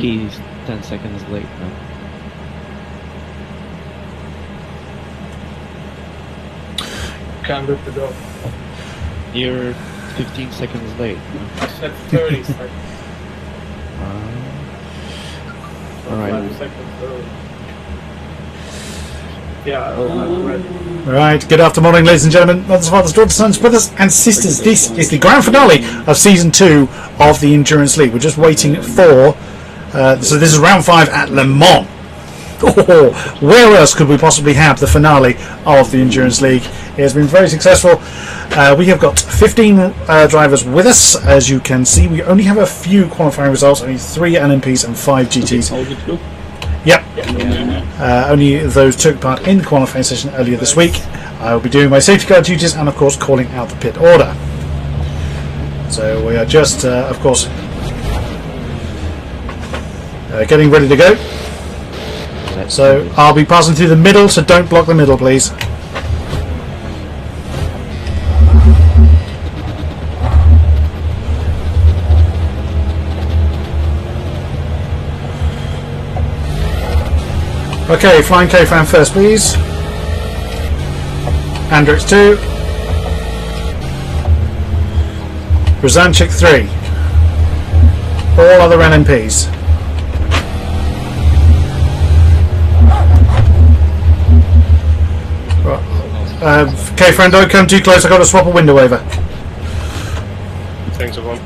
He's 10 seconds late now. I'm good to go. You're 15 seconds late. I said 30 seconds. Alright. 5 seconds early. Yeah, I'm ready. Right, good afternoon, ladies and gentlemen, mothers, fathers, daughters, sons, brothers and sisters. This is the grand finale of Season 2 of the Endurance League. We're just waiting for... so this is round 5 at Le Mans. Oh, where else could we possibly have the finale of the Endurance League? It has been very successful. We have got 15 drivers with us. As you can see, we only have a few qualifying results, only 3 LMPs and 5 GTs. Yep. Only those took part in the qualifying session earlier this week. I will be doing my safety car duties and, of course, calling out the pit order. So we are just, of course, getting ready to go. So I'll be passing through the middle, so don't block the middle, please. Okay, Flying K-Fan first, please. Andrix 2. Razanchik 3. All other LMPs. K-Fan, don't come too close, I've got to swap a window over. Thanks, everyone.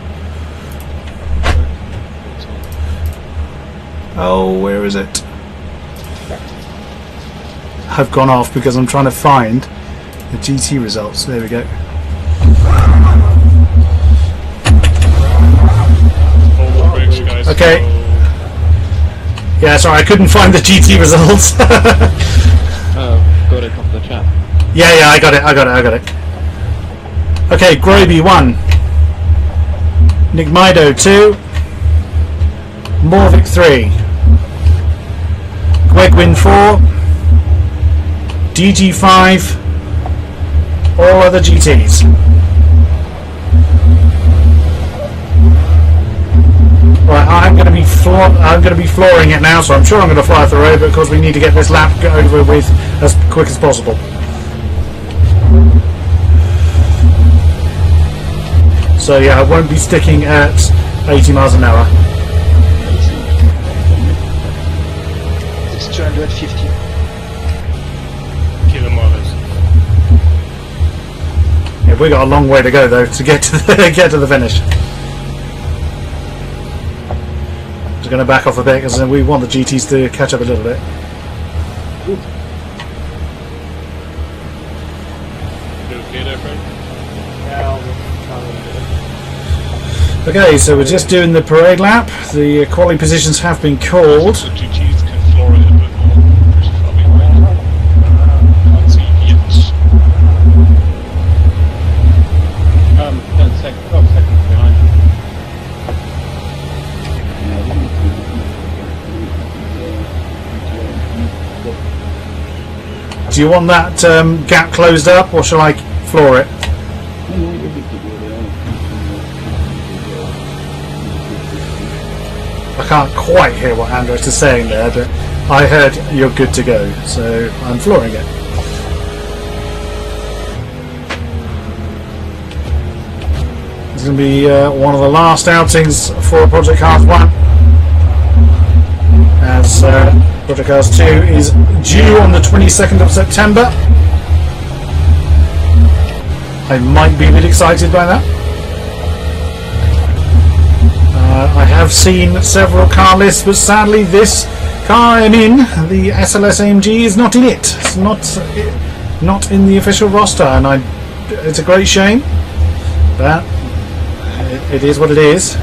Oh, where is it? I've gone off because I'm trying to find the GT results. There we go. Okay. Yeah, sorry, I couldn't find the GT results. Got it off the chat. Yeah, I got it. Okay, Groby 1. Nick Mido 2. Morvik 3. Gwegwin 4. DG5, all other GTs. Right, I'm going to be flooring it now, so I'm sure I'm going to fly off the road, but of course we need to get this lap over with as quick as possible. So yeah, I won't be sticking at 80 miles an hour. It's 250. Yeah, we got a long way to go though to get to the finish. Just going to back off a bit because we want the GTs to catch up a little bit. Okay, so we're just doing the parade lap. The quality positions have been called. Do you want that gap closed up, or shall I floor it? I can't quite hear what Andros is saying there, but I heard you're good to go, so I'm flooring it. It's going to be one of the last outings for Project Cars 1, as Project Cars 2 is due on the 22nd of September. I might be a bit excited by that. I have seen several car lists, but sadly this car I'm in, the SLS AMG, is not in it. It's not in the official roster, and it's a great shame, but it is what it is.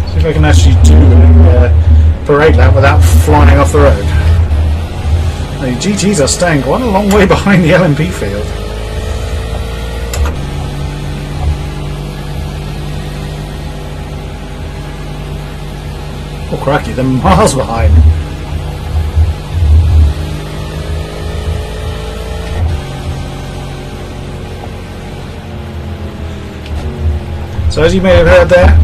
See if I can actually do a parade lap without flying off the road. The GTs are staying quite a long way behind the LMP field. Oh cracky, they're miles behind. So as you may have heard there,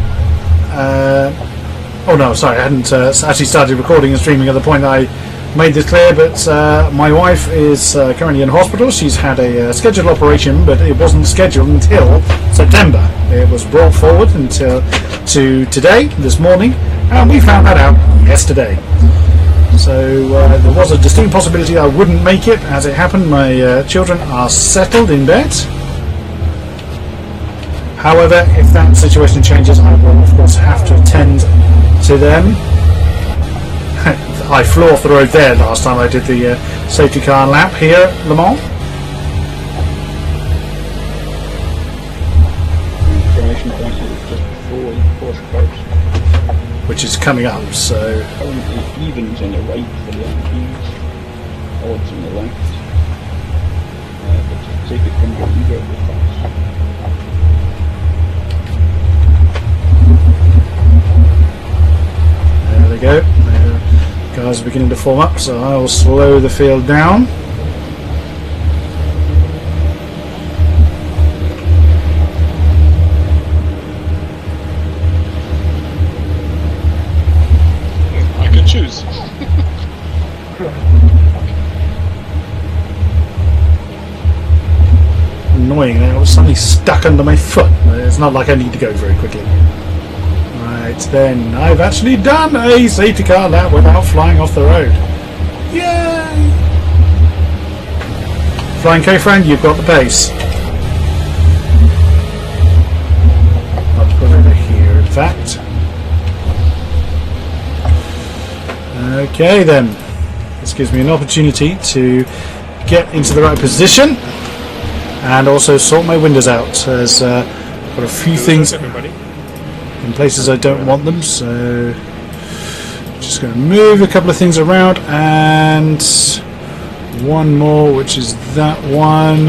oh no, sorry, I hadn't actually started recording and streaming at the point that I made this clear, but my wife is currently in hospital. She's had a scheduled operation, but it wasn't scheduled until September. It was brought forward until to today, this morning, and we found that out yesterday. So there was a distinct possibility I wouldn't make it. As it happened, my children are settled in bed. However, if that situation changes, I will of course have to attend to them. I flew off the road there last time I did the safety car lap here at Le Mans. Information point is just before the Porsche cars. Which is coming up, so Currently evens on the right for the LPs, odds on the left. But take it from your leader with fast. there we go. The guys are beginning to form up, so I will slow the field down. I can choose. Annoying, that was suddenly stuck under my foot. It's not like I need to go very quickly. Right then, I've actually done a safety car lap without flying off the road. Yay! Flying K-Friend, you've got the pace. I'll put it over here, in fact. Okay then, this gives me an opportunity to get into the right position and also sort my windows out, as I've got a few things Everybody. in places I don't want them, so just going to move a couple of things around, and one more, which is that one.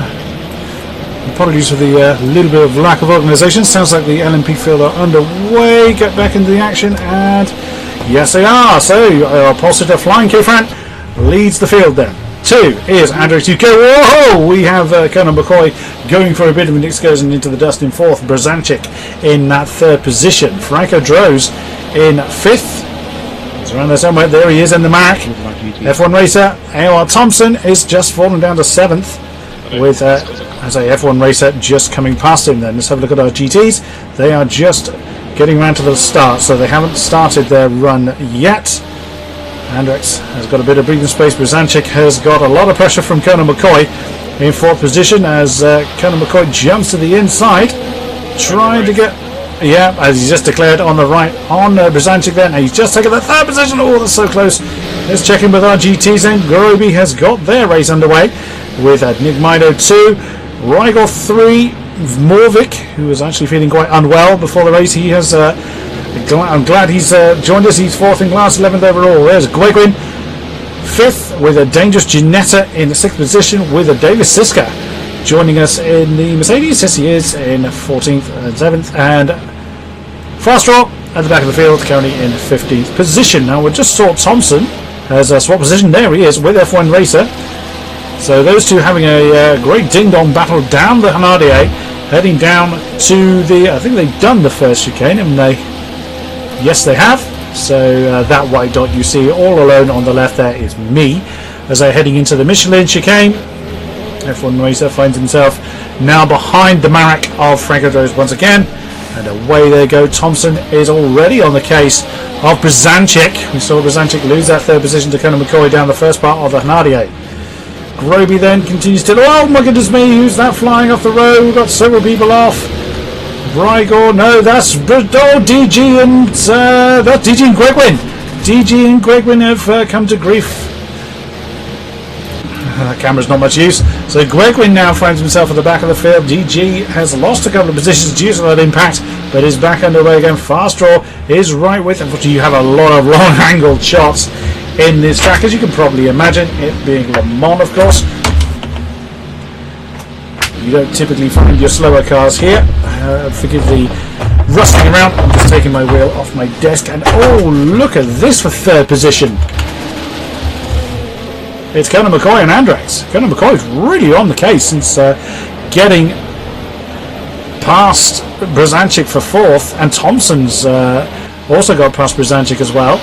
Apologies for the little bit of lack of organisation. Sounds like the LMP field are underway. Get back into the action, and yes they are. So our positive Flying K-Fran leads the field then. 2 is Andrew 2K. Whoa! We have Conan McCoy going for a bit of an excursion into the dust in 4th. Brzancic in that 3rd position. Franco Droz in 5th. He's around there somewhere. There he is in the mark. F1 racer AOR Thompson is just fallen down to 7th with as a F1 racer just coming past him then. Let's have a look at our GTs. They are just getting around to the start, so they haven't started their run yet. Andrex has got a bit of breathing space. Brzancic has got a lot of pressure from Conan McCoy in 4th position as Conan McCoy jumps to the inside, trying to get, yeah, as he's just declared on the right on Brzancic then, and he's just taken the 3rd position. Oh, that's so close. Let's check in with our GTs then. Groby has got their race underway with Nick Mido 2, Rigel 3, Morvik, who was actually feeling quite unwell before the race. He has I'm glad he's joined us. He's 4th in class, 11th overall. There's Gwegwin, 5th with a Dangerous Ginetta in the 6th position with a Davis Siska joining us in the Mercedes. Yes, he is in 14th and 7th. And Fastraw at the back of the field, currently in 15th position. Now we just saw Thompson has a swap position. There he is with F1 Racer. So those two having a great ding-dong battle down the Hanardier, heading down to the, I think they've done the first chicane, haven't they? Yes, they have. So that white dot you see all alone on the left there is me. As they're heading into the Michelin chicane, F1 Racer finds himself now behind the Marek of Franco Droz once again. And away they go. Thompson is already on the case of Brzancic. We saw Brzancic lose that 3rd position to Conan McCoy down the first part of the Hanardier. Groby then continues to, oh my goodness me, who's that flying off the road? We've got several people off. Brygor, no, that's DG and that's DG and Gwegwin. DG and Gwegwin have come to grief. That camera's not much use. So Gwegwin now finds himself at the back of the field. DG has lost a couple of positions due to that impact, but is back underway again. Fastraw is right with him. You have a lot of long-angled shots in this track, as you can probably imagine, it being Le Mans, of course. You don't typically find your slower cars here. Forgive the rustling around. I'm just taking my wheel off my desk, and oh, look at this for 3rd position. It's Conan McCoy and Andrex. Conan McCoy is really on the case since getting past Brzezinski for 4th, and Thompson's also got past Brzezinski as well.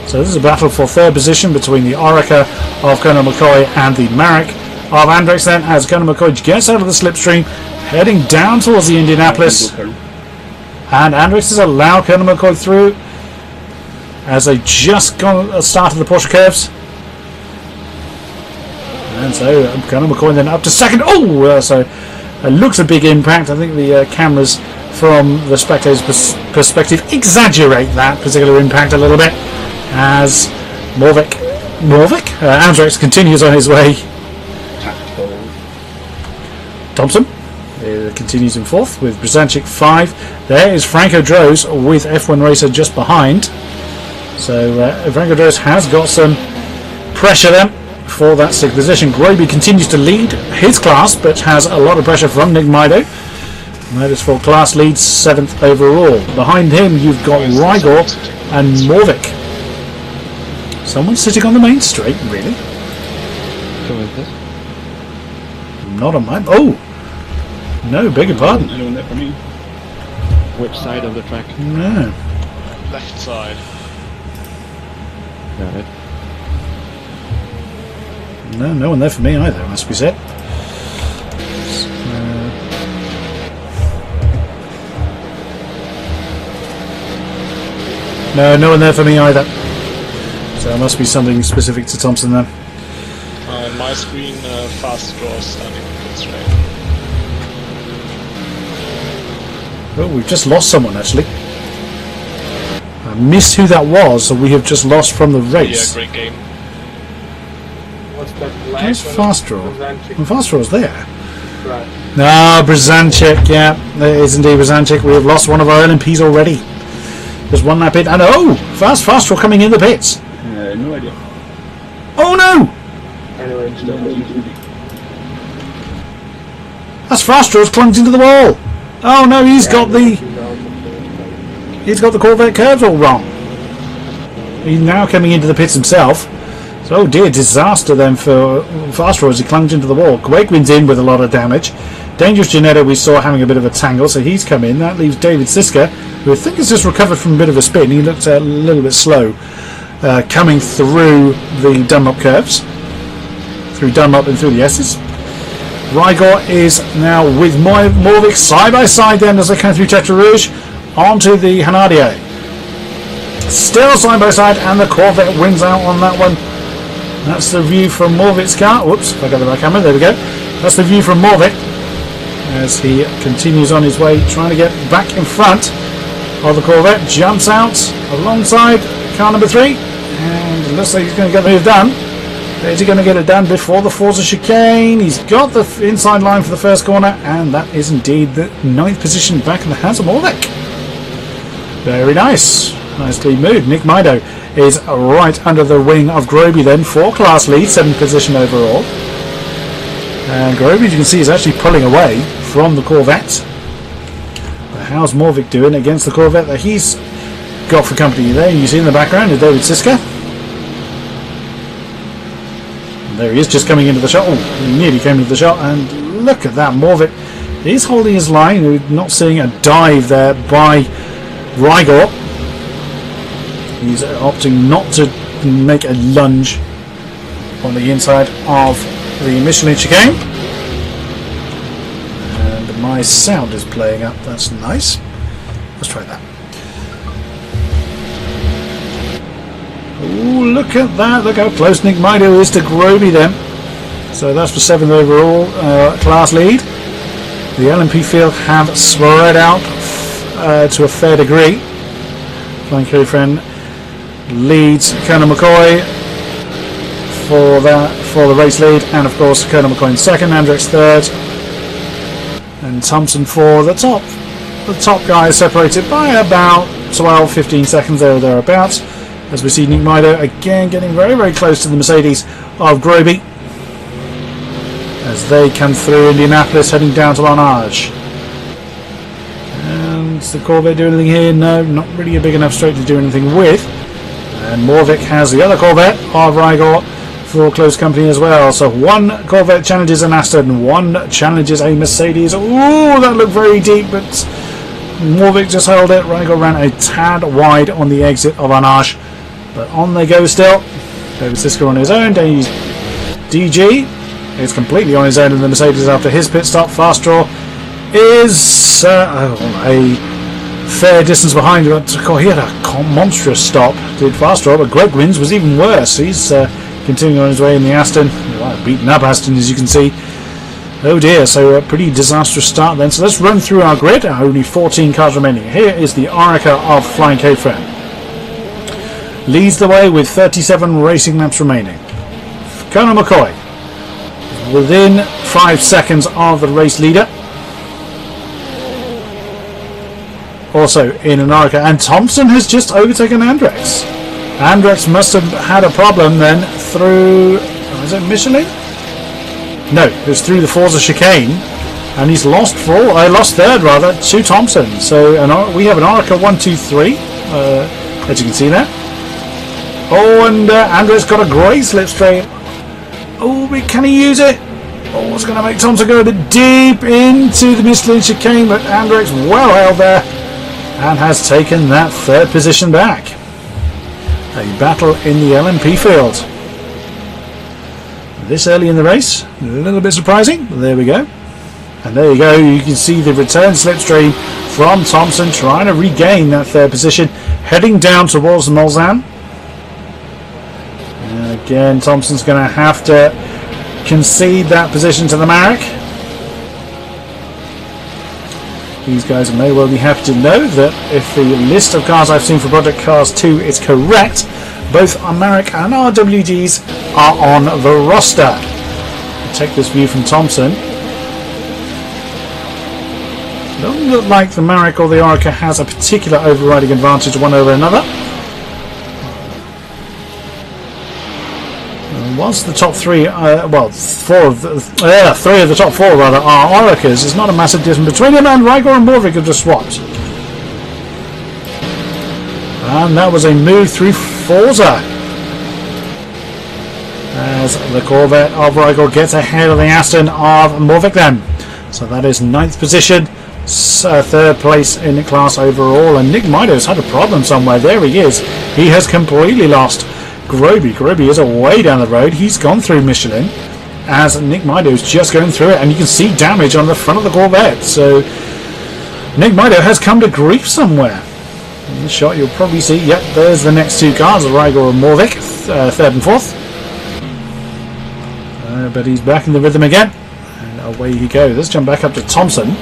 So this is a battle for 3rd position between the Orica of Colonel McCoy and the Marek of Andrex then, as Colonel McCoy gets out of the slipstream, heading down towards the Indianapolis. And Andrex has allowed Colonel McCoy through as they just started the Porsche curves. And so Colonel McCoy then up to 2nd. Oh, so it looks a big impact. I think the cameras from the spectator's perspective exaggerate that particular impact a little bit, as Andrex continues on his way. Tactical. Thompson continues in 4th with Brzezinski 5. There is Franco Droz with F1 Racer just behind. So Franco Droz has got some pressure then for that 6th position. Groby continues to lead his class, but has a lot of pressure from Nick Mido. Motorsport class leads 7th overall. Behind him you've got Rigor and Morvik. Someone sitting on the main straight, really? Who is this? Not on my... Oh! No, beg your pardon. Anyone there for me? Which side of the track? No. Left side. Got it. No one there for me either, must be said. No one there for me either. So it must be something specific to Thompson then. On my screen, fast draw standing straight. Oh, we've just lost someone actually. I missed who that was, so we have just lost from the race. Yeah, great game. What's that black Where's one? Fast Draw? Brzezinski. Well, Fast Draw's there. Right. No, Brzezinski, yeah, there is indeed Brzezinski. We have lost one of our LMPs already. There's one lap pit, and oh, Fast Draw coming in the pits. No idea. Oh no! Anyway, That's Fast Draw's clunked into the wall. Oh no, he's got the Corvette curves all wrong. He's now coming into the pits himself. So, oh dear, disaster then for Fast Draw as he clunked into the wall. Quakewin's in with a lot of damage. Dangerous Janetta we saw having a bit of a tangle, so he's come in. That leaves David Siska, who I think has just recovered from a bit of a spin. He looked a little bit slow coming through the Dunlop curves. Through Dunlop and through the S's. Rigor is now with Morvik side by side then as they come through Tetra Rouge onto the Hanadio. Still side by side, and the Corvette wins out on that one. That's the view from Morvik's car. Whoops, if I got the right camera, there we go. That's the view from Morvik as he continues on his way trying to get back in front of the Corvette. Jumps out alongside car number 3 and it looks like he's going to get the move done. Is he going to get it done before the Forza chicane? He's got the inside line for the first corner, and that is indeed the 9th position back in the hands of Morvik. Very nice. Nicely moved. Nick Mido is right under the wing of Groby then for class lead, 7th position overall. And Groby, as you can see, is actually pulling away from the Corvette. But how's Morvik doing against the Corvette that he's got for company there? You see in the background is David Siska. There he is, just coming into the shot. Oh, he nearly came into the shot, and look at that. Morvik is holding his line. We're not seeing a dive there by Rigor. He's opting not to make a lunge on the inside of the Michelin chicane. And my sound is playing up. That's nice. Let's try that. Ooh, look at that. Look how close Nick Mido is to Groby then. So that's for 7th overall class lead. The LMP field have spread out to a fair degree. Flying Friend leads Colonel McCoy for the race lead, and of course Colonel McCoy in 2nd, Andrex 3rd, and Thompson for the top. The top guy is separated by about 12-15 seconds there or thereabouts. As we see Nick Mido again getting very, very close to the Mercedes of Groby as they come through Indianapolis heading down to Larnage. And does the Corvette do anything here? No, not really a big enough straight to do anything with. And Morvik has the other Corvette of Rigor for close company as well. So one Corvette challenges an Aston, one challenges a Mercedes. Ooh, that looked very deep, but Morvik just held it. Raikkonen ran a tad wide on the exit of Arnage, but on they go still. David Sisker on his own. DG is completely on his own in the Mercedes after his pit stop. Fast Draw is a fair distance behind, but he had a monstrous stop. Did Fast Draw, but Greg Wins was even worse. He's continuing on his way in the Aston. Beaten up Aston, as you can see. Oh dear, so a pretty disastrous start then. So let's run through our grid. Only 14 cars remaining. Here is the Orica of Flying K-Fran. Leads the way with 37 racing laps remaining. Conor McCoy within 5 seconds of the race leader. Also in an Orica, and Thompson has just overtaken Andrex. Andrex must have had a problem then through, is it Michelin? No, it was through the Forza chicane, and he's lost third rather to Thompson. So we have an Orica 1, 2, 3, as you can see there. Oh, and Andre's got a great slipstream. Oh, but can he use it? Oh, it's going to make Thompson go a bit deep into the Michelin chicane, but Andre's well held there and has taken that third position back. A battle in the LMP field. This early in the race, a little bit surprising, but there we go. And there you go, you can see the return slipstream from Thompson trying to regain that third position, heading down towards the Mulsanne. And again, Thompson's going to have to concede that position to the Marek. These guys may well be happy to know that if the list of cars I've seen for Project Cars 2 is correct, both Marek and RWGs are on the roster. Take this view from Thompson. Doesn't look like the Marek or the Orica has a particular overriding advantage one over another. Whilst the top three, three of the top four rather are Oricas, there's not a massive difference between them, and Raikkonen and Morvik have just swapped. And that was a move through Forza, as the Corvette of Raikkonen gets ahead of the Aston of Morvik then. So that is 9th position, third place in the class overall, and Nick Mido's had a problem somewhere. There he is. He has completely lost Groby. Groby is away down the road. He's gone through Michelin as Nick Mido's just going through it, and you can see damage on the front of the Corvette. So Nick Mido has come to grief somewhere. In the shot you'll probably see, yep, there's the next two cars, Raikkonen and Morvik, third and fourth. But he's back in the rhythm again, and away he goes. Let's jump back up to Thompson,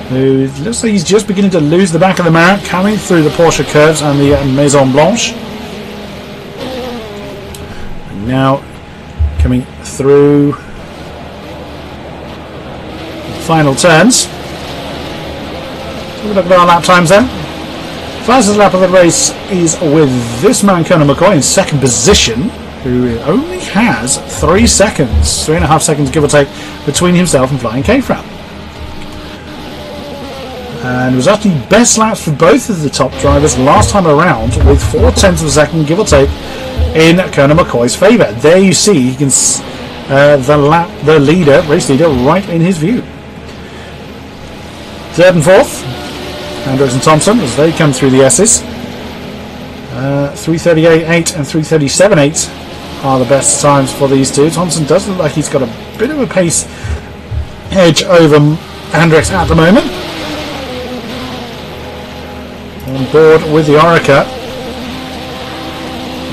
who looks like he's just beginning to lose the back of the Marek, coming through the Porsche curves and the Maison Blanche. And now coming through the final turns. So we'll look at our lap times then. Fastest lap of the race is with this man, Conor McCoy, in second position, who only has 3 seconds, 3.5 seconds give or take, between himself and Flying K-Fran. And it was actually best laps for both of the top drivers last time around, with 0.4 of a second give or take in Conor McCoy's favour. There you see, he can the race leader right in his view. Third and fourth, Andrews and Thompson as they come through the S's. 3:38.8 and 3:37.8 are the best times for these two. Thompson does look like he's got a bit of a pace edge over Andrews at the moment. On board with the Orica.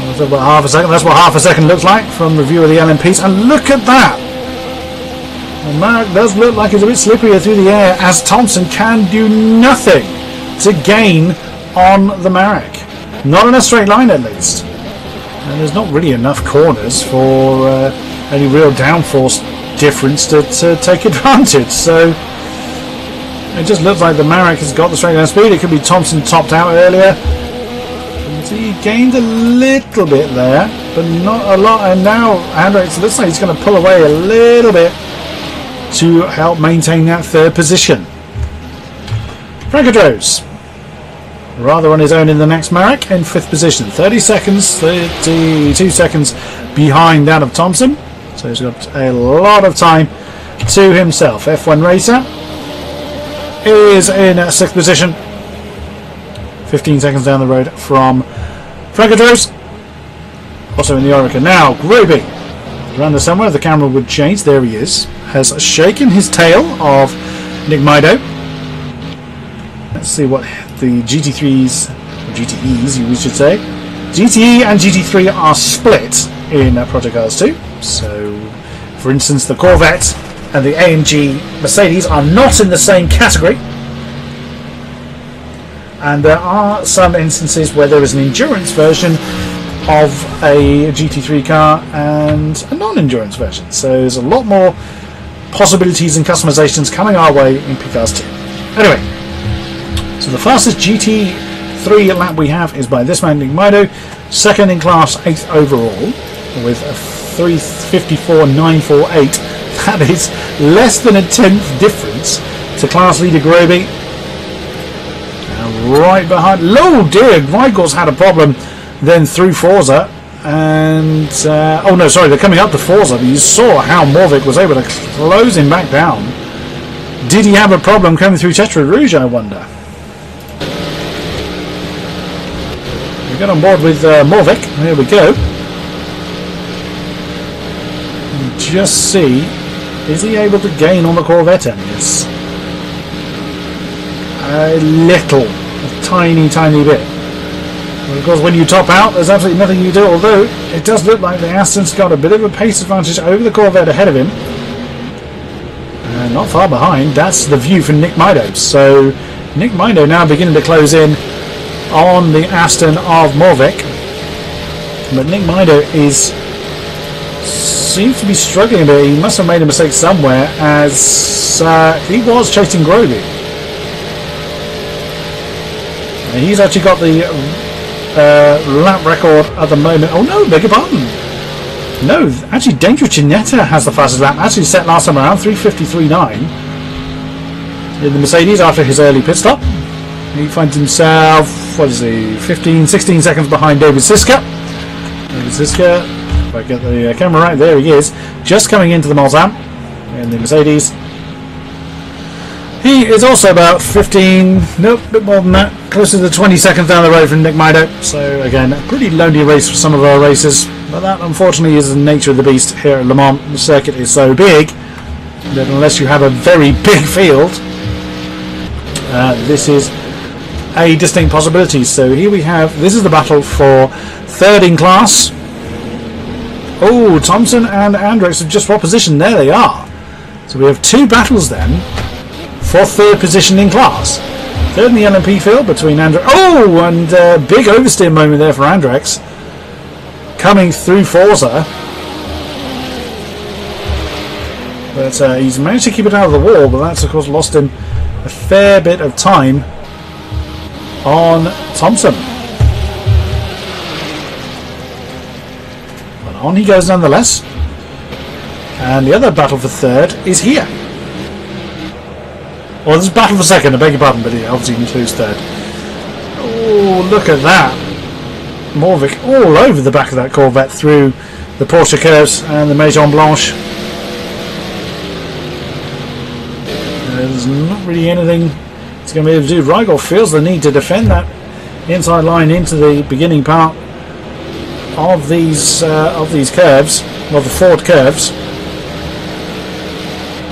That's about half a second. That's what half a second looks like from the view of the LMPs. And look at that! The Marek does look like it's a bit slipperier through the air, as Thompson can do nothing to gain on the Marek. Not in a straight line at least. And there's not really enough corners for any real downforce difference to take advantage. So it just looks like the Marek has got the straight line speed. It could be Thompson topped out earlier. So he gained a little bit there, but not a lot. And now Andrews looks like he's going to pull away a little bit to help maintain that third position. Frank Andrews. rather on his own in the next Marek in 5th position. 32 seconds behind that of Thompson. So he's got a lot of time to himself. F1 Racer is in 6th position. 15 seconds down the road from Fragadros. Also in the Orica. Now, Groby. Around there somewhere, the camera would change. There he is. Has shaken his tail of Nick Mido. Let's see what the GT3s, or GTEs we should say. GTE and GT3 are split in Project Cars 2. So, for instance, the Corvette and the AMG Mercedes are not in the same category. And there are some instances where there is an endurance version of a GT3 car and a non-endurance version. So there's a lot more possibilities and customizations coming our way in P-Cars 2. Anyway, so the fastest GT3 lap we have is by this man, Nick Mido, second in class, 8th overall, with a 3:54.948. That is less than a 10th difference to class leader Groby. Right behind, oh dear, Michael's had a problem then through Forza, and oh no, sorry, they're coming up to Forza, but you saw how Morvik was able to close him back down. Did he have a problem coming through Tetra Rouge, I wonder? We get on board with Morvik, there we go. Just see, is he able to gain on the Corvette enemies? A little, a tiny bit. And of course, when you top out, there's absolutely nothing you do, although it does look like the Aston's got a bit of a pace advantage over the Corvette ahead of him. And not far behind, that's the view from Nick Mido. So Nick Mido now beginning to close in on the Aston of Morvik. But Nick Mido seems to be struggling a bit. He must have made a mistake somewhere, as he was chasing Groby. He's actually got the lap record at the moment. Oh no, beg your pardon. No, actually Danger Cinetta has the fastest lap. Actually set last time around, 3:53.9. In the Mercedes after his early pit stop. He finds himself, 16 seconds behind David Siska. David Siska, if I get the camera right, there he is. Just coming into the Mulsanne in the Mercedes. He is also about 15, nope, a bit more than that, closer to 20 seconds down the road from Nick Mido. So again, a pretty lonely race for some of our racers, but that unfortunately is the nature of the beast here at Le Mans. The circuit is so big that unless you have a very big field, this is a distinct possibility. So here we have, this is the battle for third in class. Oh, Thompson and Andrex have just swapped position, there they are. So we have two battles then for third position in class. Third in the LMP field between Andrex. Oh, and big oversteer moment there for Andrex. Coming through Forza. But he's managed to keep it out of the wall, but that's of course lost him a fair bit of time on Thompson. But on he goes nonetheless. And the other battle for third is here. Well, this is battle for second, I beg your pardon, but it obviously includes third. Oh, look at that. Morvik all over the back of that Corvette through the Porsche curves and the Maison Blanche. There's not really anything it's going to be able to do. Rigel feels the need to defend that inside line into the beginning part of these curves, well, the Ford curves. I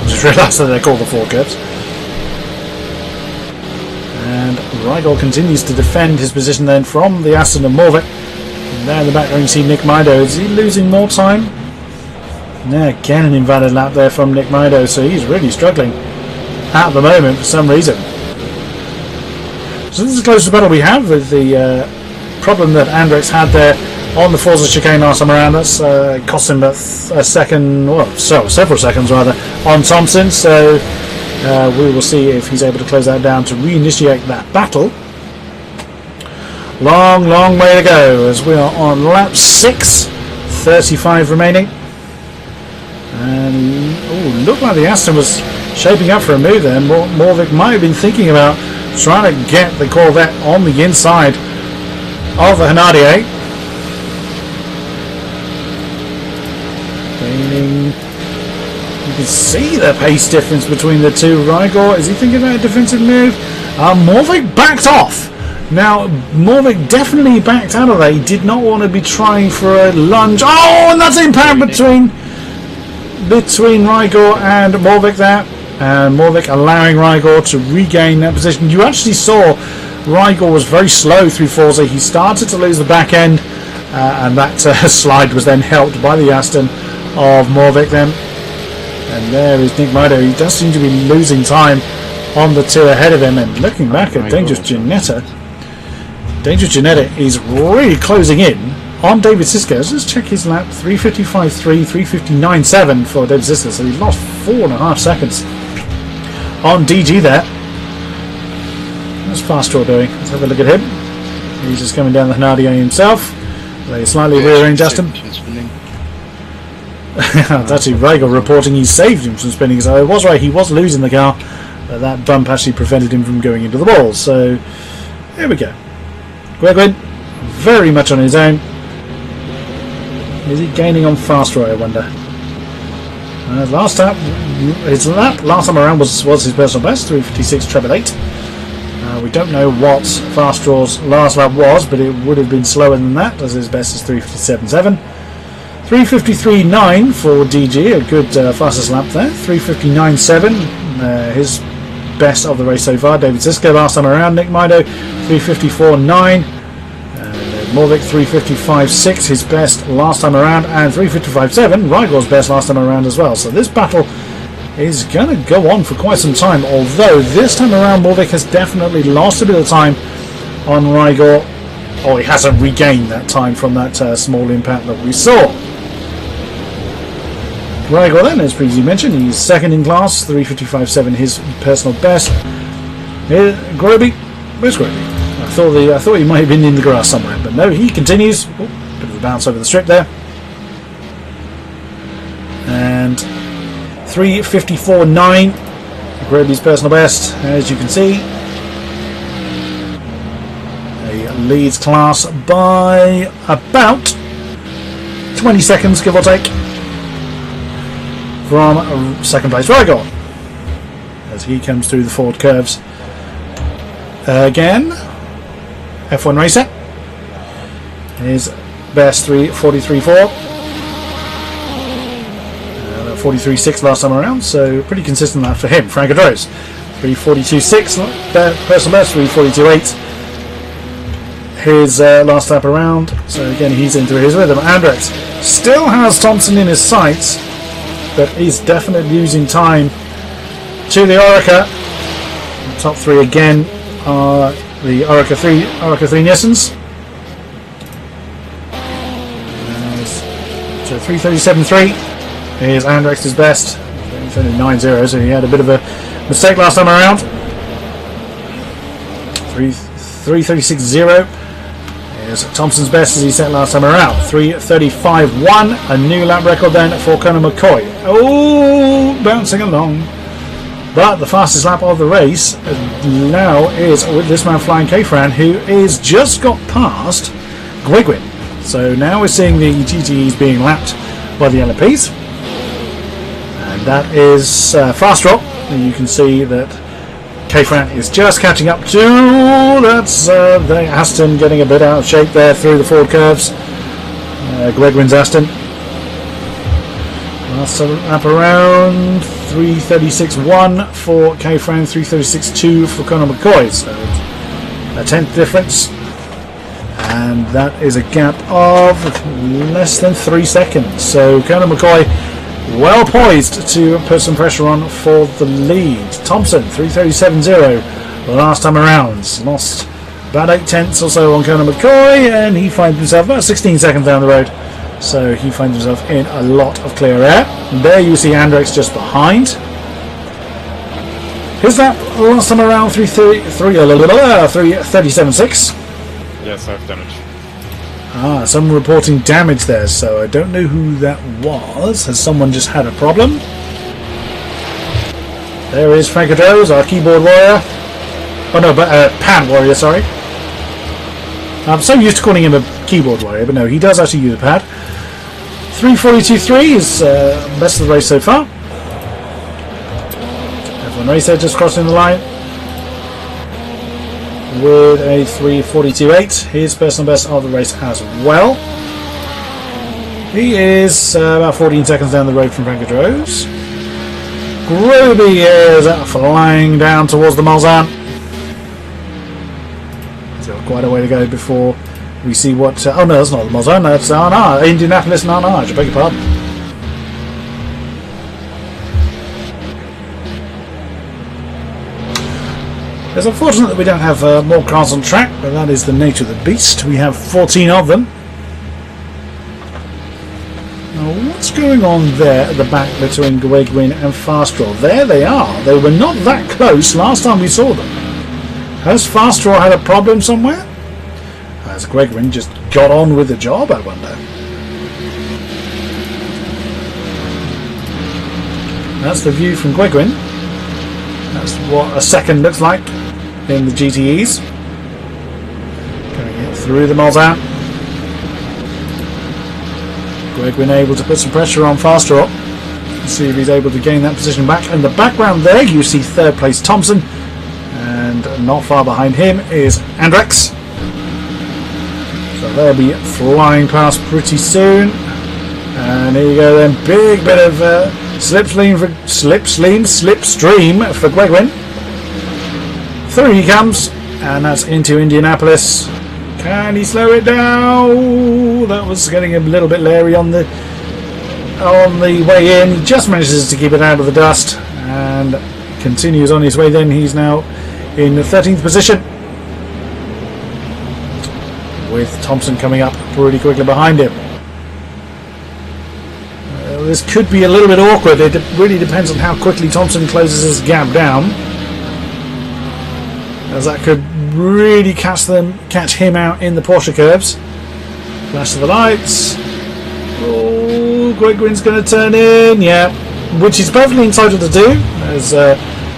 just realised that they're called the Ford curves. And Rigel continues to defend his position then from the Aston of Morvik. And there in the background you see Nick Mido. Is he losing more time? No, again an invalid lap there from Nick Mido, so he's really struggling at the moment for some reason. So this is the closest battle we have with the problem that Andrex had there on the Forza chicane last time around. That's cost him a second, well, several seconds rather, on Thompson. So we will see if he's able to close that down to reinitiate that battle. Long way to go as we are on lap 6, 35 remaining. And looked like the Aston was shaping up for a move there. Morvik might have been thinking about trying to get the Corvette on the inside of the Grenadier. Gaining. You can see the pace difference between the two. Rygor, is he thinking about a defensive move? Morvik backed off. Now, Morvik definitely backed out of there. He did not want to be trying for a lunge. Oh, and that's impact between Rygor and Morvik there. And Morvik allowing Rygor to regain that position. You actually saw Rygor was very slow through Forza. He started to lose the back end, and that slide was then helped by the Aston of Morvik then. And there is Nick Mido. He does seem to be losing time on the two ahead of him. And looking back at Dangerous Janetta, Dangerous Janetta is really closing in on David Sisko. Let's just check his lap. 3:55.3, 3:59.7 for David Sisko. So he lost 4.5 seconds on DG there. What's Fast Draw doing? Let's have a look at him. He's just coming down the Grenadier himself. They slightly rear-end Justin. That's actually Rygor reporting he saved him from spinning. So it was right, he was losing the car, but that bump actually prevented him from going into the wall. So here we go. Gregwin very much on his own. Is he gaining on Fast Draw, I wonder? His last time around was his personal best, 3:56.8. We don't know what Fast Draw's last lap was, but it would have been slower than that, as his best is 3:57.7. 3:53.9 for DG, a good fastest lap there. 3:59.7, his best of the race so far. David Sisko last time around. Nick Mido 3:54.9. Morvik 3:55.6, his best last time around, and 3:55.7, Rygor's best last time around as well. So this battle is going to go on for quite some time, although this time around Morvik has definitely lost a bit of time on Rygor. Oh, he hasn't regained that time from that small impact that we saw. Rygor then, as previously mentioned, he's second in class, 3:55.7, his personal best. Groby, where's Groby? I thought he might have been in the grass somewhere, but no, he continues. Oh, bit of a bounce over the strip there. And 3:54.9, Groby's personal best, as you can see. He leads class by about 20 seconds, give or take, from second place Rygor, as he comes through the forward curves. Again, F1 racer. His best 3:43.4. 43.6 last time around, so pretty consistent that for him. Frank Adros 3:42.6 personal best, 3:42.8 his last lap around, so again he's into his rhythm. Andrex still has Thompson in his sights, but he's definitely losing time to the Orica. The top three again are the Orica 3 Nissans. So 3:37.3 is Andrex's best. It's only 9.0, so he had a bit of a mistake last time around. 3:36.0 is Thompson's best as he set last time around. 3:35.1, a new lap record then for Conor McCoy. Oh, bouncing along. But the fastest lap of the race now is with this man flying K-Fran, who is just got past Gwigwin. So now we're seeing the GTEs being lapped by the LMPs. And that is Fast Drop. And you can see that K-Fran is just catching up to, that's the Aston getting a bit out of shape there through the forward curves. Gwigwin's Aston. Last lap around, 3:36.1 for K-Fran, 3:36.2 for Conor McCoy. So a 10th difference. And that is a gap of less than 3 seconds. So Conor McCoy well poised to put some pressure on for the lead. Thompson 3:37.0 last time around. Lost about 8 tenths or so on Conor McCoy, and he finds himself about 16 seconds down the road. So he finds himself in a lot of clear air. And there you see Andrex just behind. Is that last time around 3:37.6? Yes, I have damage. Some reporting damage there, so I don't know who that was. Has someone just had a problem? There is Frank Adros, our keyboard warrior. Oh no, but pad warrior, sorry. I'm so used to calling him a keyboard warrior, but no, he does actually use a pad. 3:42.3 is best of the race so far. F1 Racer just crossing the line with a 3:42.8. His personal best of the race as well. He is about 14 seconds down the road from Franco Droves. Groby is flying down towards the Mulsanne. He's got quite a way to go before we see what... oh no, that's not the Mulsanne, that's AOR. Indianapolis and AOR, I beg your pardon. It's unfortunate that we don't have more cars on track, but that is the nature of the beast. We have 14 of them. Now, what's going on there at the back between Gwegwin and Fastraw? There they are. They were not that close last time we saw them. Has Fastraw had a problem somewhere? Has Gwegwin just got on with the job, I wonder? That's the view from Gwegwin. That's what a second looks like in the GTEs. Going through the Mulsanne. Gwegwin able to put some pressure on Fastraw. See if he's able to gain that position back. In the background there you see third place Thompson, and not far behind him is Andrex. So they'll be flying past pretty soon. And here you go then, big bit of slipstream for Gwegwin. Through he comes, and that's into Indianapolis. Can he slow it down? That was getting a little bit leery on the way in. He just manages to keep it out of the dust and continues on his way. Then he's now in the 13th position, with Thompson coming up pretty quickly behind him. This could be a little bit awkward. It really depends on how quickly Thompson closes his gap down, as that could really catch him out in the Porsche curves. Flash of the lights. Oh, Gwegwin's going to turn in, yeah, which he's perfectly entitled to do. As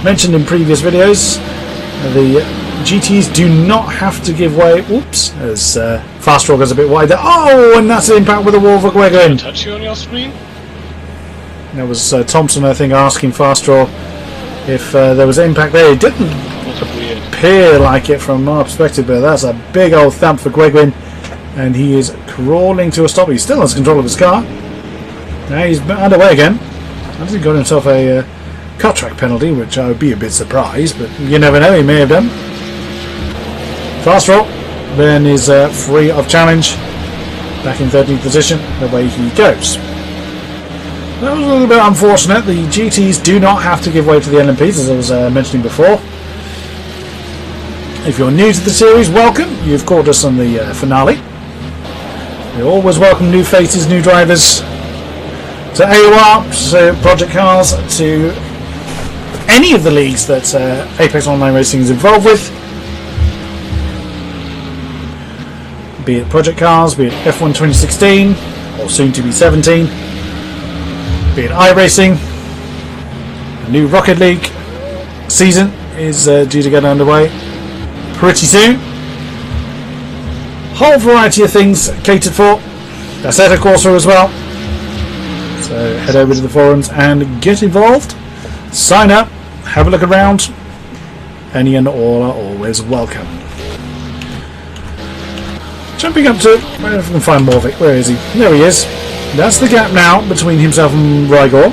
mentioned in previous videos, the GTs do not have to give way. Oops, as Fastraw goes a bit wider. Oh, and that's an impact with the wall for Gwegwin. Touch you on your screen? That was Thompson, I think, asking Fastraw if there was impact there. It didn't appear like it from our perspective, but that's a big old thump for Gwegwin, and he is crawling to a stop. He still has control of his car. Now he's underway again. I think he got himself a cut track penalty, which I would be a bit surprised, but you never know, he may have done. Fastraw then is free of challenge, back in 13th position. Away he goes. That was a little bit unfortunate. The GTs do not have to give way to the LMPs, as I was mentioning before. If you're new to the series, welcome. You've caught us on the finale. We always welcome new faces, new drivers, to AOR, to Project Cars, to any of the leagues that Apex Online Racing is involved with. Be it Project Cars, be it F1 2016, or soon to be 17. Be it iRacing. A new Rocket League season is due to get underway pretty soon. Whole variety of things catered for. Assetto Corsa as well. So head over to the forums and get involved. Sign up. Have a look around. Any and all are always welcome. Jumping up to... I don't know if I can find Morvik. Where is he? There he is. That's the gap now between himself and Rigor.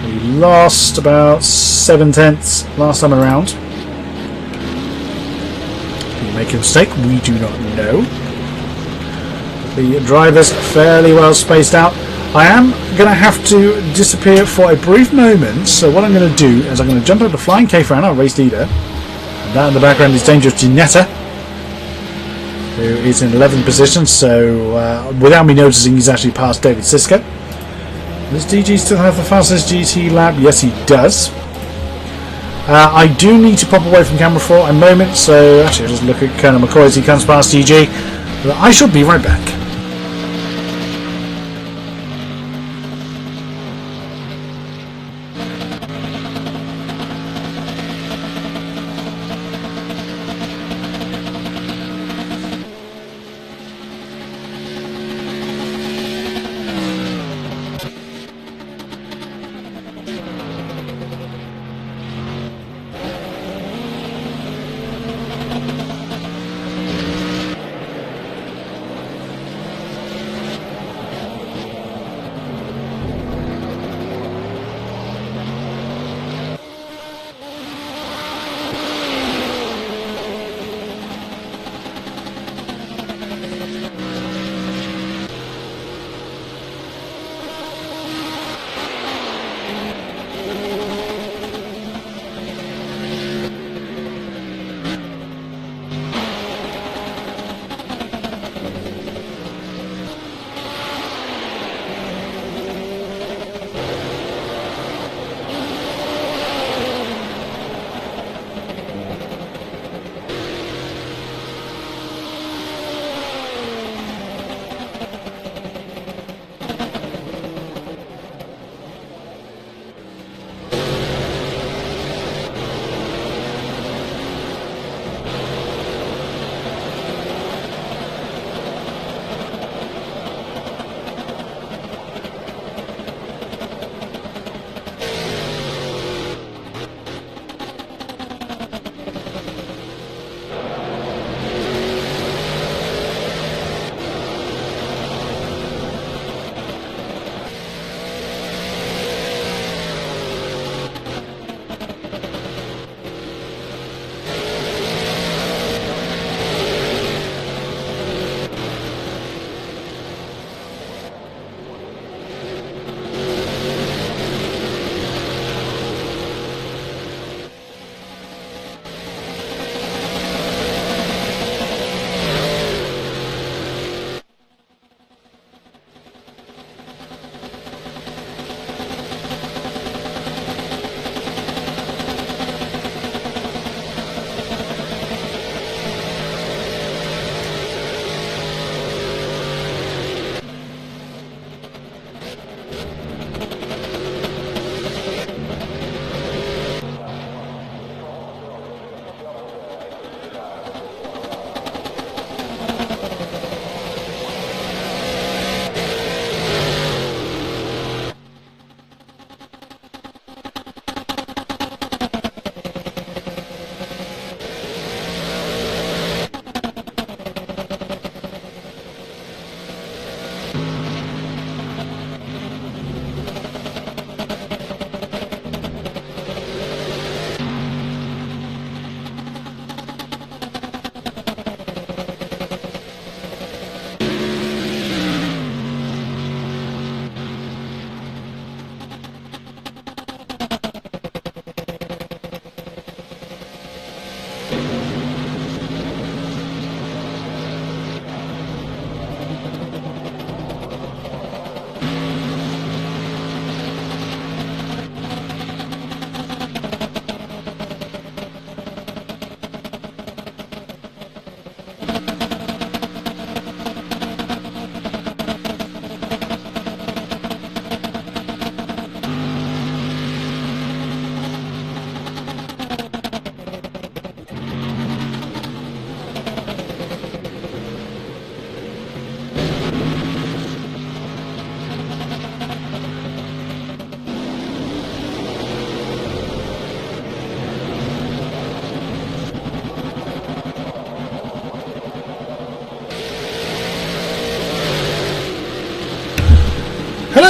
He lost about 7/10 last time around. Did he make a mistake? We do not know. The driver's fairly well spaced out. I am going to have to disappear for a brief moment, so what I'm going to do is I'm going to jump up to Flying K-Fran, our race leader. And that in the background is Dangerous Ginetta, who is in 11th position, so without me noticing he's actually passed David Sisko. Does DG still have the fastest GT lap? Yes, he does. I do need to pop away from camera for a moment, so actually I'll just look at Colonel McCoy as he comes past DG. But I shall be right back.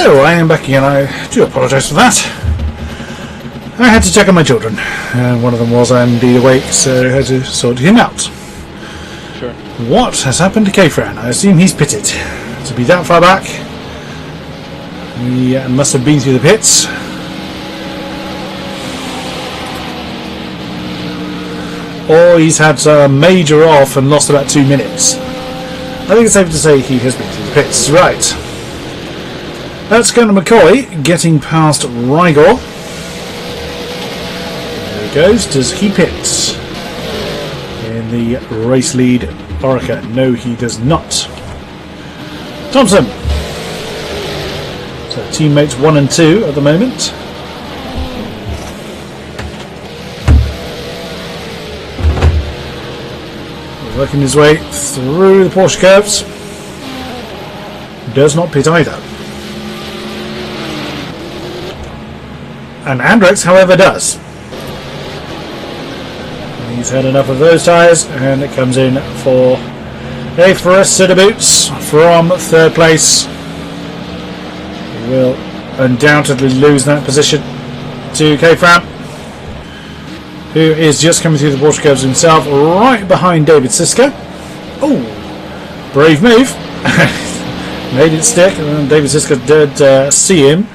So, I am back again. I do apologise for that. I had to check on my children. One of them was indeed awake, so I had to sort him out. Sure. What has happened to K-Fran? I assume he's pitted. To be that far back, he must have been through the pits. Or he's had a major off and lost about 2 minutes. I think it's safe to say he has been through the pits. Right. That's Gunnar McCoy getting past Rigor. There he goes. Does he pit in the race lead Orica? No, he does not. Thompson. So teammates 1 and 2 at the moment. Working his way through the Porsche curves. Does not pit either. And Andrex, however, does. He's had enough of those tyres, and it comes in for a fresh set of boots from 3rd place. He will undoubtedly lose that position to K-Fran, who is just coming through the Porsche curves himself, right behind David Siska. Oh, brave move. Made it stick, and David Siska did see him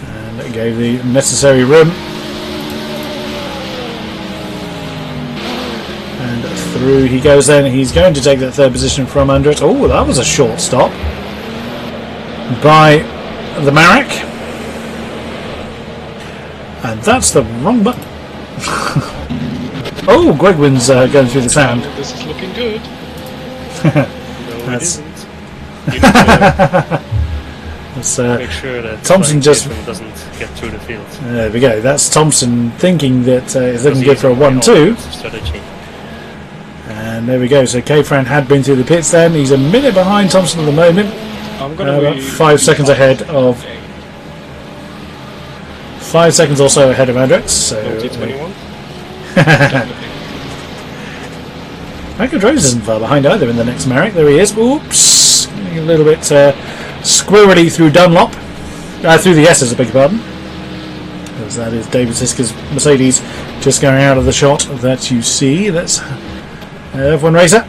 and gave the necessary room. And through he goes then. He's going to take that 3rd position from under it. Oh, that was a short stop by the Marek. And that's the wrong button. Oh, Gregwin's going through the sand. This is looking good. No, it isn't. You need to make sure that Thompson just doesn't get through the field. There we go. That's Thompson thinking that he's looking good for a 1-2. Strategy. And there we go. So K-Fran had been through the pits then. He's a minute behind Thompson at the moment. I'm gonna About 5 seconds ahead of 5 seconds or so ahead of Andrex. So 2021. Michael Droz isn't far behind either in the next Marek. There he is. Oops. Getting a little bit squirrely through Dunlop. Through the S's, I beg your pardon. Because that is David Siska's Mercedes just going out of the shot that you see. That's F1 Racer,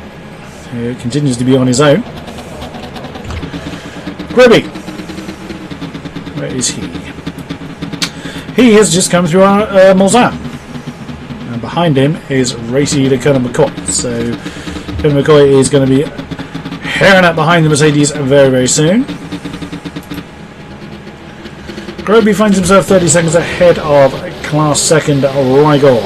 who continues to be on his own. Gribby. Where is he? He has just come through our Mulsanne. And behind him is race leader Gunnar McCoy. So Gunnar McCoy is going to be herring up behind the Mercedes very, very soon. Groby finds himself 30 seconds ahead of class second Rigor,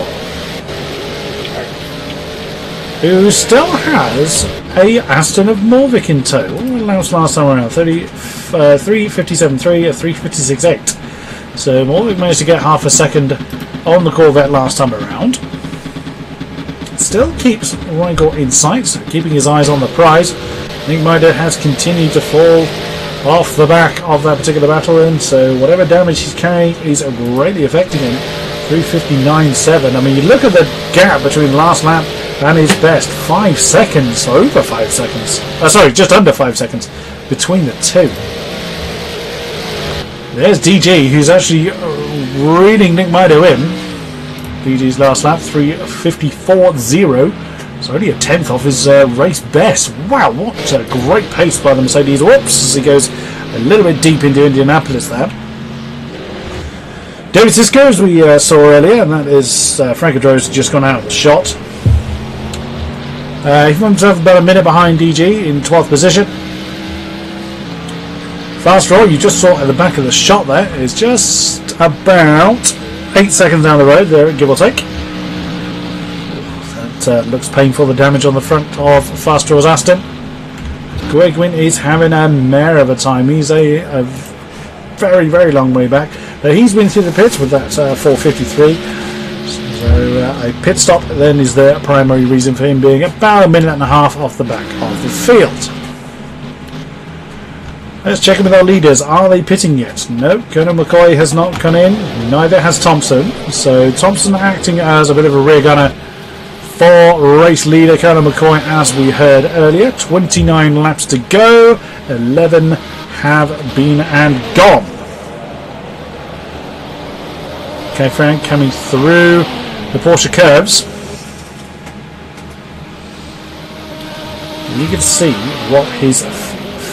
who still has a Aston of Morvik in tow. What announced last time around? 357.3, a 356.8. So Morvik managed to get half a second on the Corvette last time around. Still keeps Rigor in sight, so keeping his eyes on the prize. Nick Mider has continued to fall off the back of that particular battle, and so whatever damage he's carrying is greatly affecting him. 359.7. I mean, you look at the gap between last lap and his best. 5 seconds, over 5 seconds. Sorry, just under 5 seconds between the two. There's DG, who's actually reading Nick Mido in. DG's last lap, 354.0. It's only a tenth off his race best. Wow, what a great pace by the Mercedes. Whoops, as he goes a little bit deep into Indianapolis there. David Sisko, as we saw earlier, and that is Frank Adro's just gone out of the shot. He found himself about a minute behind DG in 12th position. Fast draw, you just saw at the back of the shot there, is just about 8 seconds down the road there, give or take. That looks painful, the damage on the front of Fast Draw's Aston. Gwegwin is having a mare of a time. He's a very, very long way back. He's been through the pits with that 453. So a pit stop then is the primary reason for him being about a minute and a half off the back of the field. Let's check in with our leaders. Are they pitting yet? No, Gunnar McCoy has not come in. Neither has Thompson. So Thompson acting as a bit of a rear gunner for race leader Gunnar McCoy, as we heard earlier. 29 laps to go. 11 have been and gone. Okay, Frank coming through the Porsche curves. You can see what his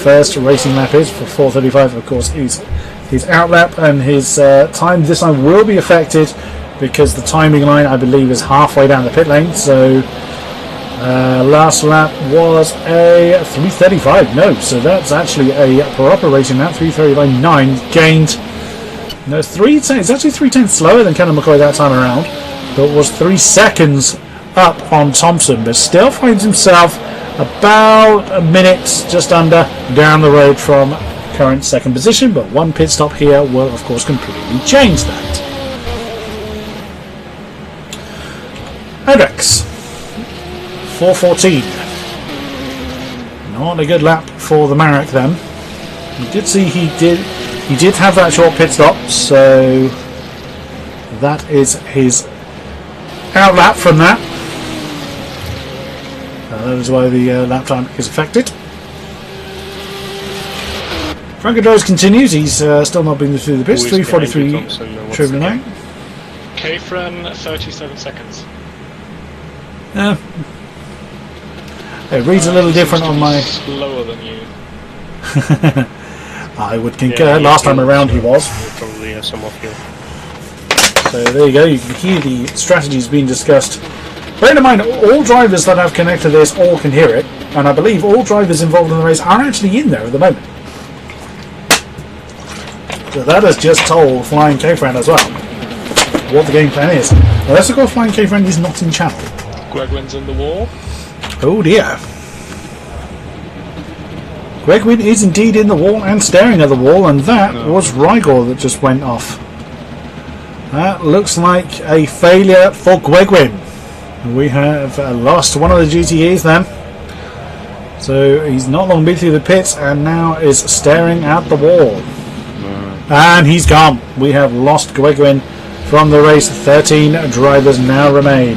first racing lap is for 4:35. Of course, his outlap and his time this time will be affected because the timing line, I believe, is halfway down the pit lane. So last lap was a 3:35. No, so that's actually a proper racing lap. 3:35.9 gained. No, it's actually 3/10 slower than Conor McCoy that time around, but was 3 seconds up on Thompson, but still finds himself about a minute, just under, down the road from current second position. But one pit stop here will, of course, completely change that. Hendricks, 4:14. Not a good lap for the Marek then. You did see he did have that short pit stop, so that is his out lap from that. That is why the lap time is affected. Franco Drose continues. He's still not been through the pits. 3:43 triple 9. K-Fran, 37 seconds. It reads a little different on my. Slower than you. I would concur. Yeah, Last time around he was. Probably have some off here. So there you go. You can hear the strategies being discussed. Bear in mind, all drivers that have connected this all can hear it, and I believe all drivers involved in the race are actually in there at the moment. So that has just told Flying K-Fran as well what the game plan is. Now let's look at Flying K-Fran is not in channel. Gregwin's in the wall. Oh dear. Gregwin is indeed in the wall and staring at the wall, and that was Rigor that just went off. That looks like a failure for Gregwin. We have lost one of the GTEs then. So he's not long been through the pits and now is staring at the wall. And he's gone. We have lost Gregwin from the race. 13 drivers now remain.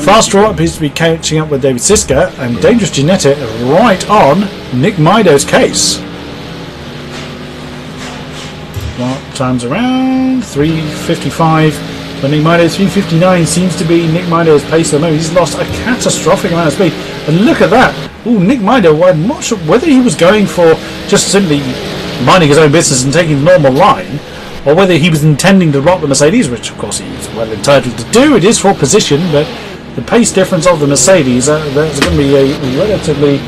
Fast Draw appears to be catching up with David Siska, and Dangerous Genetic right on Nick Mido's case. What time's around? 3:55. But Nick Mido, 3:59 seems to be Nick Mido's pace at the moment. He's lost a catastrophic amount of speed. And look at that. Ooh, Nick Mido, I'm not sure whether he was going for just simply minding his own business and taking the normal line, or whether he was intending to rock the Mercedes, which of course he's well entitled to do. It is for position, but the pace difference of the Mercedes, there's going to be a relatively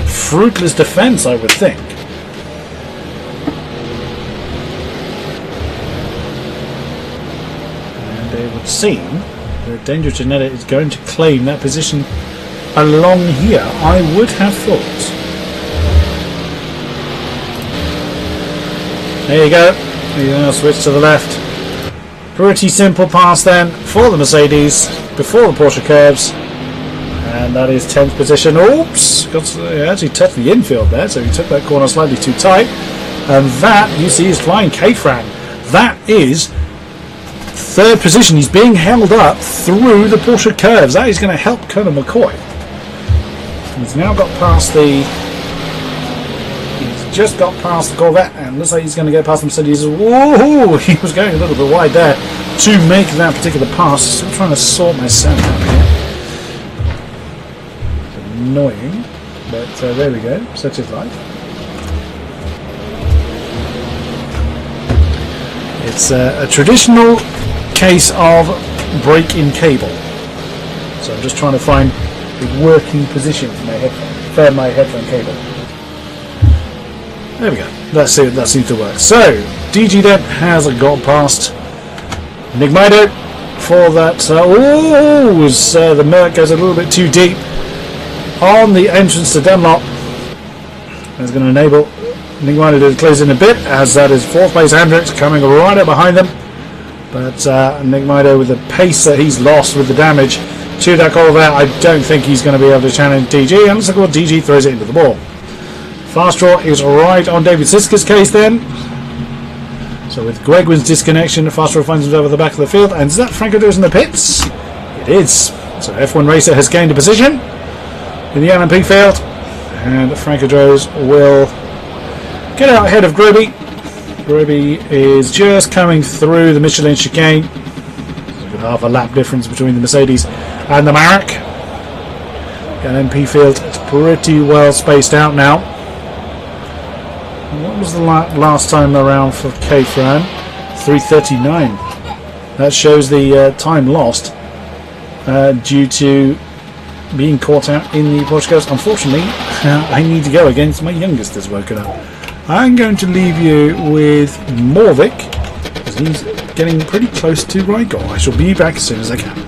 fruitless defence, I would think. And it would seem that Dangerous Genetic is going to claim that position along here, I would have thought. There you go. You now switch to the left. Pretty simple pass then for the Mercedes before the Porsche curves. And that is 10th position. Oops! He actually touched the infield there, so he took that corner slightly too tight. And that, you see, is Flying K-Fran. That is 3rd position. He's being held up through the Porsche curves. That is going to help Conor McCoy. He's now got past the... just got past the Corvette and looks like he's going to get past the Mercedes. Whoa! He was going a little bit wide there to make that particular pass. Still trying to sort my sound out here. It's annoying, but there we go. Such is life. It's a traditional case of break-in cable. So I'm just trying to find the working position for my headphone cable. There we go. That's it. That seems to work. So, DG then has got past Nick Mido for that. The Merc goes a little bit too deep on the entrance to Dunlop. That's going to enable Nick Mido to close in a bit, as that is 4th place Hendricks coming right up behind them. But Nick Mido, with the pace that he's lost with the damage to that Corvette, I don't think he's going to be able to challenge DG, unless of course DG throws it into the wall. Fast Draw is right on David Siska's case then. So with Gregwin's disconnection, Fast Draw finds himself at the back of the field. And is that Franco Drose in the pits? It is. So F1 Racer has gained a position in the LMP field. and Frankadros will get out ahead of Groby. Groby is just coming through the Michelin chicane. There's a good half a lap difference between the Mercedes and the Marek. And MP field is pretty well spaced out now. What was the last time around for K-Fran? 3:39. That shows the time lost due to being caught out in the Portuguese. Unfortunately, I need to go against my youngest has woken up. I'm going to leave you with Morvik, as he's getting pretty close to Rigor. I shall be back as soon as I can.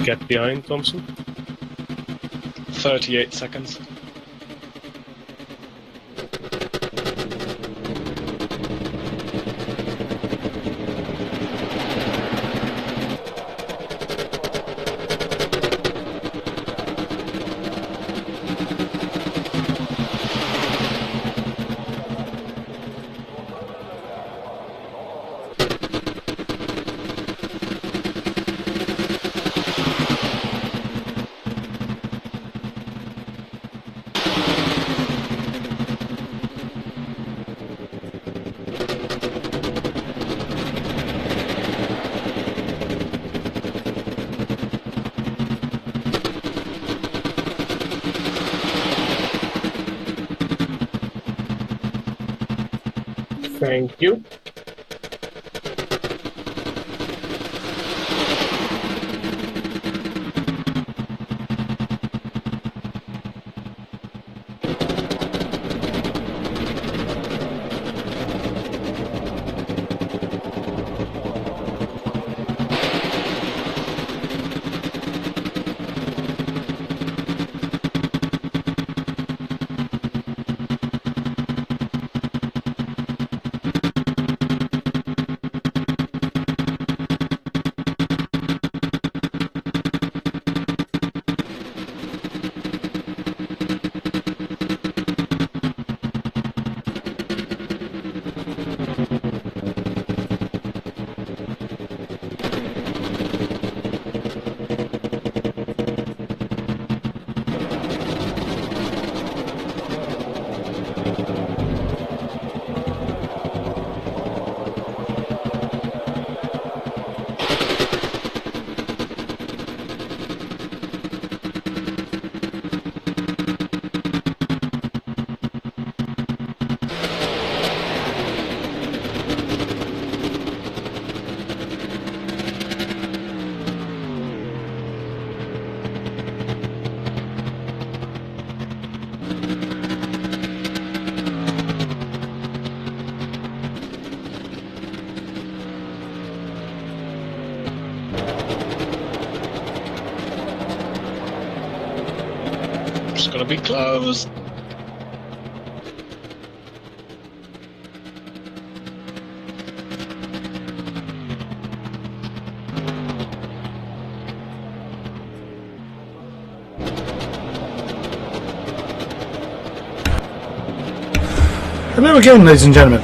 Get behind, Thompson. 38 seconds. Thank you. be close. Hello again, ladies and gentlemen.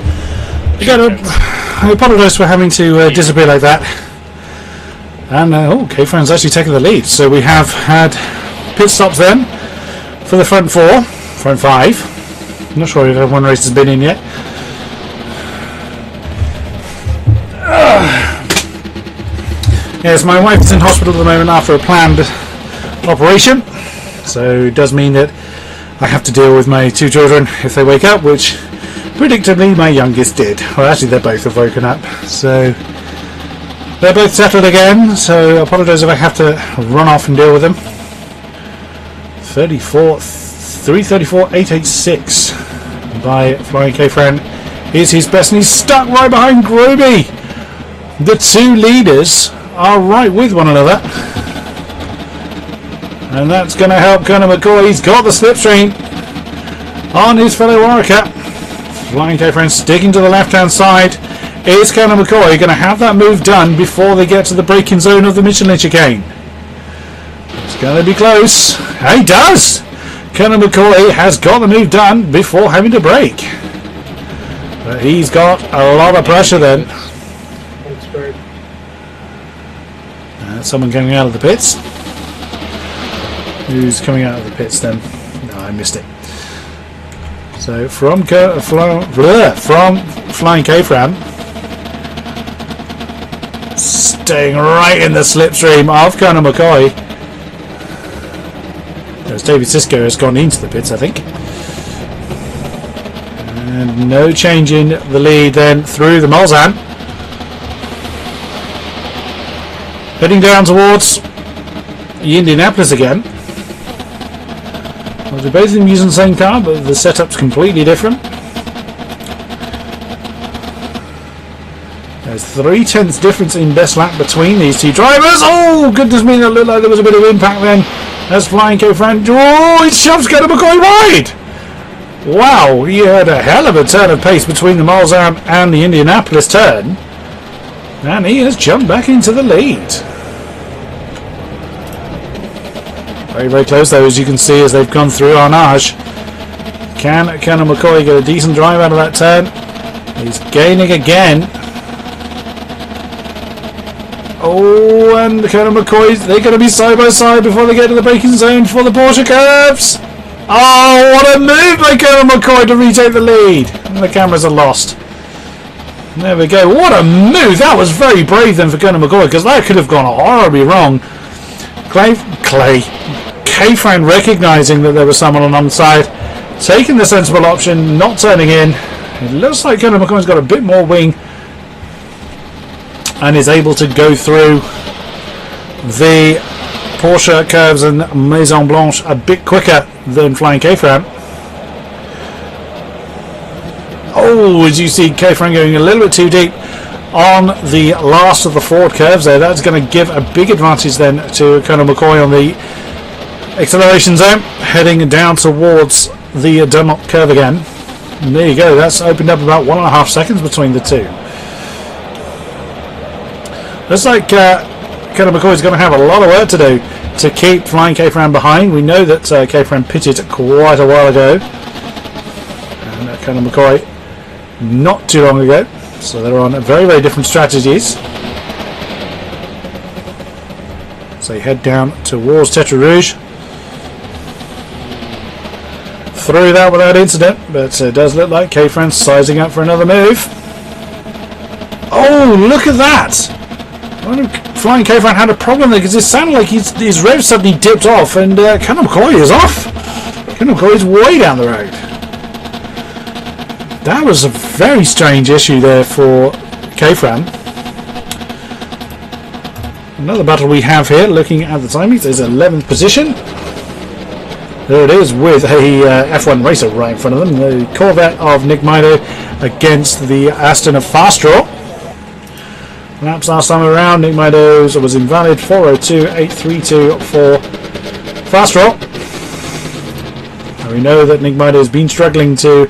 Again, I apologise for having to disappear like that. And K-Fran's actually taken the lead. So we have had pit stops then for the front five. I'm not sure if one race has been in yet. Yes, my wife is in hospital at the moment after a planned operation. So it does mean that I have to deal with my two children if they wake up, which predictably my youngest did. Well, actually they both have woken up, so they're both settled again, so I apologise if I have to run off and deal with them. 3:34.886 by Flying K-Fran is his best, and he's stuck right behind Groby. The two leaders are right with one another, and that's going to help Conor McCoy. He's got the slipstream on his fellow Warwicker. Flying K-Fran sticking to the left-hand side. Is Conor McCoy going to have that move done before they get to the braking zone of the Michelin chicane? It's going to be close. He does! Conor McCoy has got the move done before having to brake. But he's got a lot of pressure then. That's great. Someone coming out of the pits. Who's coming out of the pits then? No, I missed it. So from Flying K-Fran, staying right in the slipstream of Conor McCoy. As David Sisko has gone into the pits, I think. And no change in the lead then through the Mulsanne. Heading down towards Indianapolis again. Well, they're both using the same car, but the setup's completely different. There's 0.3 difference in best lap between these two drivers. Oh, goodness me, that looked like there was a bit of impact then. As Flying K-Fran, oh, he shoves Conor McCoy wide. Wow, he had a hell of a turn of pace between the Mulsanne and the Indianapolis turn. And he has jumped back into the lead. Very, very close though, as you can see, as they've gone through Arnage. Can Conor McCoy get a decent drive out of that turn? He's gaining again. Oh, and Conor McCoy, they're going to be side by side before they get to the braking zone for the Porsche curves. Oh, what a move by Conor McCoy to retake the lead. And the cameras are lost. There we go. What a move. That was very brave then for Conor McCoy, because that could have gone horribly wrong. K-Fran recognising that there was someone on the side, taking the sensible option, not turning in. It looks like Conor McCoy's got a bit more wing and is able to go through the Porsche curves and Maison Blanche a bit quicker than Flying K-Fran. Oh, as you see K-Fran going a little bit too deep on the last of the Ford curves there. That's going to give a big advantage then to Conor McCoy on the acceleration zone, heading down towards the Dunlop curve again. And there you go, that's opened up about 1.5 seconds between the two. Looks like Conor McCoy's going to have a lot of work to do to keep Flying K-Fran behind. We know that K-Fran pitted quite a while ago, and Conor McCoy not too long ago, so they're on very, very different strategies. So you head down towards Tetra Rouge. Through that without incident, but it does look like K-Fran sizing up for another move. Oh, look at that! Flying K-Fran had a problem there because it sounded like his rev suddenly dipped off, and Conor McCoy is off. Conor McCoy is way down the road. That was a very strange issue there for K-Fran. Another battle we have here, looking at the timings, is 11th position. There it is, with a F1 racer right in front of them, the Corvette of Nick Mido against the Aston of Fastraw. Laps last time around, Nick Mido's was invalid, 4:02.832 for Fastraw. We know that Nick Mido has been struggling to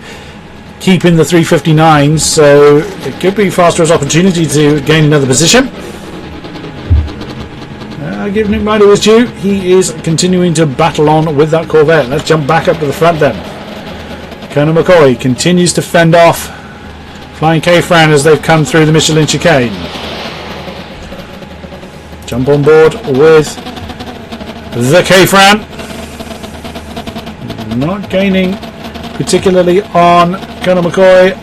keep in the 359, so it could be Faster's opportunity to gain another position. I'll give Nick Mido his due. He is continuing to battle on with that Corvette. Let's jump back up to the front then. Colonel McCoy continues to fend off Flying K-Fran as they've come through the Michelin chicane. Jump on board with the K-Fran. Not gaining particularly on Colonel McCoy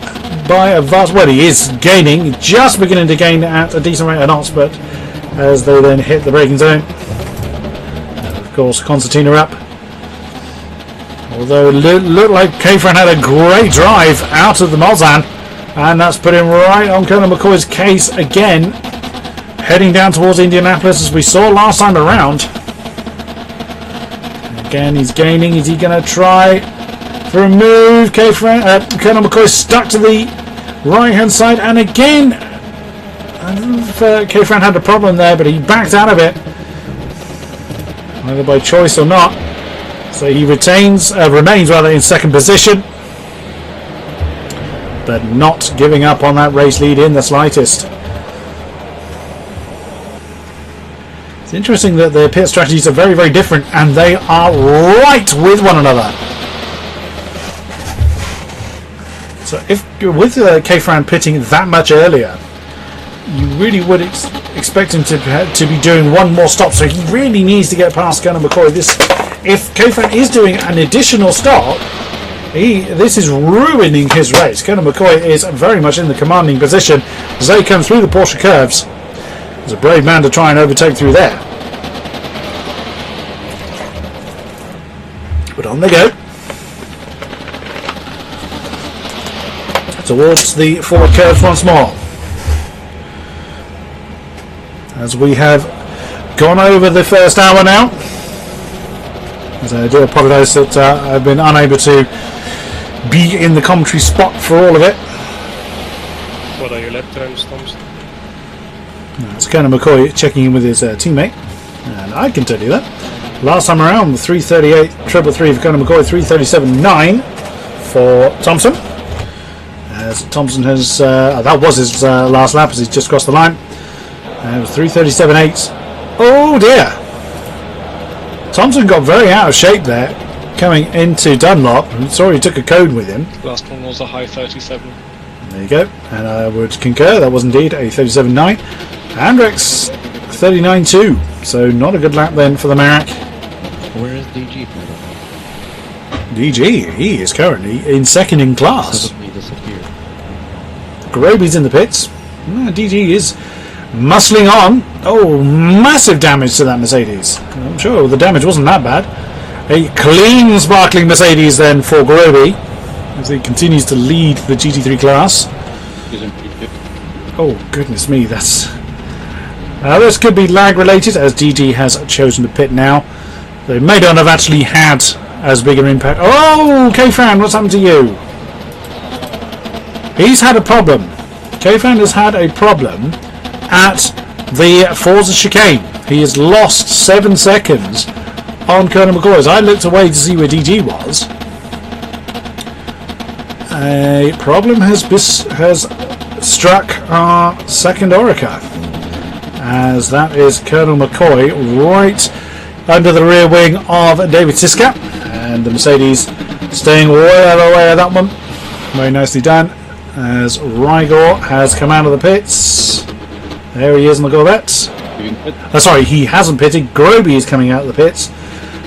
by a vast... Well, he is gaining, just beginning to gain at a decent rate of knots, but as they then hit the braking zone. Of course, Concertina up. Although it looked like K-Fran had a great drive out of the Mulsanne, and that's put him right on Colonel McCoy's case again, heading down towards Indianapolis as we saw last time around. Again, he's gaining. Is he going to try for a move? Colonel McCoy stuck to the right-hand side, and again, K-Fran had a problem there, but he backed out of it, either by choice or not. So he remains in second position, but not giving up on that race lead in the slightest. It's interesting that their pit strategies are very, very different, and they are right with one another. So if with K-Fran pitting that much earlier, you really would expect him to be doing one more stop. So he really needs to get past Colonel McCoy. If K-Fran is doing an additional stop, this is ruining his race. Colonel McCoy is very much in the commanding position as they come through the Porsche curves. He's a brave man to try and overtake through there. But on they go. Towards the forward curves once more. As we have gone over the first hour now. As I do apologise that I've been unable to be in the commentary spot for all of it. What are your lap times, Thompson? It's Colonel McCoy checking in with his teammate, and I can tell you that last time around, the 3:38.333 for Colonel McCoy, 3:37.9 for Thompson. As Thompson has, that was his last lap as he's just crossed the line. It was 3:37.8. Oh dear! Thompson got very out of shape there, coming into Dunlop. I'm sorry he took a cone with him. Last one was a high 37. There you go, and I would concur, that was indeed a 37.9. Andrex 39.2, so not a good lap then for the Marak. Where is DG? DG, he is currently in second in class. Suddenly disappeared. Groby's in the pits. DG is muscling on. Oh, massive damage to that Mercedes. I'm sure the damage wasn't that bad. A clean, sparkling Mercedes then for Groby, as he continues to lead the GT3 class. Oh, goodness me, that's... this could be lag related, as DG has chosen to pit now. They may not have actually had as big an impact. Oh, K-Fran, what's happened to you? He's had a problem. K-Fran has had a problem at the Forza chicane. He has lost 7 seconds on Colonel McCoy. As I looked away to see where DG was, a problem has struck our second Orica, as that is Colonel McCoy right under the rear wing of David Siska, and the Mercedes staying well away of that one. Very nicely done, as Rigor has come out of the pits. There he is on the Corvette. Sorry, he hasn't pitted. Groby is coming out of the pits.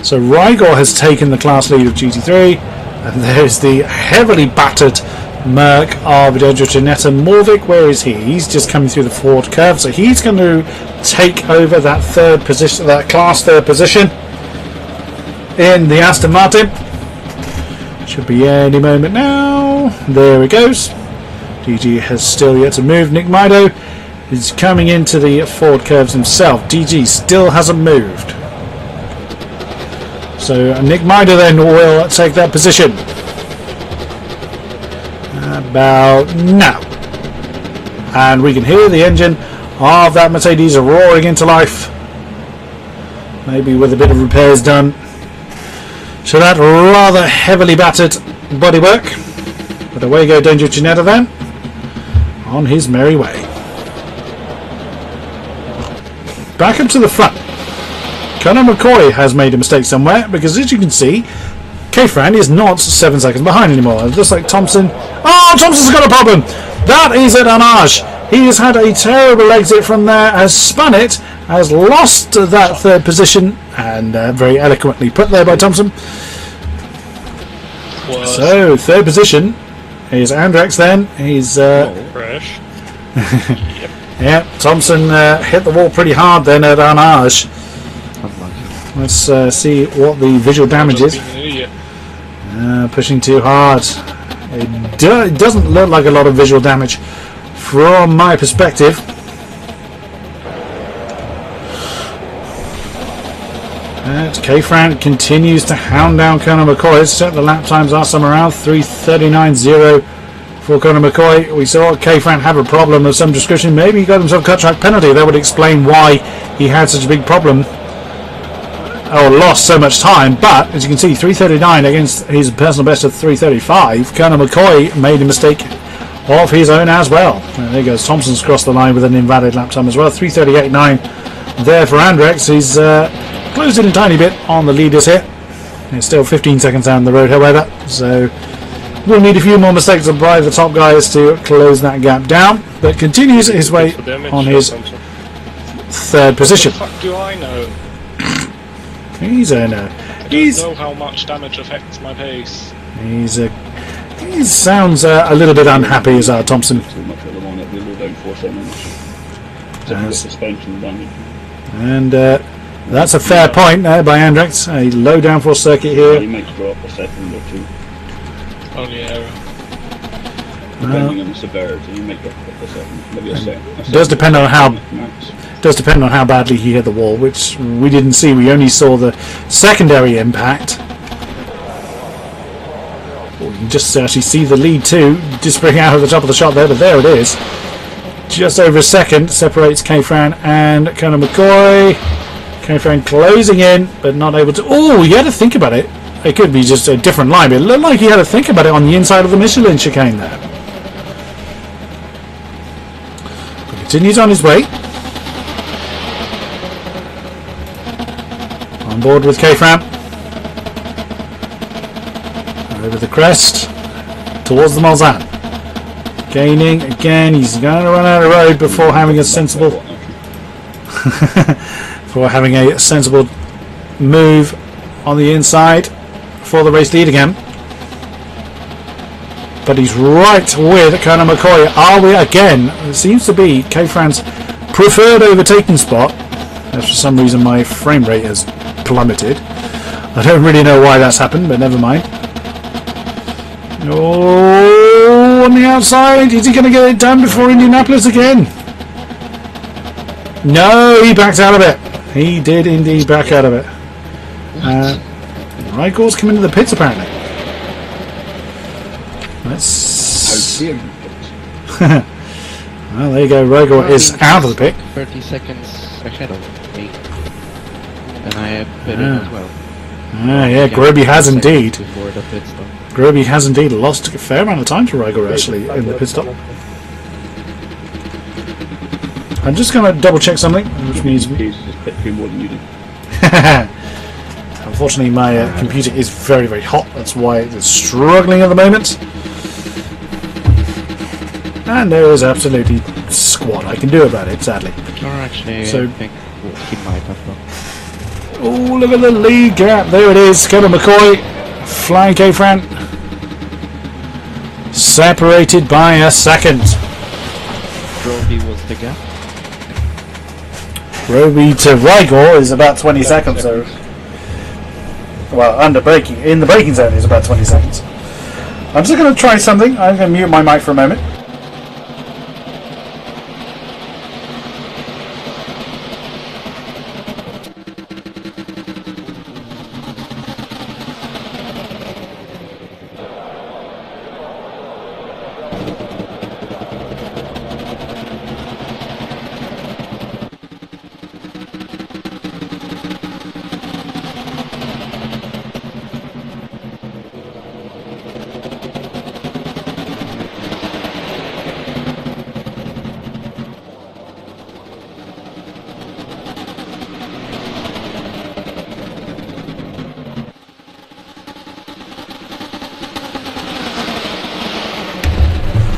So Rigor has taken the class lead of GT3, and there's the heavily battered Merc of Deja Janetta Morvik. Where is he? He's just coming through the forward curve, so he's going to take over that third position, that class third position in the Aston Martin. Should be any moment now. There he goes. DG has still yet to move. Nick Mido is coming into the forward curves himself. DG still hasn't moved. So Nick Mido then will take that position. About now. And we can hear the engine of that Mercedes roaring into life. Maybe with a bit of repairs done. So that rather heavily battered bodywork. But away go Danger Janetta then, on his merry way. Back up to the front. Conor McCoy has made a mistake somewhere, because as you can see, K-Fran is not 7 seconds behind anymore. It looks like Thompson... Oh, Thompson's got a problem! That is at Anage. He has had a terrible exit from there, has spun it, has lost that third position, and very eloquently put there by Thompson. So, third position is Andrex then. He's... Crash. Yeah, Thompson hit the wall pretty hard then at Anage. Unlucky. Let's see what the visual damage is. Pushing too hard. It doesn't look like a lot of visual damage from my perspective. K-Fran continues to hound down Conor McCoy. The lap times are somewhere around 3:39.0 for Conor McCoy. We saw K-Fran have a problem of some description. Maybe he got himself a cut track penalty. That would explain why he had such a big problem or lost so much time. But as you can see, 3:39 against his personal best of 3:35. Conor McCoy made a mistake of his own as well. And there goes Thompson's crossed the line with an invalid lap time as well. 3:38.9 there for Andrex. He's closed in a tiny bit on the leaders here. It's still 15 seconds down the road, however, so we'll need a few more mistakes by the top guys to close that gap down, but continues his way on his third position. What the fuck do I know? He's a no. I don't know how much damage affects my pace. He sounds a little bit unhappy as Thompson. Too much at the moment, we will down 4 seconds. Suspension damage. And that's a fair point there by Andrex. A low downforce circuit He here. might drop a second or two, Only error. depending on the severity. He might drop a second, maybe a second. It does depend on how Max. badly he hit the wall, which we didn't see. We only saw the secondary impact. You can just actually see the lead too, just bring out at the top of the shot there, but there it is. Just over a second separates K-Fran and Conor McCoy. K-Fran closing in, but not able to... Oh, you had to think about it. It could be just a different line, but it looked like he had to think about it on the inside of the Michelin chicane there. He continues on his way. On board with K-Fran. Over the crest. Towards the Mulsanne. Gaining again. He's going to run out of road before having a sensible... for having a sensible move on the inside for the race lead again. But he's right with Conor McCoy. Are we again? It seems to be K-Fran's preferred overtaking spot. As for some reason my frame rate has plummeted. I don't really know why that's happened, but never mind. Oh, on the outside. Is he going to get it done before Indianapolis again? No, he backed out of it. He did indeed back out of it. Rigor's come into the pits apparently. Let's... Well, there you go. Rigor is out of the pit. 30 seconds ahead of me. And I have pit as well. Yeah, Groby has indeed. Before the pit stop. Groby has indeed lost a fair amount of time to Rigor actually in the pit stop. I'm just going to double check something, which means... Unfortunately, my computer is very, very hot. That's why it's struggling at the moment. And there is absolutely squat I can do about it, sadly. Or actually, So- I think he might have done. Oh, look at the lead gap. There it is. Conor McCoy. Flying K-Fran. Separated by a second. Groby was the gap. Roby to Rigor is about 20 seconds, so... Well, under braking, in the braking zone is about 20 seconds. I'm just going to try something. I'm going to mute my mic for a moment.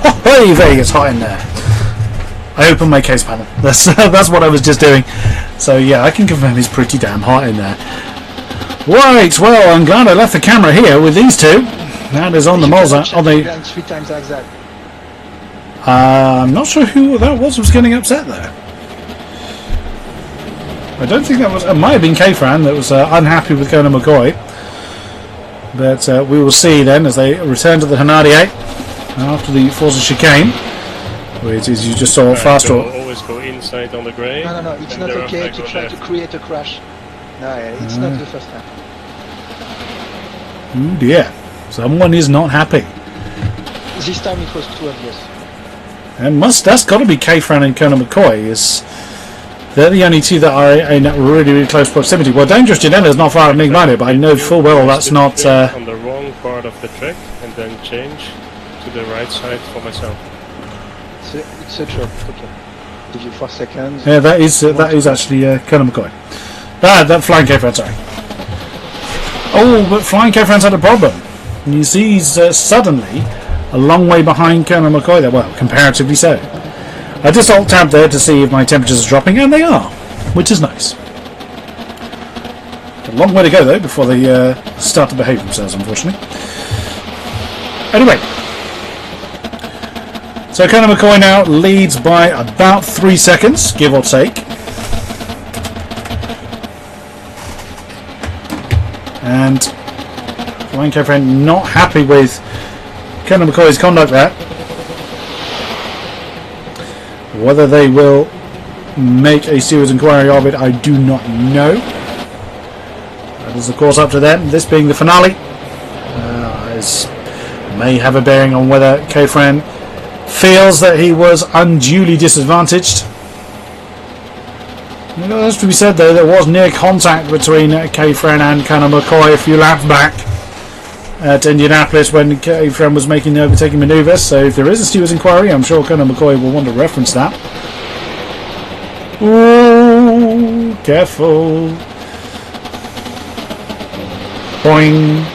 Oh, hey, Vegas, hot in there. I opened my case panel. That's what I was just doing. So yeah, I can confirm he's pretty damn hot in there. Right, well, I'm glad I left the camera here with these two. That is on the Molza. On the. 3 times like that. I'm not sure who that was getting upset there. I don't think that was. It might have been K-Fran that was unhappy with Colonel McCoy. But we will see then as they return to the Hanadier after the Forza chicane, which is you just saw faster. Always go inside on the grey. No, it's not okay to try to create a crash. No, it's not the first time. Oh dear, someone is not happy. This time it was too obvious. And that's got to be K-Fran and Colonel McCoy. They're the only two that are in really, really close proximity. Well, Dangerous Janela is not far from me either, but I know full well that's not. On the wrong part of the track and then change to the right side for myself. It's a joke. Okay. Give you 4 seconds. Yeah, that is actually Colonel McCoy. That Flying K-Fran, sorry. Oh, but Flying K-Fran's had a problem. And you see he's suddenly a long way behind Colonel McCoy there. Well, comparatively so. I just alt-tabbed there to see if my temperatures are dropping, and they are, which is nice. A long way to go, though, before they start to behave themselves, unfortunately. Anyway. So Colonel McCoy now leads by about 3 seconds, give or take. And Flying K-Fran not happy with Colonel McCoy's conduct there. Whether they will make a serious inquiry of it, I do not know. That is, of course, up to them. This being the finale, may have a bearing on whether K-Fran feels that he was unduly disadvantaged. It has to be said, though, there was near contact between K-Fran and Colonel McCoy a few laps back at Indianapolis when K-Fran was making the overtaking manoeuvre. So if there is a steward's inquiry, I'm sure Colonel McCoy will want to reference that. Ooh, careful. Boing.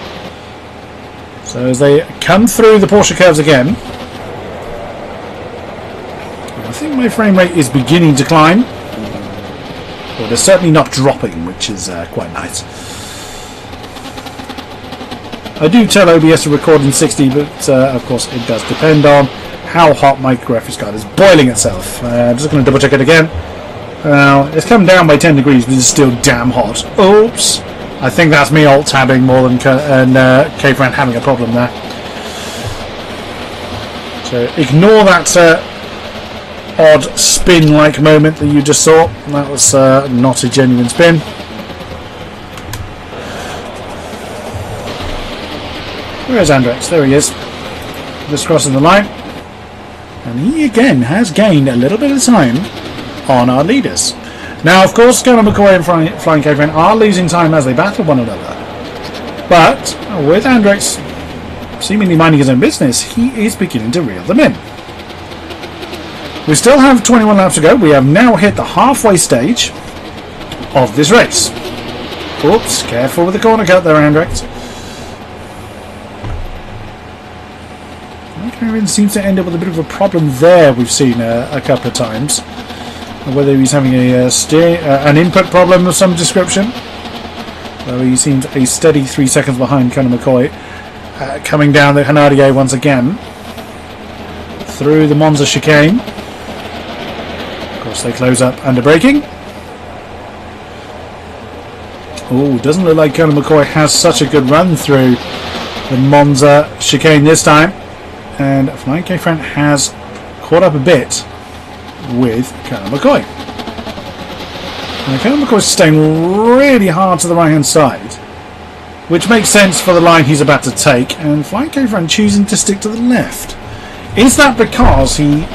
So as they come through the Porsche curves again, I think my frame rate is beginning to climb. Well, they're certainly not dropping, which is quite nice. I do tell OBS to record in 60, but of course it does depend on how hot my graphics card is boiling itself. I'm just going to double check it again. It's come down by 10 degrees, but it's still damn hot. Oops! I think that's me alt-tabbing more than K-Fran having a problem there. So ignore that odd spin-like moment that you just saw. That was not a genuine spin. Where's Andrex? There he is. Just crossing the line. And he again has gained a little bit of time on our leaders. Now, of course, Colonel McCoy and Flying K-Fran are losing time as they battle one another. But with Andrex seemingly minding his own business, he is beginning to reel them in. We still have 21 laps to go. We have now hit the halfway stage of this race. Oops, careful with the corner cut there, Andrex. K-Fran seems to end up with a bit of a problem there. We've seen a couple of times. Whether he's having an input problem of some description. Though he seems a steady 3 seconds behind Colonel McCoy. Coming down the Hanadier once again. Through the Monza chicane. Of course they close up under braking. Oh, doesn't look like Colonel McCoy has such a good run through the Monza chicane this time. And Flying K-Fran has caught up a bit with Colonel McCoy. Now, Colonel McCoy is staying really hard to the right hand side, which makes sense for the line he's about to take, and Flying K-Fran choosing to stick to the left. Is that because he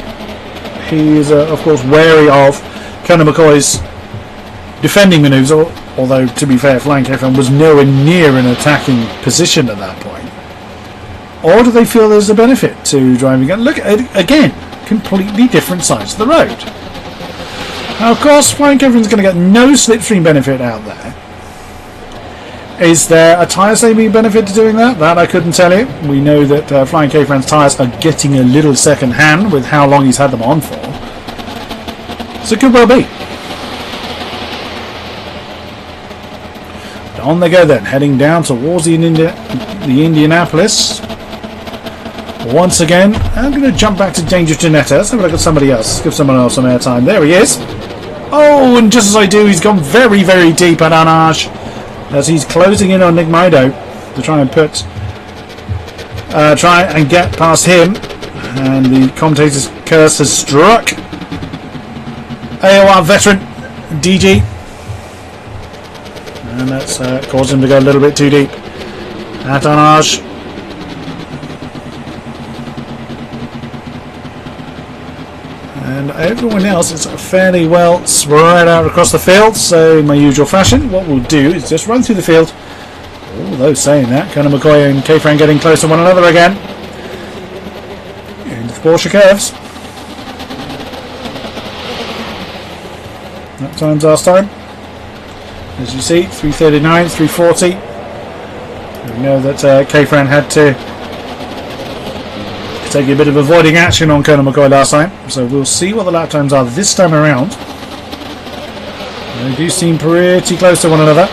is of course wary of Colonel McCoy's defending manoeuvres, although to be fair Flying K-Fran was nowhere near an attacking position at that point? Or do they feel there's a benefit to driving? Look, again, completely different sides of the road. Now, of course, Flying K-Fran's going to get no slipstream benefit out there. Is there a tyre saving benefit to doing that? That I couldn't tell you. We know that Flying K-Fran's tyres are getting a little second hand with how long he's had them on for. So it could well be. But on they go then, heading down towards the Indianapolis. Once again, I'm going to jump back to Danger Janetta. Let's have a look at somebody else. Give someone else some airtime. There he is. Oh, and just as I do, he's gone very, very deep at Anaj as he's closing in on Nick Mido to try and try and get past him. And the commentator's curse has struck AOR veteran DG, and that's caused him to go a little bit too deep at Anaj. And everyone else is fairly well spread out across the field, so in my usual fashion, what we'll do is just run through the field. Although saying that, Conor McCoy and K-Fran getting close to one another again. Into the Porsche curves. That time's last time. As you see, 3:39, 3:40. We know that K-Fran had to take a bit of avoiding action on Conor McCoy last time, so we'll see what the lap times are this time around. They do seem pretty close to one another.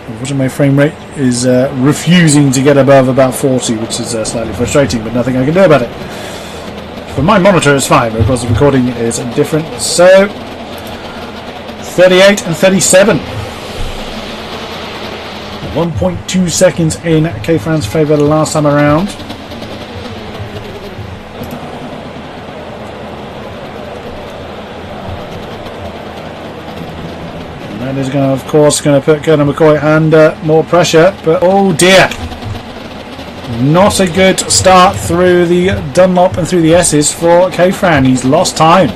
Unfortunately, my frame rate is refusing to get above about 40, which is slightly frustrating, but nothing I can do about it. For my monitor it's fine, but of course the recording is different. So 38 and 37. 1.2 seconds in K-Fran's favour last time around. That is going to, of course, put Conor McCoy under more pressure, but oh dear, not a good start through the Dunlop and through the S's for K-Fran. He's lost time.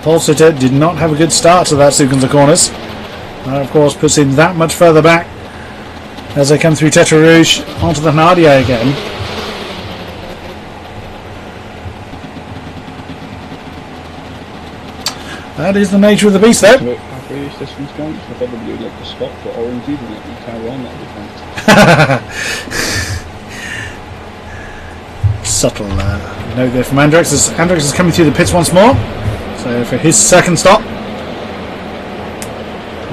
Polsitter did not have a good start to that sequence of corners. That, of course, puts him that much further back as they come through Tetra Rouge onto the Nadia again. That is the nature of the beast, though. How far this one's going? So probably like the spot for orange, even if you carry on that defense. Subtle note there from Andrex. As Andrex is coming through the pits once more. So for his second stop.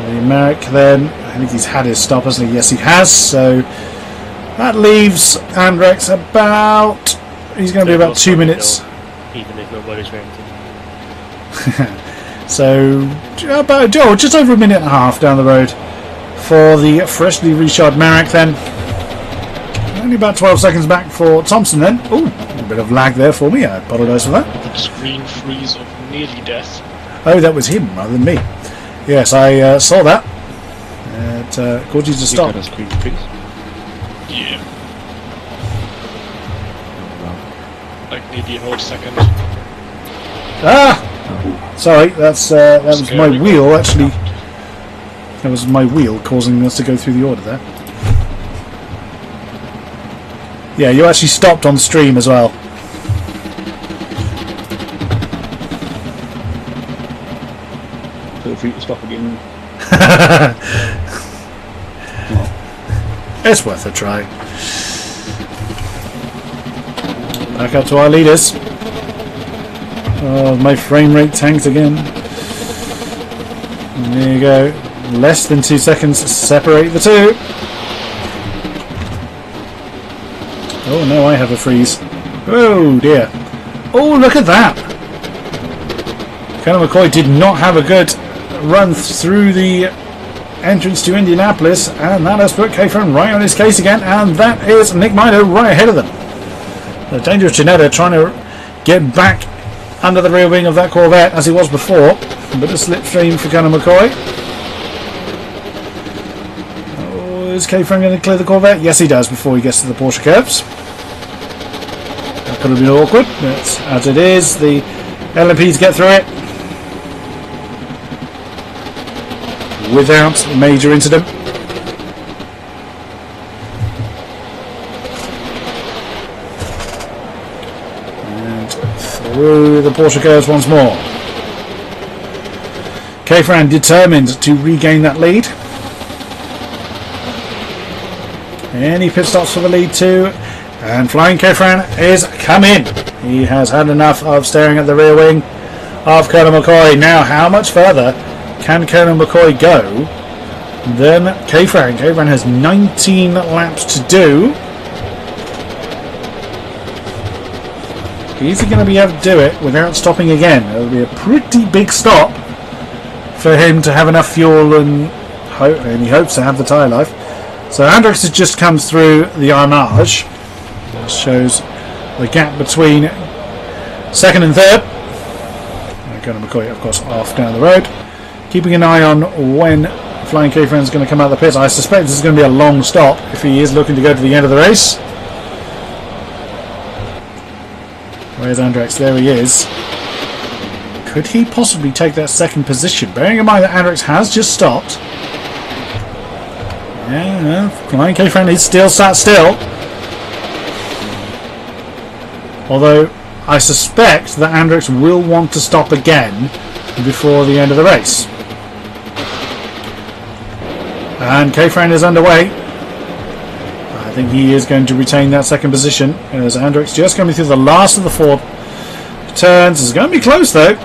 The Merrick then, I think he's had his stop, hasn't he? Yes, he has. So that leaves Andrex about, he's going to be about 2 minutes. Even if nobody's renting. So about just over a minute and a half down the road for the freshly reshod Marek then. Only about 12 seconds back for Thompson then. Ooh, a bit of lag there for me. I apologise for that. The screen freeze of nearly death. Oh, that was him rather than me. Yes, I saw that. It caused you to stop. You got a screen freeze? Yeah. Like nearly a whole second. Ah! Sorry, that was my wheel actually. That was my wheel causing us to go through the order there. Yeah, you actually stopped on stream as well. Feel free to stop again. It's worth a try. Back up to our leaders. Oh, my frame rate tanked again. And there you go. Less than 2 seconds separate the two. Oh no, I have a freeze. Oh dear. Oh, look at that. Conor McCoy did not have a good run through the entrance to Indianapolis, and that has put K-Fran right on his case again, and that is Nick Mido right ahead of them. The Dangerous Janetta trying to get back under the rear wing of that Corvette as he was before. A bit of slipstream for Conor McCoy. Oh, is K-Fran going to clear the Corvette? Yes, he does before he gets to the Porsche curbs. That could have been awkward, but as it is, the LMPs get through it without major incident. Through the Porsche curves once more. K-Fran determined to regain that lead. Any pit stops for the lead too. And Flying K-Fran is coming. He has had enough of staring at the rear wing of Colonel McCoy. Now, how much further can Colonel McCoy go than K-Fran? K-Fran has 19 laps to do. Is he going to be able to do it without stopping again? It'll be a pretty big stop for him to have enough fuel, and he hopes to have the tyre life. So Andrex has just come through the Arnage. This shows the gap between second and third. Colonel McCoy, of course, off down the road. Keeping an eye on when Flying K-Fran is going to come out of the pit. I suspect this is going to be a long stop if he is looking to go to the end of the race. Where's Andrex? There he is. Could he possibly take that second position? Bearing in mind that Andrex has just stopped. Yeah, Flying K-Fran is still sat still. Although I suspect that Andrex will want to stop again before the end of the race. And K-Fran is underway. I think he is going to retain that second position as Andrex just coming through the last of the 4 turns. It's going to be close though.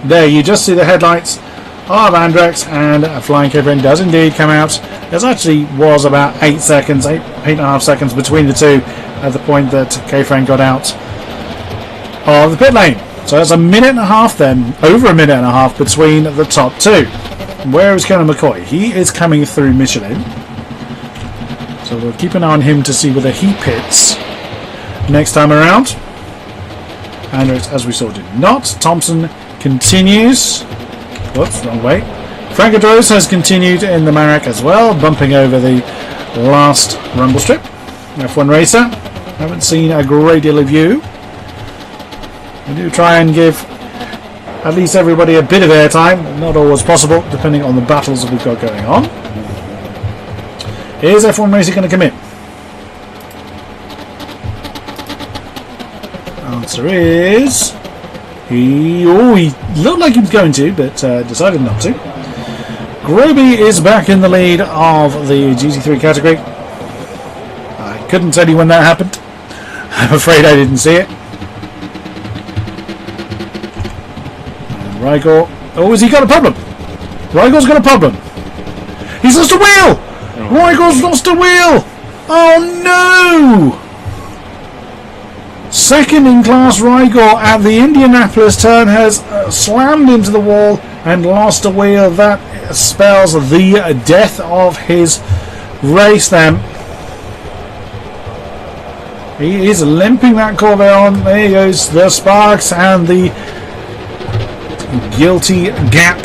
There you just see the headlights of Andrex, and Flying K-Fran does indeed come out. There actually was about 8.5 seconds between the two at the point that K-Fran got out of the pit lane. So that's a minute and a half then, over a minute and a half between the top two. Where is Colonel McCoy? He is coming through Michelin. So we'll keep an eye on him to see whether he pits next time around. Andrex, as we saw, did not. Thompson continues. Whoops, wrong way. Frankadros has continued in the Marek as well, bumping over the last rumble strip. F1 racer. Haven't seen a great deal of you. We do try and give at least everybody a bit of airtime. Not always possible, depending on the battles that we've got going on. Is F1 Racer going to come in? Answer is... He looked like he was going to, but decided not to. Groby is back in the lead of the GT3 category. I couldn't tell you when that happened. I'm afraid I didn't see it. And Rigor... Oh, has he got a problem? Rigor's got a problem. He's lost a wheel! Rigor's lost a wheel! Oh no! Second in class Rigor at the Indianapolis turn has slammed into the wall and lost a wheel. That spells the death of his race then. He is limping that Corvette on. There goes the sparks and the guilty gap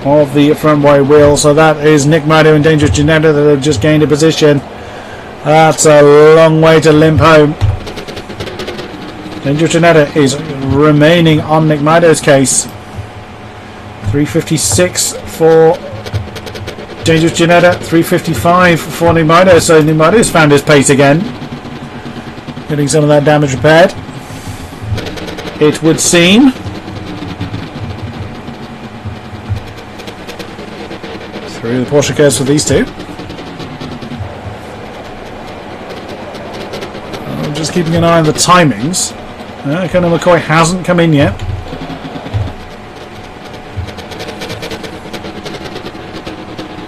of the front right wheel. So that is Nick Mado and Dangerous Janetta that have just gained a position. That's a long way to limp home. Dangerous Janetta is remaining on Nick Mado's case. 3:56 for Dangerous Janetta, 3:55 for Nick Mado. So Nick Mado has found his pace again. Getting some of that damage repaired, it would seem. Through the Porsche cars for these two. Just keeping an eye on the timings. Colonel McCoy hasn't come in yet.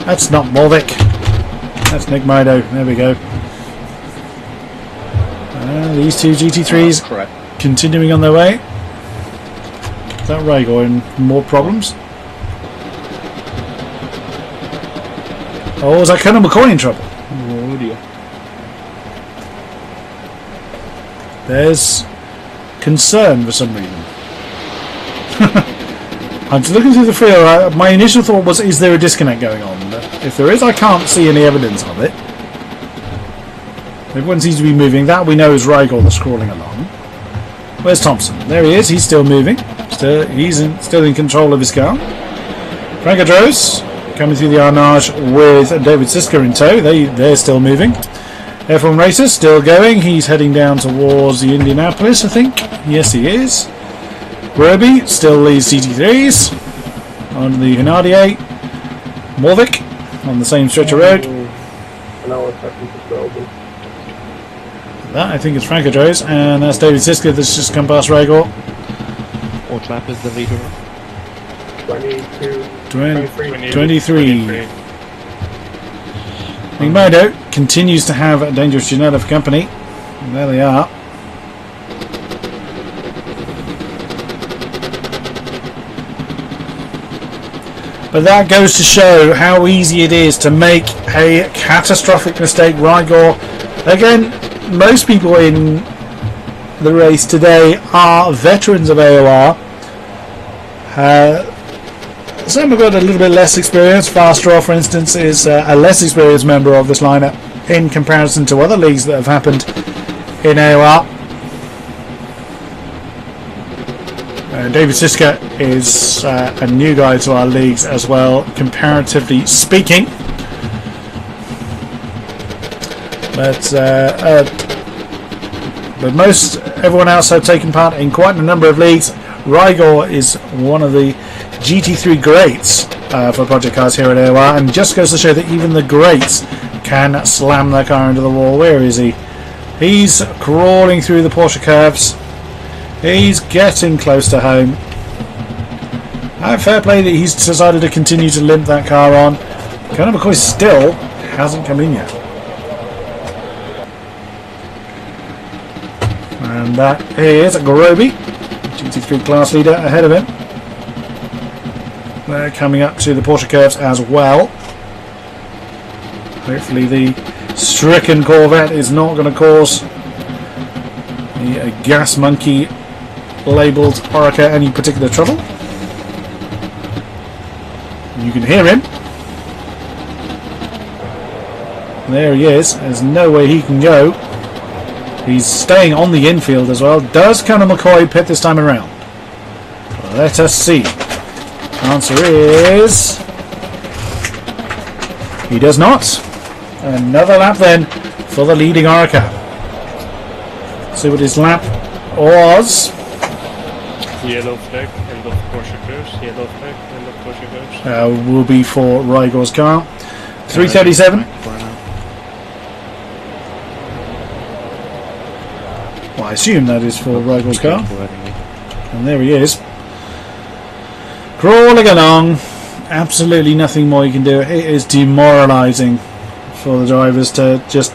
That's not Molvik. That's Nick Mado. There we go. These two GT3s continuing on their way. Is that Rigor in more problems? Oh, is that Colonel McCoy in trouble? Oh dear. There's concern for some reason. I'm just looking through the field. My initial thought was, is there a disconnect going on? But if there is, I can't see any evidence of it. Everyone seems to be moving. That we know is Rigor that's crawling along. Where's Thompson? There he is. He's still moving. He's still in control of his car. Frankadros coming through the Arnage with David Siska in tow. They're still moving. F1 Racer still going. He's heading down towards the Indianapolis, I think. Yes, he is. Groby still leads GT3s on the Henardier. Morvik on the same stretch of road. That I think is Franco Joes, and that's David Siska that's just come past Ragor. What lap is the leader? 23. King-Kodiak continues to have a dangerous Janetta for company. And there they are. But that goes to show how easy it is to make a catastrophic mistake. Rygor, again, most people in the race today are veterans of AOR. Some have got a little bit less experience. Fast-Draw, for instance, is a less experienced member of this lineup in comparison to other leagues that have happened in AOR. David Siska is a new guy to our leagues as well, comparatively speaking. But most everyone else have taken part in quite a number of leagues. Rygor is one of the GT3 greats for project cars here at AOR, and just goes to show that even the greats can slam their car into the wall. Where is he? He's crawling through the Porsche curves. He's getting close to home. Fair play that he's decided to continue to limp that car on. Conor McCoy still hasn't come in yet. And that is Groby, GT3 class leader, ahead of him. They're coming up to the Porsche curves as well. Hopefully the stricken Corvette is not going to cause the gas monkey labelled Orica any particular trouble. You can hear him. There he is. There's no way he can go. He's staying on the infield as well. Does Conor McCoy pit this time around? Let us see. Answer is he does not. Another lap then for the leading Orica. See what his lap was. Yellow flag, end of Porsche curves. Yellow flag, end of Porsche curves. Will be for Rygor's car. 3:37. Well, I assume that is for Rygor's car. And there he is. Crawling along. Absolutely nothing more you can do. It is demoralising for the drivers to just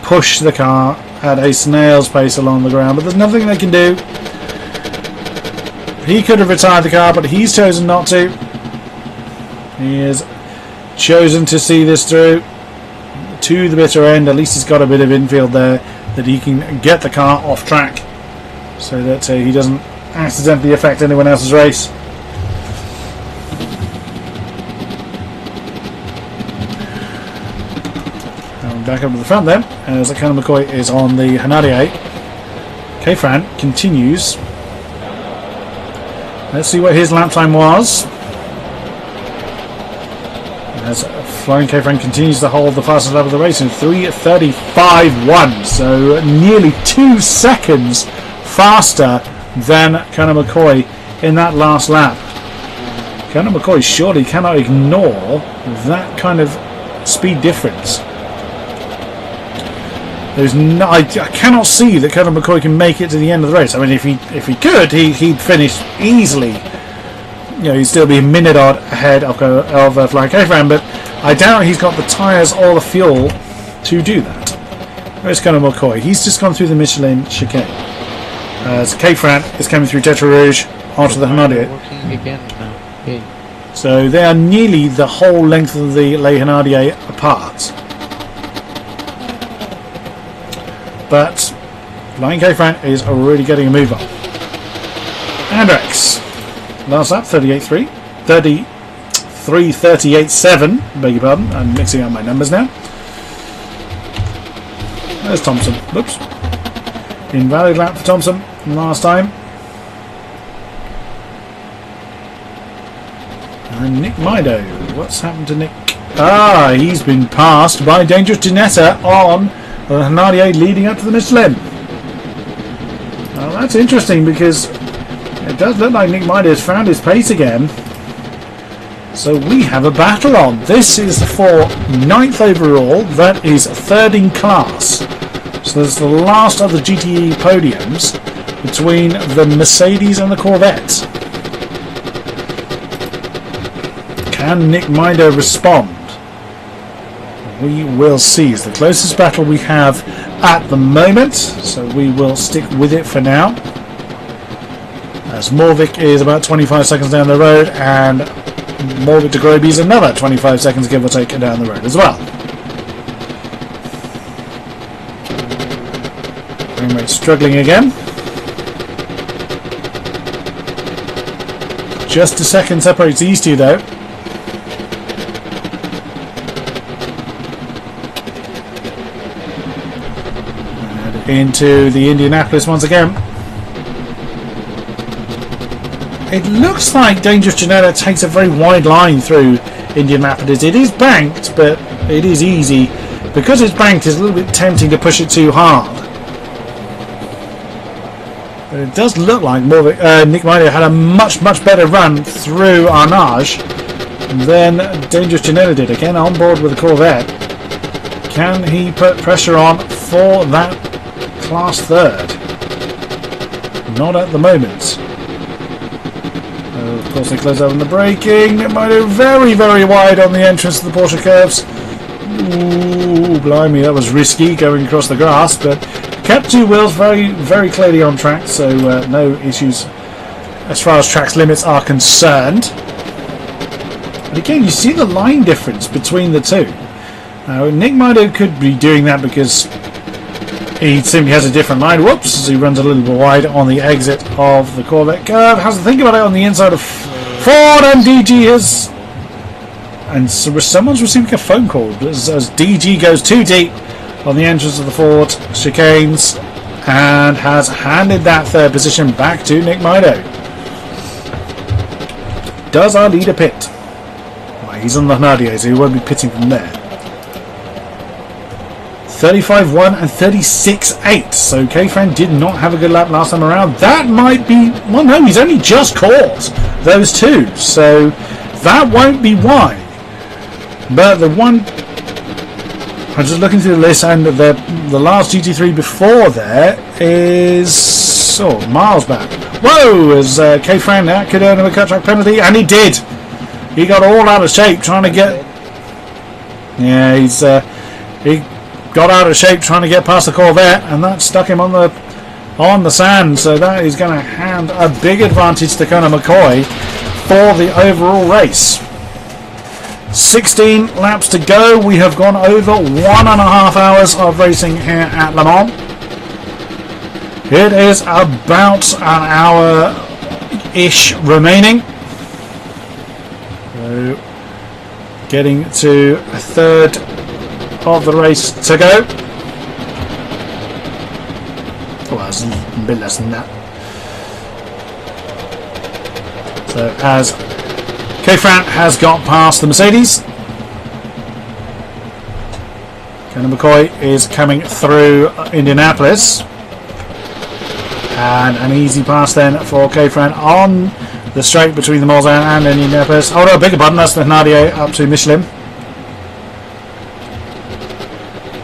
push the car at a snail's pace along the ground, but there's nothing they can do. He could have retired the car, but he's chosen not to. He has chosen to see this through to the bitter end. At least he's got a bit of infield there that he can get the car off track so that he doesn't accidentally affect anyone else's race. And back up to the front then, as Conor McCoy is on the Henardier. K-Fran continues. Let's see what his lap time was. As Flying K-Fran continues to hold the fastest lap of the race in 3:35.1, so nearly 2 seconds faster than Conor McCoy in that last lap. Conor McCoy surely cannot ignore that kind of speed difference. There's no, I cannot see that Conor McCoy can make it to the end of the race. I mean, if he could, he'd finish easily. You know, he'd still be a minute odd ahead of Flying K-Fran, but I doubt he's got the tyres or the fuel to do that. Where's Conor McCoy? He's just gone through the Michelin chicane. As K-Fran is coming through Tetra Rouge onto the Henardier. Working again now. Okay. So they are nearly the whole length of the Le Henardier apart. But Flying K-Fran is already getting a move on. Andrex, last lap, 38.3, 33.38.7, beg your pardon, I'm mixing up my numbers now. There's Thompson, whoops. Invalid lap for Thompson last time. And Nick Mido, what's happened to Nick? Ah, he's been passed by Dangerous Janetta on the Henardier leading up to the Michelin. Well, that's interesting because does look like Nick Mider has found his pace again. So we have a battle on. This is for 9th overall. That is 3rd in class. So there's the last of the GTE podiums between the Mercedes and the Corvette. Can Nick Mider respond? We will see. It's the closest battle we have at the moment, so we will stick with it for now. As Morvik is about 25 seconds down the road, and Morvik to Groby is another 25 seconds give or take down the road as well. Frame rate struggling again. Just a second separates these two though. Into the Indianapolis once again. It looks like Dangerous Janela takes a very wide line through Indianapolis. It is banked, but it is easy. Because it's banked, it's a little bit tempting to push it too hard. But it does look like Nick Mider had a much better run through Arnage than Dangerous Janela did. Again, on board with the Corvette. Can he put pressure on for that class 3rd? Not at the moment. Of course they close out on the braking. It might be very wide on the entrance to the Porsche curves. Ooh, blimey, that was risky going across the grass, but kept 2 wheels very clearly on track, so no issues as far as track's limits are concerned. But again, you see the line difference between the two. Now, Nick Mider could be doing that because he simply has a different line. Whoops, as he runs a little bit wide on the exit of the Corvette curve. Has to think about it on the inside of Ford, and DG has... And so someone's receiving a phone call as DG goes too deep on the entrance of the Ford chicanes and has handed that 3rd position back to Nick Mider. Does our leader pit? Well, he's on the Nadia, so he won't be pitting from there. 35-1 and 36-8. So K-Fan did not have a good lap last time around. That might be... Well, no, he's only just caught those 2. So that won't be why. But the one... I'm just looking through the list, and the last GT3 before there is... Oh, miles back. Whoa! As K-Fan could earn him a cut track penalty, and he did. He got all out of shape trying to get... Yeah, he got out of shape trying to get past the Corvette, and that stuck him on the sand. So that is going to hand a big advantage to Conor McCoy for the overall race. 16 laps to go. We have gone over 1.5 hours of racing here at Le Mans. It is about an hour-ish remaining. So getting to a 3rd of the race to go. Well, it's a bit less than that. So as K-Fran has got past the Mercedes, Conor McCoy is coming through Indianapolis, and an easy pass then for K-Fran on the straight between the Mulsanne and Indianapolis. Oh no, bigger button, that's the Nadia up to Michelin.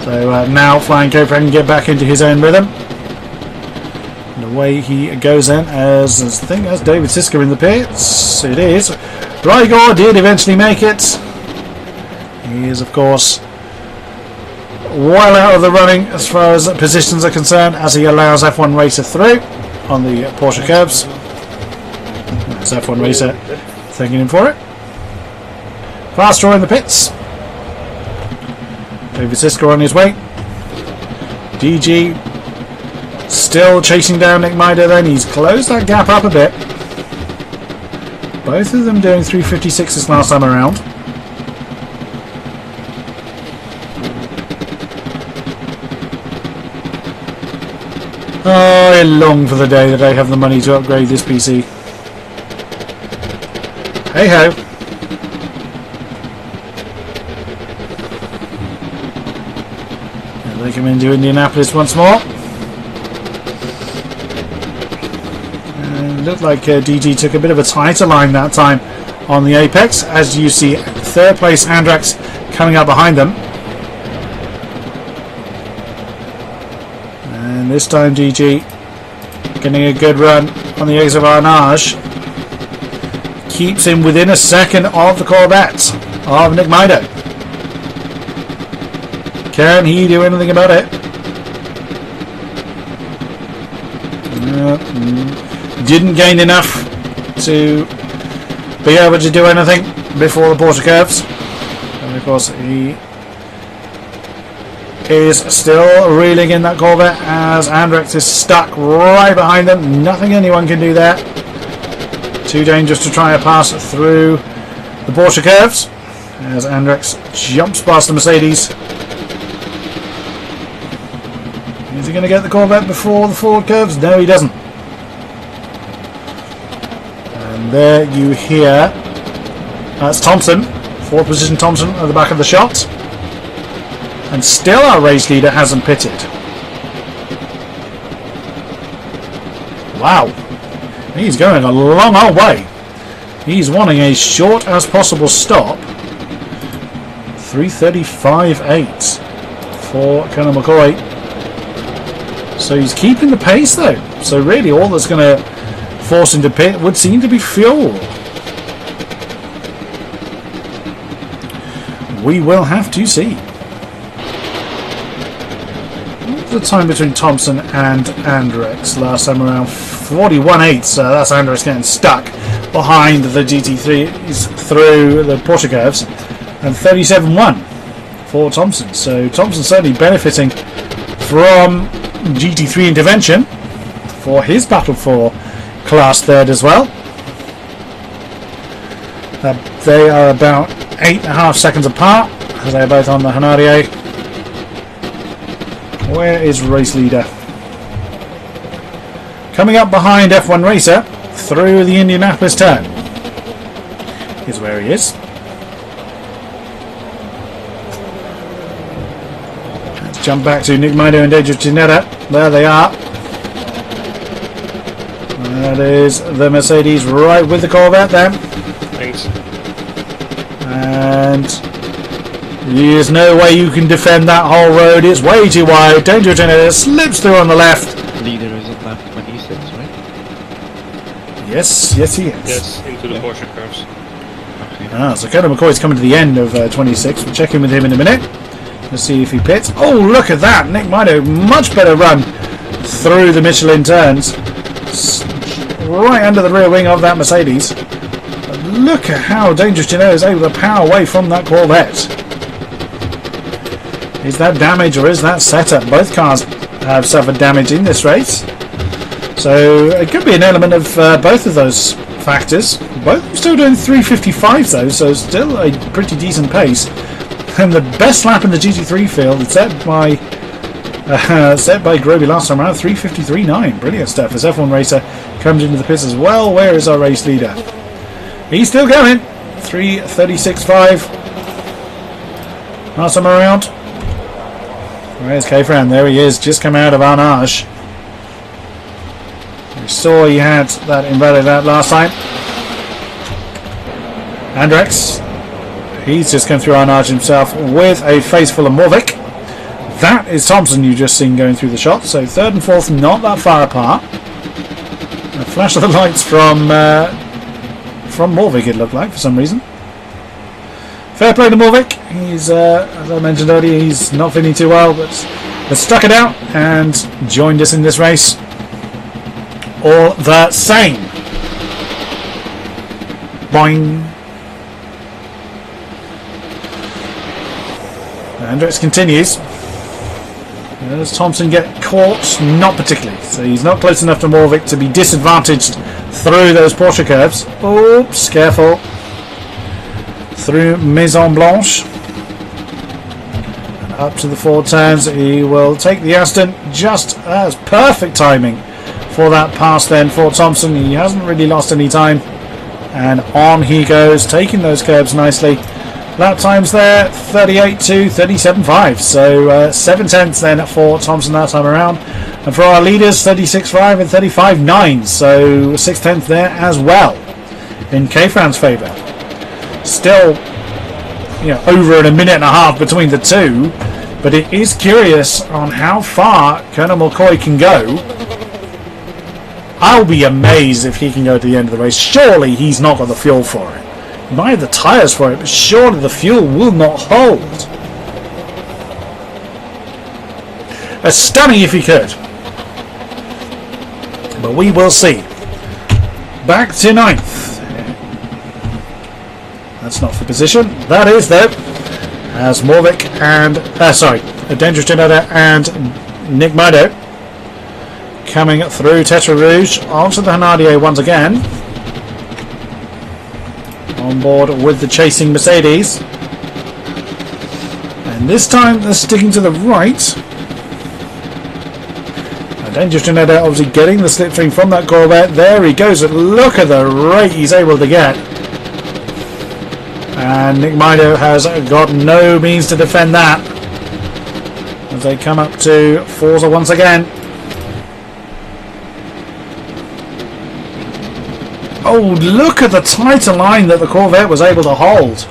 So now Flying K-Fran can get back into his own rhythm. And away he goes then, as I think that's David Siska in the pits. It is. Rigor did eventually make it. He is, of course, well out of the running as far as positions are concerned, as he allows F1 Racer through on the Porsche curbs. That's F1 Racer thanking him for it. Fast draw in the pits. David Siska on his way. DG still chasing down Nick Mider then. He's closed that gap up a bit. Both of them doing 356s last time around. Oh, I long for the day that I have the money to upgrade this PC. Hey ho. And they come into Indianapolis once more. And looked like DG took a bit of a tighter line that time on the apex, as you see third place Andrax coming up behind them. And this time DG getting a good run on the exit of Arnage. Keeps him within a second of the Corvette of Nick Mido. Can he do anything about it? Didn't gain enough to be able to do anything before the Porsche curves. And of course he is still reeling in that Corvette as Andrax is stuck right behind them. Nothing anyone can do there. Too dangerous to try a pass through the Porsche curves as Andrax jumps past the Mercedes. Is he going to get the Corvette before the Ford curves? No, he doesn't. And there you hear, that's Thompson, 4th position Thompson at the back of the shot. And still our race leader hasn't pitted. Wow. He's going a long old way. He's wanting a short as possible stop. 3:35.8 for Colonel McCoy. So he's keeping the pace though. So really all that's going to force him to pit would seem to be fuel. We will have to see. What was the time between Thompson and Andrax last time around? 41.8, so that's Andrax getting stuck behind the GT3s through the Porsche curves, and 37.1 for Thompson. So Thompson certainly benefiting from GT3 intervention for his battle for class third as well. They are about 8.5 seconds apart as they are both on the Hanarier. Where is race leader? Coming up behind F1 Racer through the Indianapolis turn. Here's where he is. Let's jump back to Nick Mido and Deja Ginetta. There they are. That is the Mercedes right with the Corvette then. Thanks. And there's no way you can defend that whole road. It's way too wide. Danger Ginetta slips through on the left. Leader is at lap 26, right? Yes, he is. Yes, into the Porsche curves. Ah, so Colonel McCoy's coming to the end of 26. We'll check in with him in a minute. Let's see if he pits. Oh, look at that! Nick Mido, much better run through the Michelin turns. Right under the rear wing of that Mercedes. But look at how Dangerous Janelle is able to power away from that Corvette. Is that damage or is that setup? Both cars have suffered damage in this race. So it could be an element of both of those factors. Both still doing 3:55 though, so still a pretty decent pace. And the best lap in the GT3 field set by Groby last time around, 3:53.9. Brilliant stuff as F1 Racer comes into the pits as well. Where is our race leader? He's still going. 3:36.5. Last time around. Where's K-Fran? There he is, just come out of Arnage. We saw he had that invalid lap last time. Andrax, he's just come through Arnage himself with a face full of Morvik. That is Thompson you just seen going through the shot. So third and fourth not that far apart. A flash of the lights from Morvik it looked like for some reason. Fair play to Morvik. He's, as I mentioned earlier, he's not feeling too well, but has stuck it out and joined us in this race. All the same. Boing. Andrax continues. Does Thompson get caught? Not particularly. So he's not close enough to Morvik to be disadvantaged through those Porsche curves. Oops, careful. Through Maison Blanche. And up to the four turns. He will take the Aston. Just as perfect timing for that pass then for Thompson. He hasn't really lost any time. And on he goes, taking those curves nicely. Lap times there, 38 to 37.5. So 7 tenths then for Thompson that time around. And for our leaders, 36.5 and 35.9. So 6/10 there as well in K-Fran's favour. Still, over a minute and a half between the two. But it is curious on how far Colonel McCoy can go. I'll be amazed if he can go to the end of the race. Surely he's not got the fuel for it. He might have the tyres for it, but surely the fuel will not hold. Stunning if he could. But we will see. Back to 9th. That's not for position. That is, though, as Morvick and... Dangerous Tornado and Nick Modo coming through Tetra Rouge onto the Hanardier once again. On board with the chasing Mercedes. And this time they're sticking to the right. Dangerous Tornado obviously getting the slipstream from that Corvette. There he goes. Look at the rate he's able to get. And Nick Mido has got no means to defend that. As they come up to Forza once again. Oh, look at the tighter line that the Corvette was able to hold.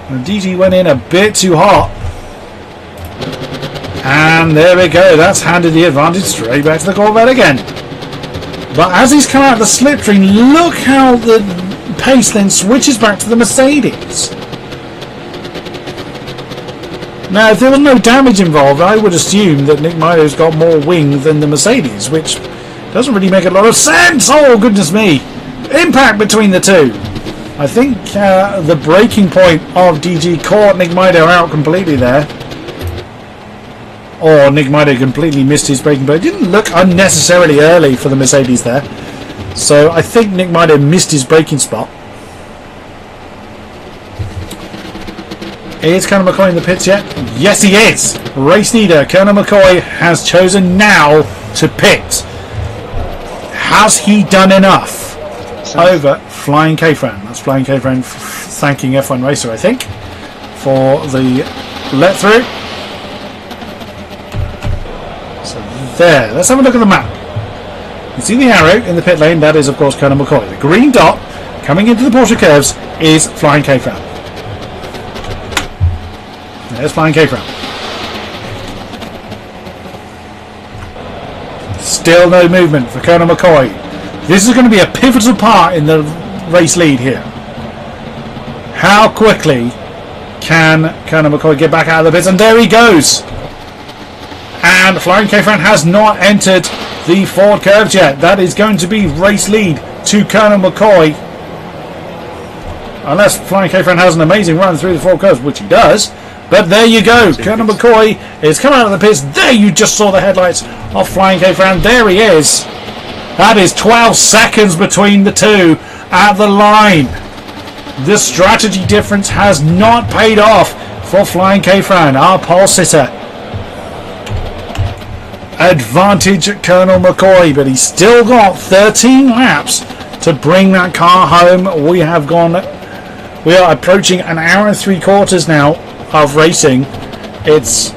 And DG went in a bit too hot. And there we go. That's handed the advantage straight back to the Corvette again. But as he's come out of the slipstream, look how the pace then switches back to the Mercedes. Now, if there was no damage involved, I would assume that Nick Mido's got more wing than the Mercedes, which doesn't really make a lot of sense. Oh, goodness me. Impact between the two. I think the braking point of DG caught Nick Mido out completely there. Or Nick Mido completely missed his braking point. It didn't look unnecessarily early for the Mercedes there. So I think Nick Mido missed his braking spot. Is Colonel McCoy in the pits yet? Yes, he is. Race leader Colonel McCoy has chosen now to pit. Has he done enough over Flying K-Fran? That's Flying K-Fran thanking F1 Racer, I think, for the let through. So there. Let's have a look at the map. You see the arrow in the pit lane? That is, of course, Colonel McCoy. The green dot coming into the Porsche curves is Flying K-Fran. There's Flying K-Fran. Still no movement for Colonel McCoy. This is going to be a pivotal part in the race lead here. How quickly can Colonel McCoy get back out of the pits? And there he goes. And Flying K-Fran has not entered the Ford curves yet. That is going to be race lead to Colonel McCoy. Unless Flying K-Fran has an amazing run through the Ford curves, which he does. But there you go. Colonel McCoy is coming out of the pits. There you just saw the headlights of Flying K-Fran. There he is. That is 12 seconds between the two at the line. The strategy difference has not paid off for Flying K-Fran, our pole sitter. Advantage at Colonel McCoy, but he's still got 13 laps to bring that car home. We are approaching an hour and 3/4 now of racing. It's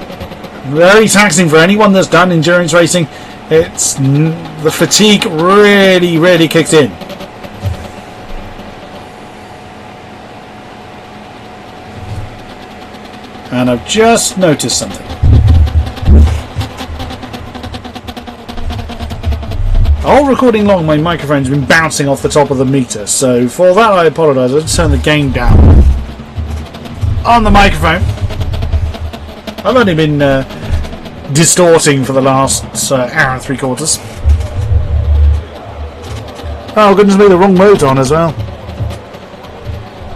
very taxing for anyone that's done endurance racing. The fatigue really kicks in. And I've just noticed something. All recording long, my microphone's been bouncing off the top of the meter, so for that I apologise. I'll just turn the gain down on the microphone. I've only been distorting for the last hour and 3/4. Oh goodness me, the wrong mode's on as well.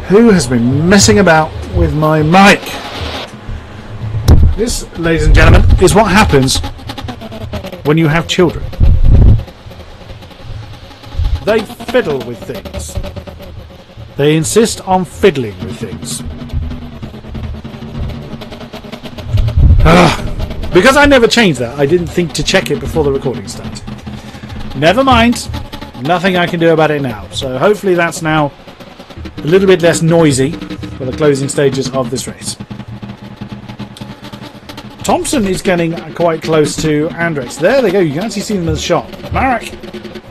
Who has been messing about with my mic? This, ladies and gentlemen, is what happens when you have children. They fiddle with things. They insist on fiddling with things. Because I never changed that, I didn't think to check it before the recording started. Never mind. Nothing I can do about it now. So hopefully that's now a little bit less noisy for the closing stages of this race. Thompson is getting quite close to Andrex. There they go. You can actually see them in the shot. Marek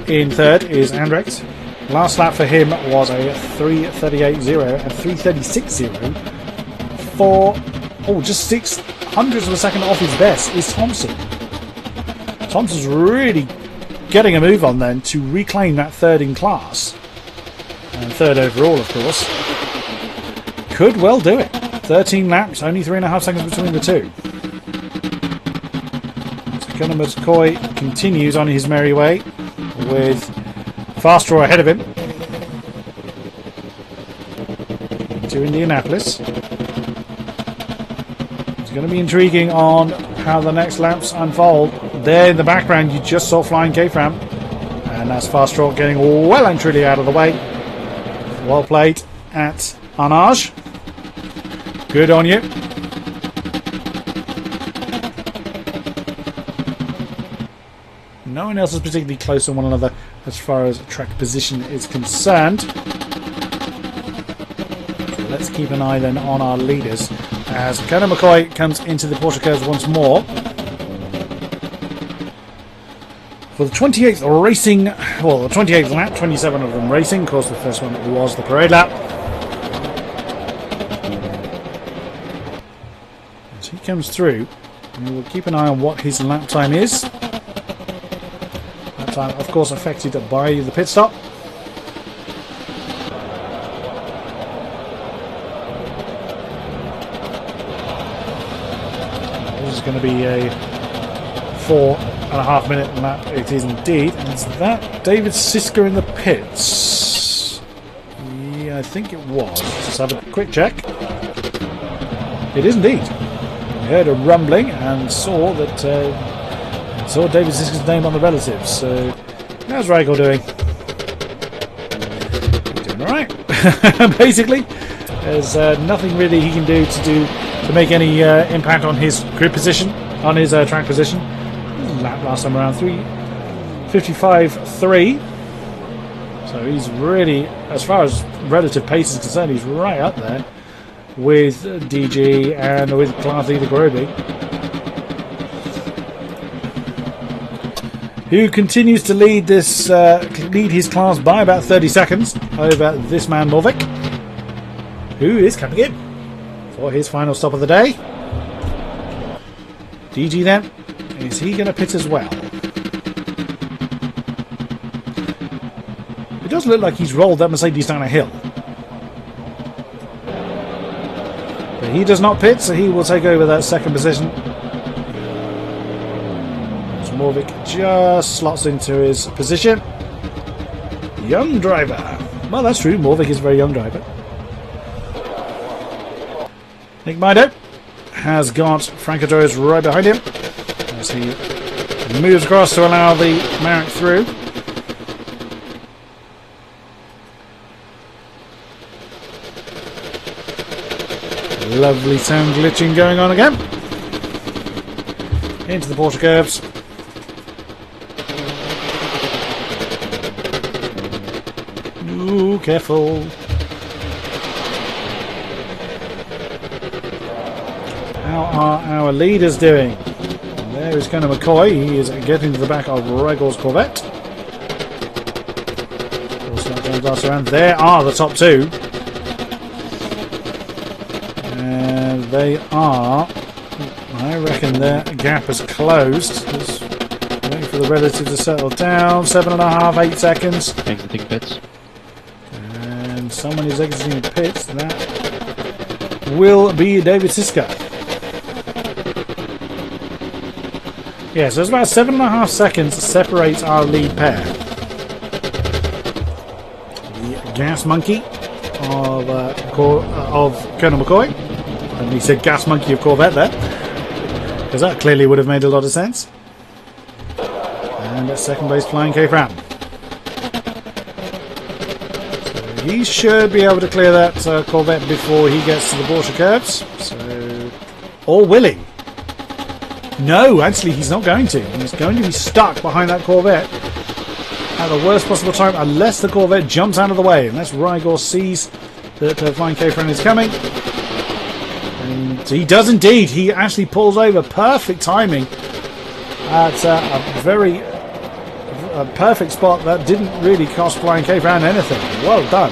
in third is Andrex. Last lap for him was a 3:38.0 and 3:36.0 for just 0.06 of a second off his best is Thompson. Thompson's really getting a move on then to reclaim that third in class and third overall, of course. Could well do it. 13 laps, only 3.5 seconds between the two. Gunnar McCoy continues on his merry way with Fast Draw ahead of him to Indianapolis. It's going to be intriguing on how the next laps unfold. There in the background you just saw Flying K-Fram, and that's Fast Draw getting well and truly out of the way. Well played at Arnage. Good on you. No one else is particularly close to one another as far as track position is concerned. So let's keep an eye then on our leaders as Gunnar McCoy comes into the Porsche curves once more. For the 28th racing, well, the 28th lap, 27 of them racing. Of course, the first one was the parade lap. As he comes through, we will keep an eye on what his lap time is. Lap time, of course, affected by the pit stop. This is going to be a 4.5 minute lap. It is indeed. And is that David Siska in the pits? Yeah, I think it was. Let's have a quick check. It is indeed. I heard a rumbling and saw that saw David Siska's name on the relatives. So how's Rigel doing? Doing alright. Basically. There's nothing really he can do to make any impact on his grid position, on his track position. Lap last time around 3:55.3. So he's really, as far as relative pace is concerned, he's right up there with DG and with Class Leader Groby, who continues to lead this lead his class by about 30 seconds over this man Morvik, who is coming in for his final stop of the day. DG then, is he going to pit as well? It does look like he's rolled that Mercedes down a hill. But he does not pit, so he will take over that second position. As Morvik just slots into his position. Young driver. Well, that's true. Morvik is a very young driver. Nick Mido has got Franco Torres right behind him as he moves across to allow the Marek through. Lovely sound glitching going on again. Into the Porsche curves. Ooh, careful. How are our leaders doing? There is Gunnar McCoy. He is getting to the back of Regal's Corvette. Around. There are the top two. And they are, I reckon their gap has closed. Just waiting for the relative to settle down. 7.5, 8 seconds. Exiting pits. And someone is exiting the pits. That will be David Siska. Yeah, so it's about 7.5 seconds separates our lead pair. The Gas Monkey of Colonel McCoy. And he said Gas Monkey of Corvette there, because that clearly would have made a lot of sense. And at second base, Flying K-Fram. So he should be able to clear that Corvette before he gets to the Porsche curves. So, or will he? No, actually he's not going to. He's going to be stuck behind that Corvette at the worst possible time, unless the Corvette jumps out of the way, unless Rigor sees that Flying K-Fram is coming. And he does indeed. He actually pulls over. Perfect timing at a very perfect spot that didn't really cost Flying K-Fan anything. Well done.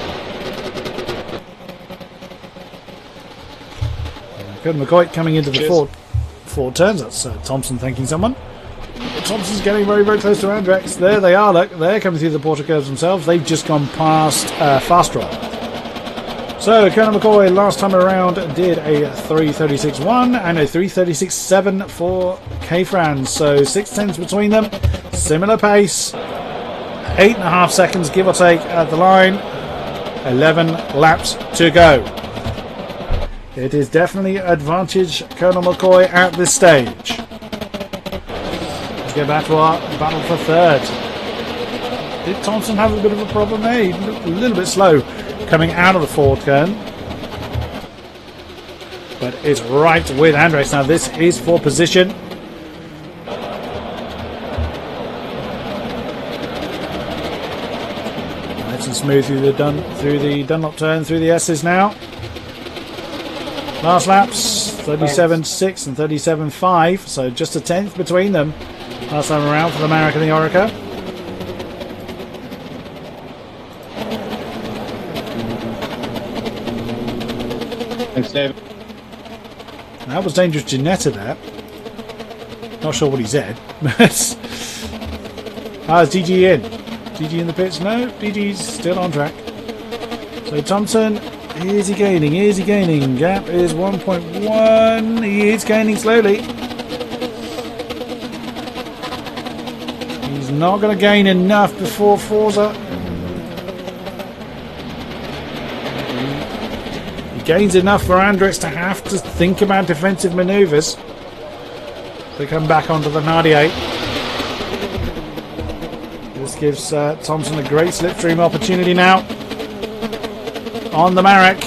Good McCoy coming into the four turns. That's Thompson thanking someone. Thompson's getting very, very close to Andrex. There they are. Look, they're coming through the porter curves themselves. They've just gone past Fast Drop. So Colonel McCoy last time around did a 3:36.1 and a 3:36.7 for K-Fran. So 6 tenths between them. Similar pace. 8.5 seconds give or take at the line. 11 laps to go. It is definitely advantage Colonel McCoy at this stage. Let's get back to our battle for third. Did Thompson have a bit of a problem there? He looked a little bit slow coming out of the forward turn. But it's right with Andres. Now this is for position. Nice and smooth through the Dunlop turn, through the S's now. Last laps, 37.6 and 37.5, so just a tenth between them. Last time around for the Marek and the Orica. Thanks, David. That was Dangerous Janetta there. Not sure what he said. Is DG in? DG in the pits? No, DG's still on track. So Thompson, is he gaining? Is he gaining? Gap is 1.1. He is gaining slowly. He's not going to gain enough before Forza. He gains enough for Andrex to have to think about defensive manoeuvres to come back onto the 98. This gives Thompson a great slipstream opportunity now on the Marek.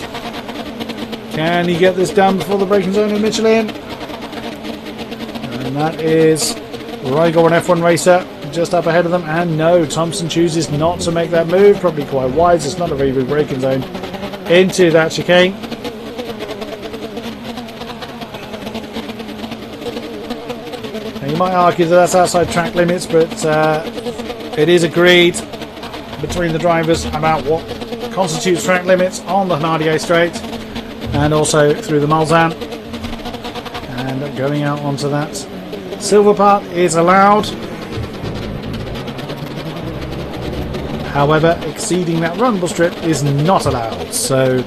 Can he get this done before the braking zone of Michelin? And that is Rigor, an F1 racer, just up ahead of them. And no, Thompson chooses not to make that move. Probably quite wise. It's not a very big braking zone into that chicane. Now you might argue that that's outside track limits, but it is agreed between the drivers about what constitutes track limits on the Hanadier straight and also through the Mulsanne. And going out onto that silver part is allowed. However, exceeding that rumble strip is not allowed. So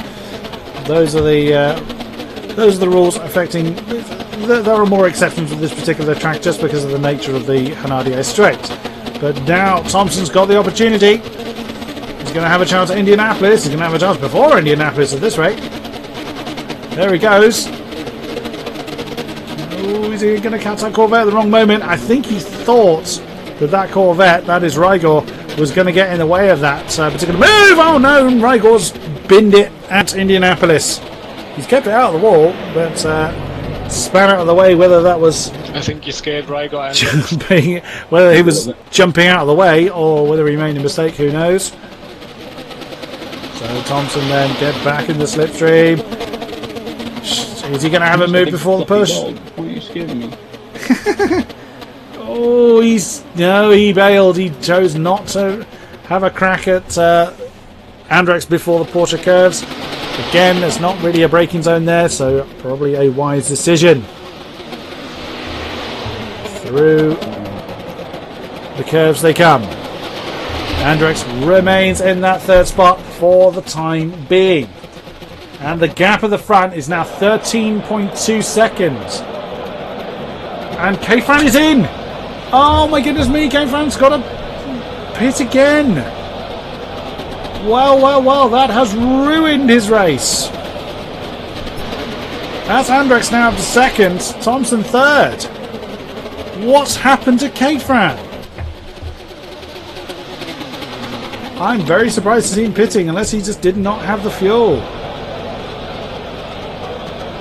those are the rules affecting. There are more exceptions with this particular track just because of the nature of the Hanadier straight. But now Thompson's got the opportunity. He's going to have a chance at Indianapolis. He's going to have a chance before Indianapolis at this rate. There he goes. Oh, is he going to catch that Corvette at the wrong moment? I think he thought that Corvette, that is Rigor, was going to get in the way of that particular move. Oh no, Rigor's binned it at Indianapolis. He's kept it out of the wall, but span out of the way, whether that was I think you scared Rigor and jumping, whether he was jumping out of the way or whether he made a mistake, who knows. So Thompson then get back in the slipstream. Is he going to have a move before the push? Why are you scaring me? Oh, he bailed. He chose not to have a crack at Andrex before the Porsche curves. Again, there's not really a braking zone there, so probably a wise decision. Through the curves they come. Andrex remains in that third spot for the time being. And the gap at the front is now 13.2 seconds. And K-Fran is in! Oh my goodness me, K-Fran's got a pit again! Well, that has ruined his race. That's Andrex now up to second, Thompson third. What's happened to K-Fran? I'm very surprised to see him pitting unless he just did not have the fuel.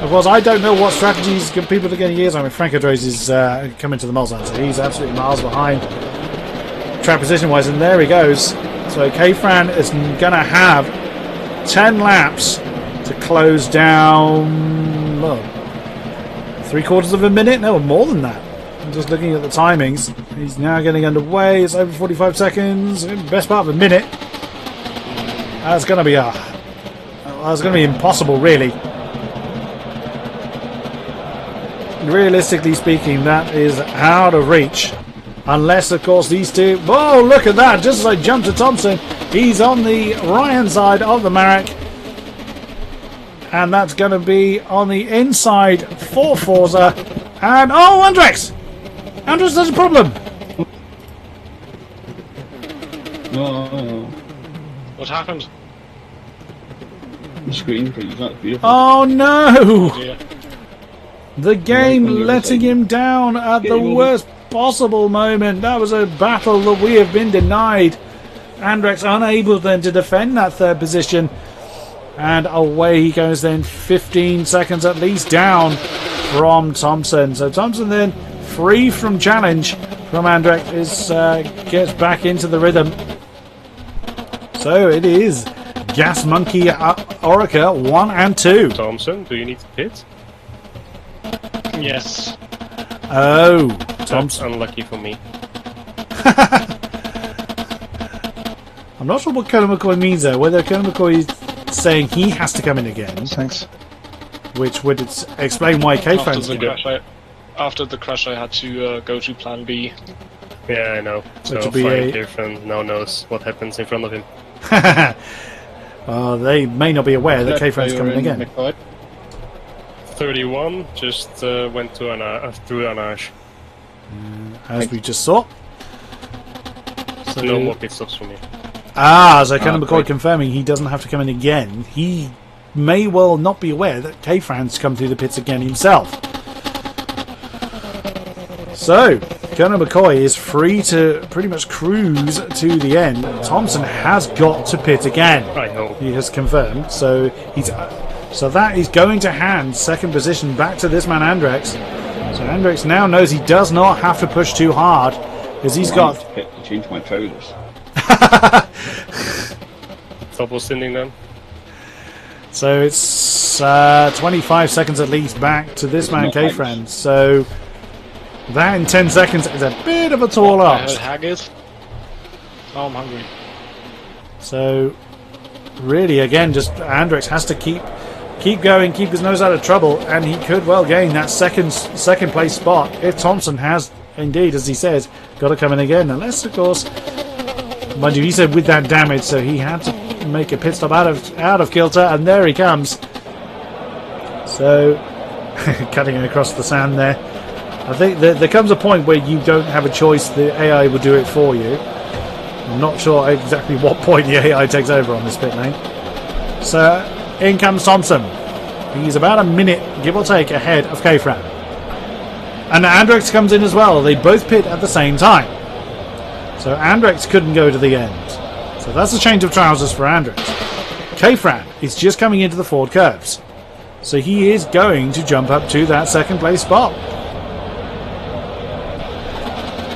Of course, I don't know what strategies people are going to use. I mean, Frank Andres is coming to the Mulsanne, so he's absolutely miles behind track position-wise, and there he goes. So K-Fran is going to have 10 laps to close down look. 3/4 of a minute? No, more than that. I'm just looking at the timings. He's now getting underway. It's over 45 seconds. Best part of a minute. That's going to be impossible, really. Realistically speaking, that is out of reach. Unless, of course, these two... Whoa, look at that! Just as I jump to Thompson, he's on the right-hand side of the Marek. And that's going to be on the inside for Forza. And, oh, Andrex! Andrex, there's a problem! Oh, What happened? the screen freeze, that's beautiful. Oh, no! Yeah. The game Right on the other letting side. him down at the Getting on. worst possible moment. That was a battle that we have been denied. Andrex unable then to defend that third position. And away he goes then, 15 seconds at least down from Thompson. So Thompson then free from challenge from Andrex gets back into the rhythm. So it is Gas Monkey Orica 1 and 2. Thompson, do you need to pit? Yes. Oh, That's Thompson. unlucky for me. I'm not sure what Colin McCoy means there. Whether Colin McCoy is saying he has to come in again, Thanks. which would explain why After K-Fans the crash, after the crash, I had to go to Plan B. Yeah, I know. So Which would be flying a- K-Friend now knows what happens in front of him. they may not be aware that K-Fans coming in again. 31 just went to through Anage. As we just saw. So, No more pit stops for me. So Colin McCoy great. confirming he doesn't have to come in again. He may well not be aware that K-Fran's come through the pits again himself. So, Colin McCoy is free to pretty much cruise to the end. Thompson has got to pit again. I hope. He has confirmed. So that is going to hand second position back to this man Andrex. So Andrex now knows he does not have to push too hard because he's got... to change my trousers. Double sending them. So it's 25 seconds at least back to this man not K-Friend. So that in 10 seconds is a bit of a tall I heard ask. haggis. Oh, I'm hungry. So really, again, just Andrex has to keep going, keep his nose out of trouble, and he could well gain that second place spot if Thompson has indeed, as he says, got to come in again. Unless, of course, mind you, he said with that damage, so he had to make a pit stop out of kilter, and there he comes. So cutting across the sand there. I think there comes a point where you don't have a choice. The AI will do it for you. I'm not sure exactly what point the AI takes over on this pit lane. So in comes Thompson. He's about a minute, give or take, ahead of K-Fran. And Andrex comes in as well. They both pit at the same time. So Andrex couldn't go to the end. So that's a change of trousers for Andrex. K-Fran is just coming into the forward curves. So he is going to jump up to that second place spot.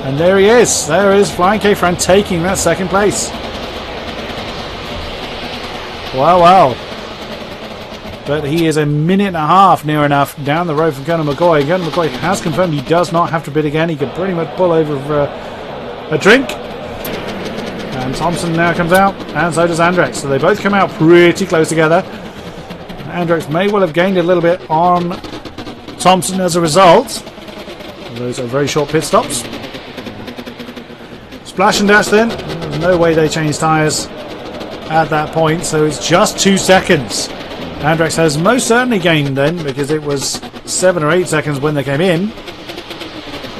And there he is. There is Flying K-Fran taking that second place. Wow, wow. But he is a minute and a half near enough down the road from Colin McCoy. Colin McCoy has confirmed he does not have to bid again. He can pretty much pull over for a drink. And Thompson now comes out, and so does Andrex. So they both come out pretty close together. Andrex may well have gained a little bit on Thompson as a result. Those are very short pit stops. Splash and dash then. There's no way they change tyres at that point, so it's just 2 seconds. Andrex has most certainly gained then, because it was 7 or 8 seconds when they came in.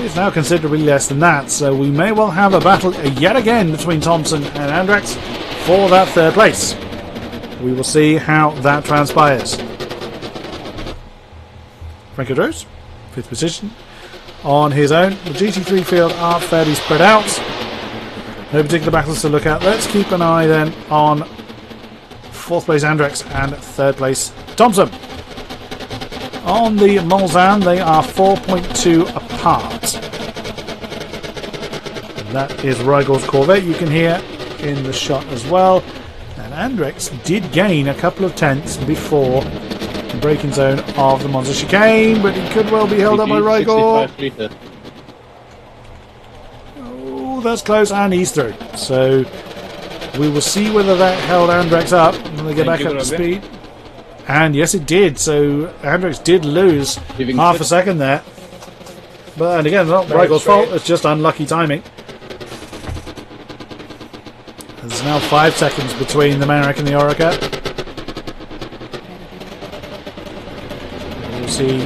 It's now considerably less than that, so we may well have a battle yet again between Thompson and Andrex for that third place. We will see how that transpires. Franco Droz, 5th position on his own. The GT3 field are fairly spread out. No particular battles to look at. Let's keep an eye then on 4th place Andrex and 3rd place Thompson. On the Mulsanne, they are 4.2 apart. And that is Rigor's Corvette, you can hear in the shot as well. And Andrex did gain a couple of tenths before braking zone of the Monza chicane, but he could well be held up by Rigor. 65 litre. Oh, that's close, and he's through. So we will see whether that held Andrex up when they get back up to speed. And yes, it did. So Andrex did lose half a second there. But and again, not Rigor's fault. It's just unlucky timing. There's now 5 seconds between the Marek and the Orica. We'll see.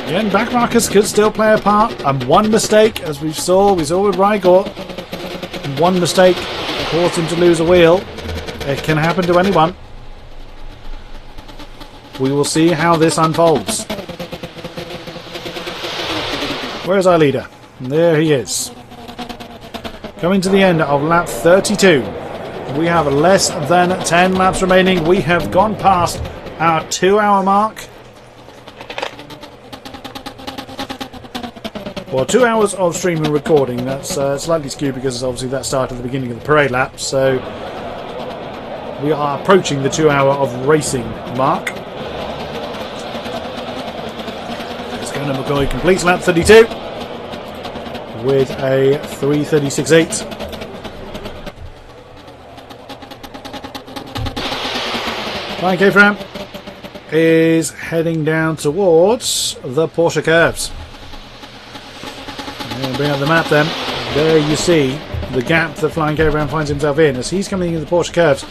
Again, back markers could still play a part. And one mistake, as we saw with Rigor, one mistake caused him to lose a wheel. It can happen to anyone. We will see how this unfolds. Where's our leader? There he is. Coming to the end of lap 32. We have less than 10 laps remaining. We have gone past our 2-hour mark. Well, 2 hours of streaming recording. That's slightly skewed because obviously that started at the beginning of the parade lap. So we are approaching the 2 hour of racing mark. Conor McCoy completes lap 32 with a 3:36.8. Flying K-Fram is heading down towards the Porsche curves. I'm going to bring up the map then. There you see the gap that Flying K-Fram finds himself in as he's coming into the Porsche curves.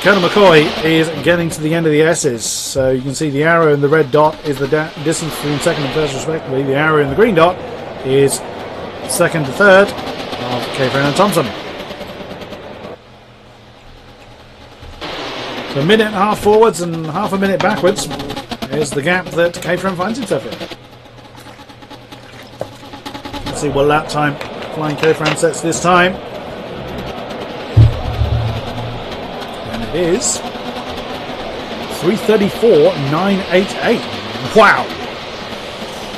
Conor McCoy is getting to the end of the S's, so you can see the arrow and the red dot is the distance between second and first respectively. The arrow in the green dot is second to third of K-Fram and Thompson. So a minute and a half forwards and half a minute backwards is the gap that K-Fram finds himself in. Let's see what lap time Flying K-Fram sets this time. Is 3:34.988. Wow!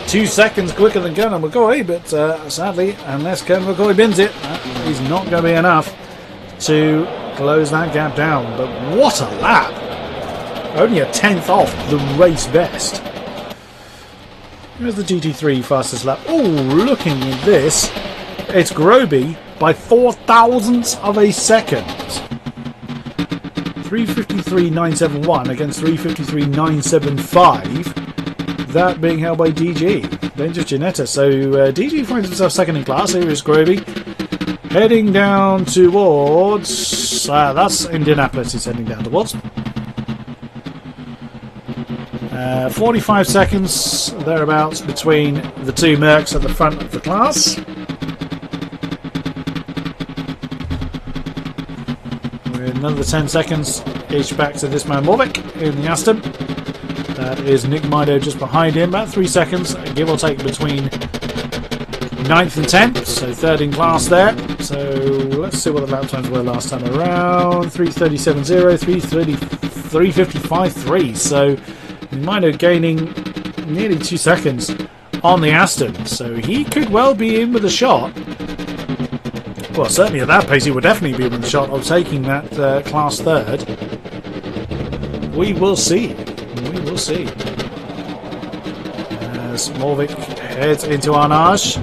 2 seconds quicker than Conor McCoy, but sadly, unless Conor McCoy bins it, he's not going to be enough to close that gap down. But what a lap! Only a 10th off the race best. Here's the GT3 fastest lap. Oh, looking at this, it's Groby by 0.004 of a second. 3:53.971 against 3:53.975. That being held by DG. Dangerous Janetta. So DG finds himself second in class. Here is Groby. Heading down towards... that's Indianapolis he's heading down towards. 45 seconds thereabouts between the two Mercs at the front of the class. Another 10 seconds each back to this man Morvick in the Aston. That is Nick Mido just behind him, about 3 seconds, give or take, between 9th and 10th, so third in class there. So let's see what the lap times were last time around. 3:37.0, 3:55.3. So Mido gaining nearly 2 seconds on the Aston, so he could well be in with a shot. Well, certainly at that pace, he would definitely be in the shot of taking that class third. We will see. We will see. As Morvick heads into Arnage.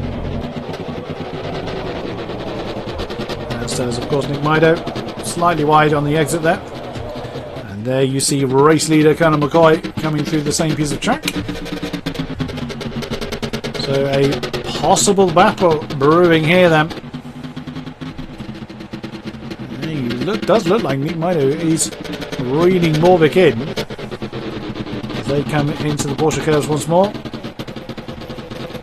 As does, of course, Nick Mido. Slightly wide on the exit there. And there you see race leader Conor McCoy coming through the same piece of track. So a possible battle brewing here then. Does look like Nick Mido is reading Morvick in as they come into the Porsche curves once more.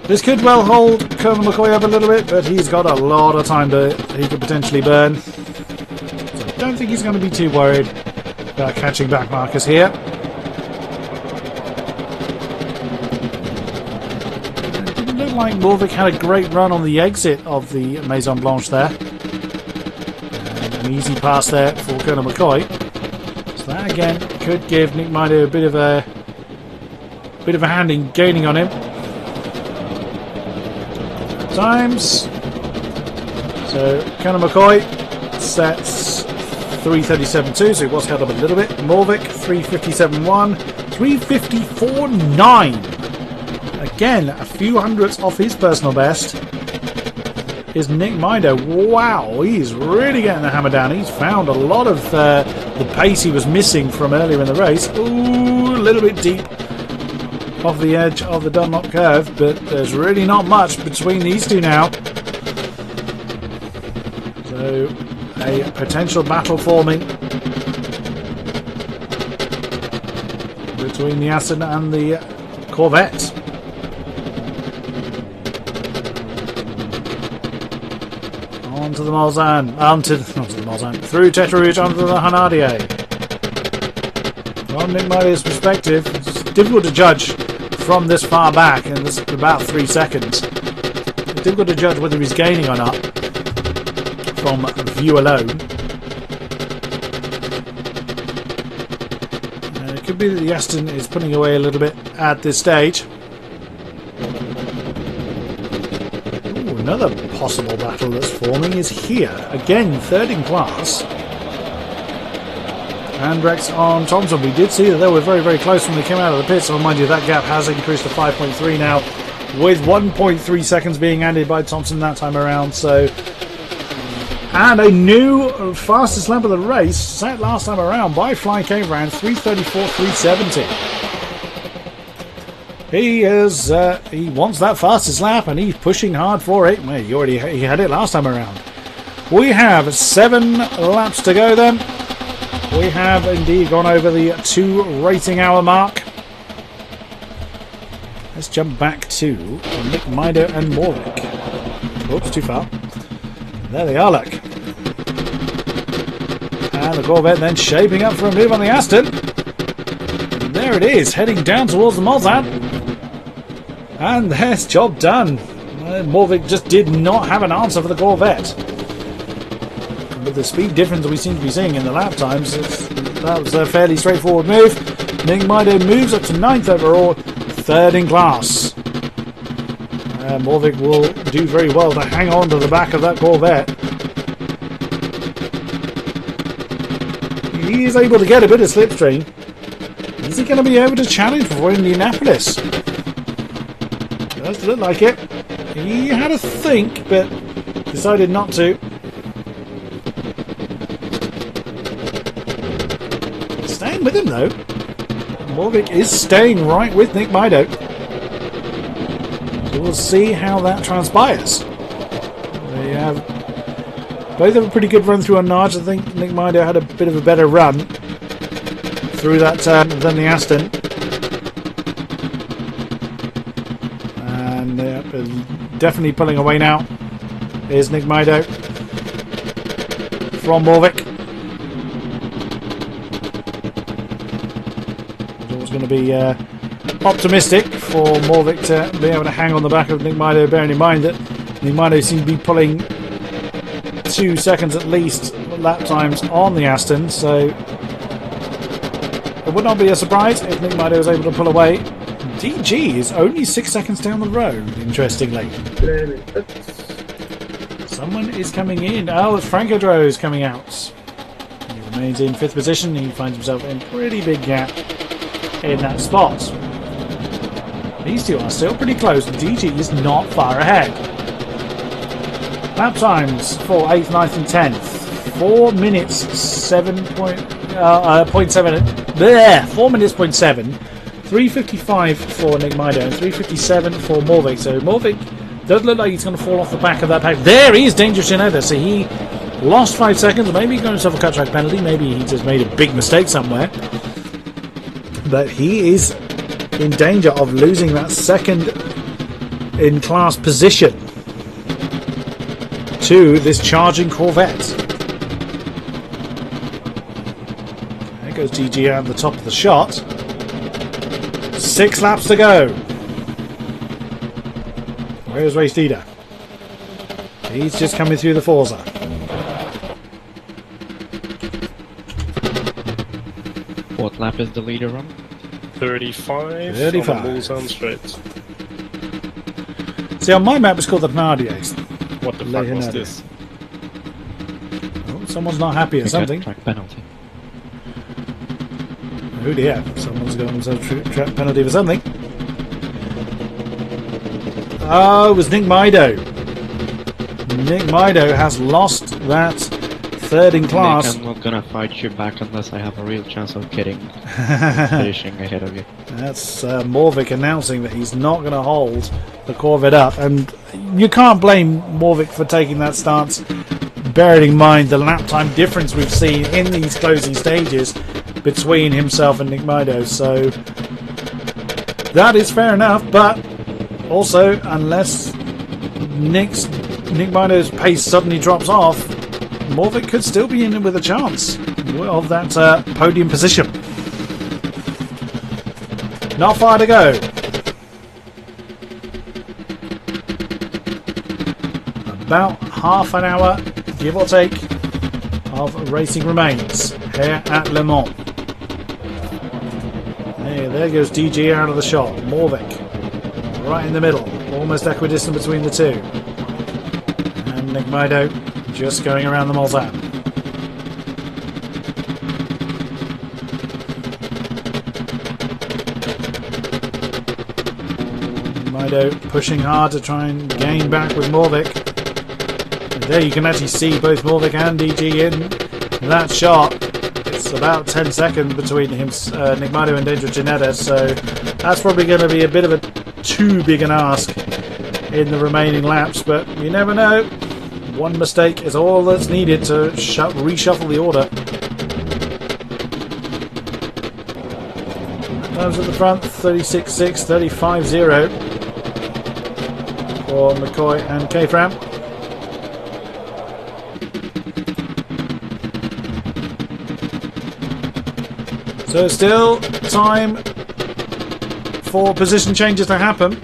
This could well hold Conor McCoy up a little bit, but he's got a lot of time that he could potentially burn. So I don't think he's going to be too worried about catching back markers here. It didn't look like Morvick had a great run on the exit of the Maison Blanche there. An easy pass there for Conor McCoy. So that again could give Nick Mido a bit of a hand in gaining on him. Times. So Conor McCoy sets 3:37.2, so he was held up a little bit. Morvik 3:57.1, 3:54.9. Again, a few hundredths off his personal best. Is Nick Mido. Wow, he's really getting the hammer down. He's found a lot of the pace he was missing from earlier in the race. Ooh, a little bit deep off the edge of the Dunlop curve, but there's really not much between these two now. So, a potential battle forming between the Aston and the Corvette. Onto the Mulsanne, through Tetra Rouge onto the Hanardier. From Nick Mido's perspective, it's difficult to judge from this far back, and this about 3 seconds. It's difficult to judge whether he's gaining or not from view alone. It could be that the Aston is pulling away a little bit at this stage. Another possible battle that's forming is here. Again, third in class. Andrex on Thompson. We did see that they were very, very close when they came out of the pits. So mind you, that gap has increased to 5.3 now, with 1.3 seconds being added by Thompson that time around. So, and a new fastest lap of the race set last time around by Fly Cave round 3:34.370. He wants that fastest lap, and he's pushing hard for it. Well, he had it last time around. We have 7 laps to go then. We have indeed gone over the 2 rating hour mark. Let's jump back to Nick Mido and Morvik. Oops, too far. There they are, look. And the Corvette then shaping up for a move on the Aston. And there it is, heading down towards the Mulsanne. And there's job done. Morvik just did not have an answer for the Corvette. With the speed difference we seem to be seeing in the lap times, that was a fairly straightforward move. Nick Mido moves up to 9th overall, 3rd in class. Morvik will do very well to hang on to the back of that Corvette. He is able to get a bit of slipstream. Is he going to be able to challenge for Indianapolis? Does look like it. He had a think, but decided not to. Staying with him though. Morvik is staying right with Nick Mido. So we'll see how that transpires. They have both have a pretty good run through on Narge. I think Nick Mido had a bit of a better run through that turn than the Aston. Definitely pulling away now is Nick Mido from Morvik. It's always going to be optimistic for Morvik to be able to hang on the back of Nick Mido, bearing in mind that Nick Mido seems to be pulling 2 seconds at least lap times on the Aston, so it would not be a surprise if Nick Mido is able to pull away. DG is only 6 seconds down the road, interestingly. Someone is coming in. Oh, it's Franco Droz coming out. He remains in 5th position. He finds himself in a pretty big gap in that spot. These two are still pretty close. DG is not far ahead. Lap times for 8th, 9th and 10th. 4 minutes 7.7. 4 minutes 0.7. 3:55 for Nick Mido and 3:57 for Morvik. So Morvik does look like he's going to fall off the back of that pack. There he is, Dangerous Shinoda. So he lost 5 seconds. Maybe he got himself a cut track penalty. Maybe he just made a big mistake somewhere. But he is in danger of losing that 2nd in class position to this charging Corvette. There goes GG at the top of the shot. 6 laps to go. Where's Race Leader? He's just coming through the Forza. What lap is the leader on? 35. 35. On the Mulsanne straight. See, on my map it's called the Nardiers. What the fuck was this? Oh, Someone's not happy at something. Track penalty. Oh dear, someone's got themselves a track penalty for something. Oh, it was Nick Mido. Nick Mido has lost that third in class. Nick, I'm not gonna fight you back unless I have a real chance of finishing ahead of you. That's Morvik announcing that he's not going to hold the Corvette up, and you can't blame Morvik for taking that stance, bearing in mind the lap time difference we've seen in these closing stages between himself and Nick Mido. So that is fair enough, but also unless Nick Mido's pace suddenly drops off, Morvik could still be in with a chance of that podium position. Not far to go. About half an hour, give or take, of racing remains here at Le Mans. Hey, there goes DG out of the shot. Morvik right in the middle, almost equidistant between the two. And Nick Mido just going around the Mulsanne. Mido pushing hard to try and gain back with Morvik. There you can actually see both Morvik and DG in that shot. It's about 10 seconds between him, Nick Mido and Dangerous Janetta, so that's probably going to be a bit of a too big an ask in the remaining laps, but you never know. One mistake is all that's needed to reshuffle the order. Times at the front, 36.6, 35.0 for McCoy and K-Fram. So still time for position changes to happen.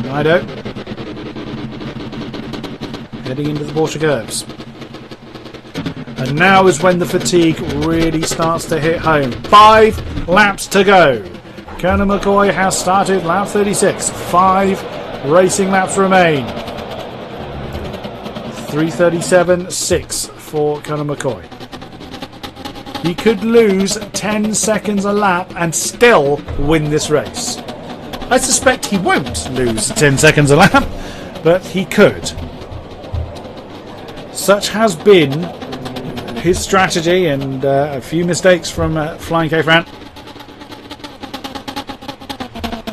Mido heading into the Porsche curves. And now is when the fatigue really starts to hit home. 5 laps to go. Colonel McCoy has started lap 36. 5 racing laps remain. 3:37.6 for Colonel McCoy. He could lose 10 seconds a lap and still win this race. I suspect he won't lose 10 seconds a lap, but he could. Such has been his strategy, and a few mistakes from Flying K-Fran.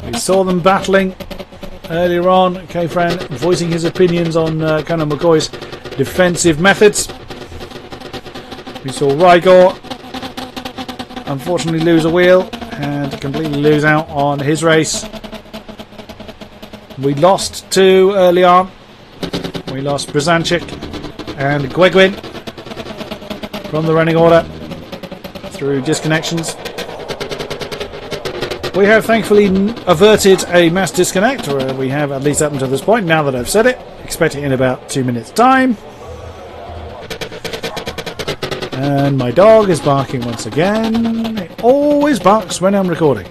We saw them battling earlier on, K-Fran voicing his opinions on Colonel McCoy's defensive methods. We saw Rigor unfortunately lose a wheel and completely lose out on his race. We lost 2 early on. We lost Brzezinski and Gueguin from the running order through disconnections. We have thankfully averted a mass disconnect, or we have at least up until this point. Now that I've said it, expect it in about 2 minutes time. And my dog is barking once again. It always barks when I'm recording.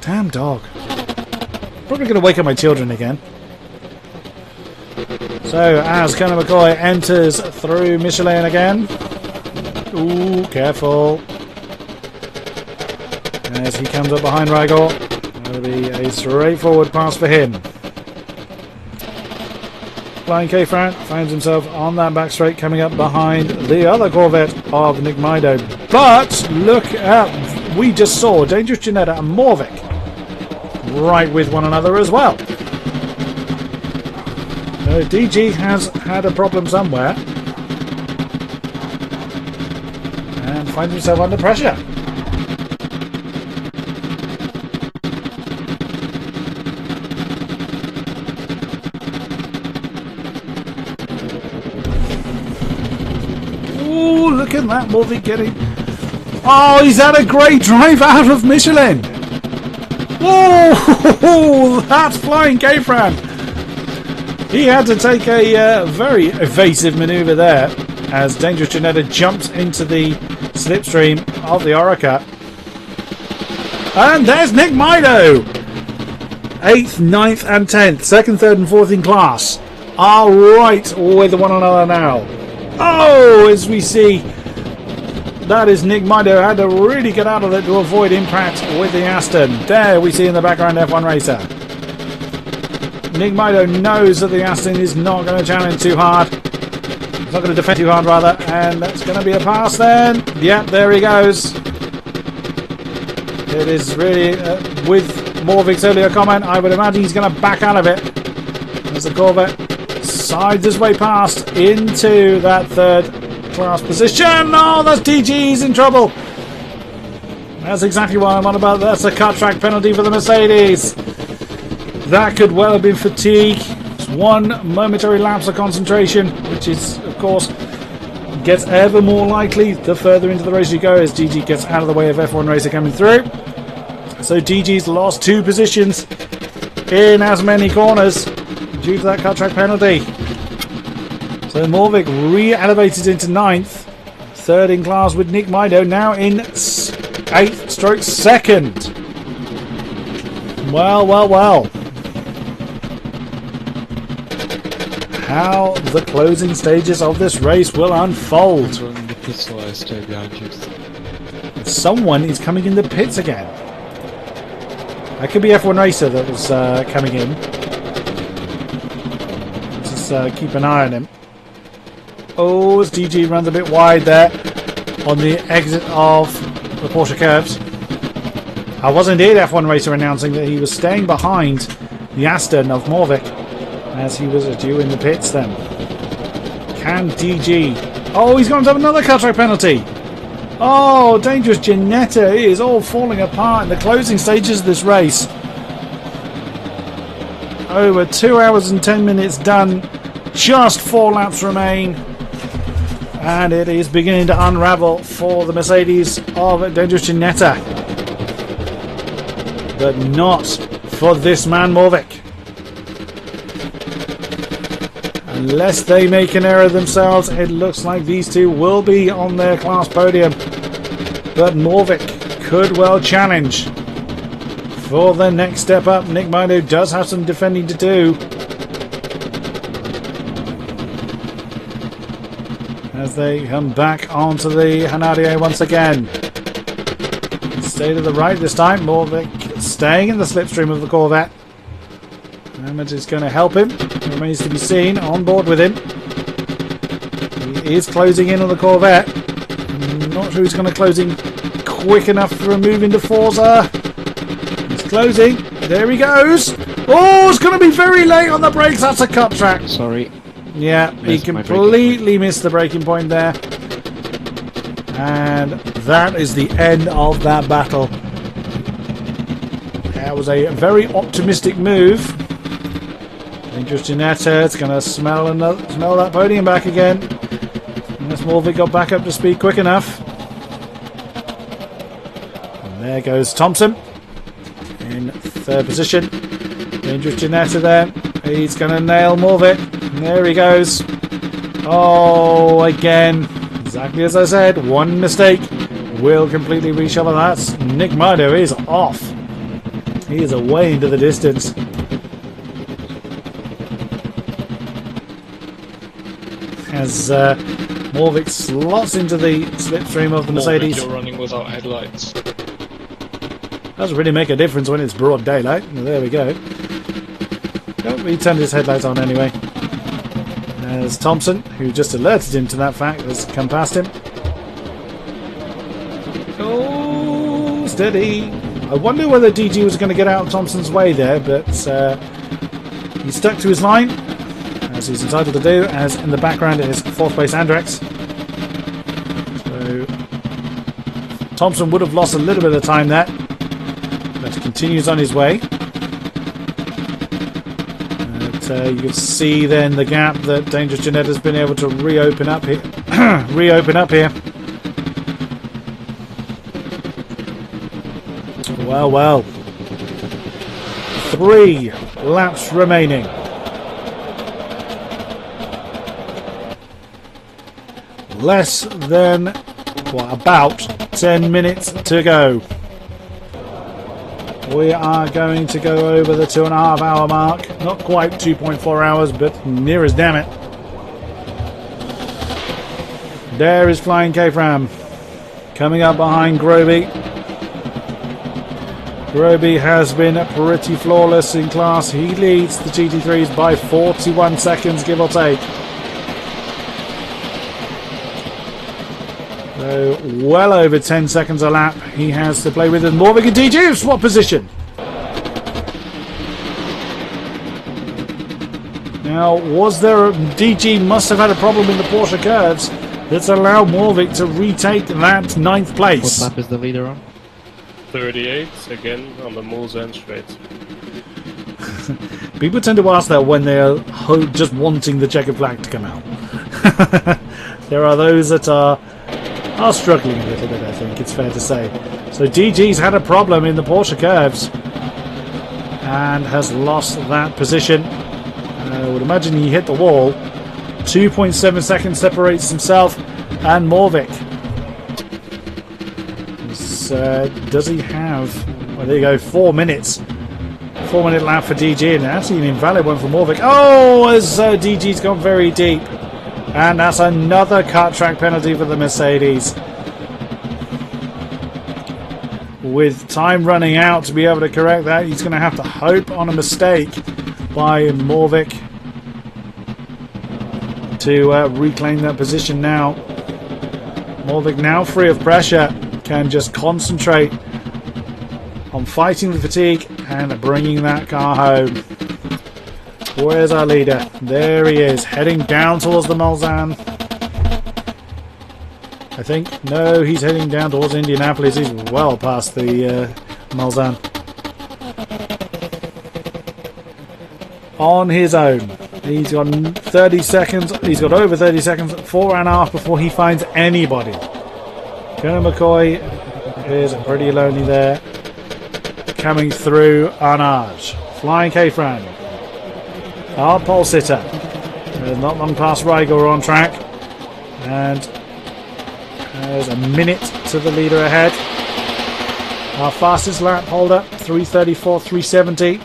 Damn dog. Probably going to wake up my children again. So as Colonel McCoy enters through Michelin again. Ooh, careful. As he comes up behind Rigor. That'll be a straightforward pass for him. Flying K-Fran finds himself on that back straight, coming up behind the other Corvette of Nick Mido. But look at, we just saw Dangerous Janetta and Morvik right with one another as well. So DG has had a problem somewhere and finds himself under pressure. Ooh, look at that Morvik getting... Oh, he's had a great drive out of Michelin. Whoa, that's Flying K-Fran. He had to take a very evasive manoeuvre there as Dangerous Janetta jumped into the slipstream of the Orica. And there's Nick Mido. 8th, 9th and 10th. 2nd, 3rd and 4th in class are right with one another now. Oh, as we see, that is Nick Mido had to really get out of it to avoid impact with the Aston. There we see in the background F1 racer. Nick Mido knows that the Aston is not going to challenge too hard. He's not going to defend too hard, rather. And that's going to be a pass then. Yep, there he goes. It is really, with Morvik's earlier comment, I would imagine he's going to back out of it. As the Corvette sides his way past into that 3rd class position. Oh, that's DG's in trouble. That's exactly what I'm on about. That's a cut track penalty for the Mercedes. That could well have been fatigue. It's one momentary lapse of concentration, which is, of course, gets ever more likely the further into the race you go as DG gets out of the way of F1 racer coming through. So DG's lost 2 positions in as many corners due to that cut track penalty. So Morvik re-elevated into 9th, 3rd in class with Nick Mido now in 8th stroke 2nd. Well, well, well. How the closing stages of this race will unfold. Someone is coming in the pits again. That could be F1 Racer that was coming in. Just keep an eye on him. Oh, as DG runs a bit wide there on the exit of the Porsche curves. I was indeed F1 Racer announcing that he was staying behind the Aston of Morvik as he was due in the pits then. Can DG... Oh, he's going to have another cut track penalty. Oh, Dangerous Ginetta is all falling apart in the closing stages of this race. Over 2 hours and 10 minutes done. Just 4 laps remain. And it is beginning to unravel for the Mercedes of Dangerous Ginetta. But not for this man Morvik. Unless they make an error themselves, it looks like these two will be on their class podium. But Morvik could well challenge for the next step up. Nick Mido does have some defending to do. As they come back onto the Hanadier once again. Stay to the right this time. Morvik staying in the slipstream of the Corvette. Hammond is going to help him. Remains to be seen. On board with him. He is closing in on the Corvette. I'm not sure he's going to close in quick enough for a move into Forza. He's closing. There he goes. Oh, it's going to be very late on the brakes. That's a cut track. Sorry. Yeah, he completely missed the braking point there. And that is the end of that battle. That was a very optimistic move. Dangerous Ginetta, it's going to smell that podium back again. Unless Morvik got back up to speed quick enough. And there goes Thompson in 3rd position. Dangerous Ginetta there. He's going to nail Morvik. There he goes. Oh, again. Exactly as I said, one mistake will completely reshuffle that. Nick Mido is off. He is away into the distance. As Morvik slots into the slipstream of the Mercedes. You're running without headlights. Doesn't really make a difference when it's broad daylight. There we go. Oh, he turned his headlights on anyway. As Thompson, who just alerted him to that fact, has come past him. Oh, steady. I wonder whether DG was going to get out of Thompson's way there, but he stuck to his line, as he's entitled to do, as in the background is 4th place Andrex. So Thompson would have lost a little bit of time there, but continues on his way. You can see then the gap that Dangerous Ginetta has been able to reopen up here. Well, well. 3 laps remaining. Less than, well, about 10 minutes to go. We are going to go over the 2.5 hour mark. Not quite 2.4 hours, but near as damn it. There is Flying K-Fram. Coming up behind Groby. Groby has been pretty flawless in class. He leads the GT3s by 41 seconds, give or take. So well over 10 seconds a lap he has to play with. And Morvik and DG have swapped position. Now, was there... DG must have had a problem in the Porsche curves that's allowed Morvik to retake that 9th place. What lap is the leader on? 38 again on the Mulsanne straight. People tend to ask that when they're just wanting the checkered flag to come out. There are those that are struggling a little bit, I think it's fair to say. So DG's had a problem in the Porsche curves and has lost that position. I would imagine he hit the wall. 2.7 seconds separates himself and Morvik. Does he have... Well, there you go, 4 minutes. 4-minute lap for DG, and actually an invalid one for Morvik. Oh, as DG's gone very deep. And that's another cut track penalty for the Mercedes. With time running out to be able to correct that, he's going to have to hope on a mistake by Morvik to reclaim that position now. Morvik now free of pressure, can just concentrate on fighting the fatigue and bringing that car home. Where's our leader? There he is, heading down towards the Mulsanne. I think. No, he's heading down towards Indianapolis. He's well past the Mulsanne. On his own. He's got 30 seconds. He's got over 30 seconds. 4.5 before he finds anybody. Conor McCoy is pretty lonely there. Coming through Arnage. Flying K-Fran. Our pole sitter. Not long past Rigor on track. And there's a minute to the leader ahead. Our fastest lap holder, 3:34, 3:70.